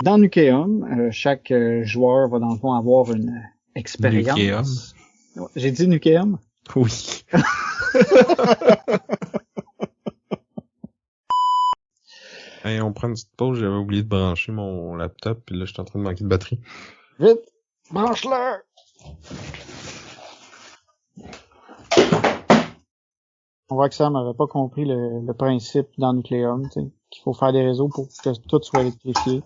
Dans Nukeum, chaque joueur va dans le fond avoir une expérience. Nukeum? J'ai dit Nukeum? Oui. Hey, on prend une petite pause, j'avais oublié de brancher mon laptop, puis là, je suis en train de manquer de batterie. Vite! Branche-le! On voit que Sam n'avait pas compris le principe dans Nucleum, tu sais, qu'il faut faire des réseaux pour que tout soit électrifié.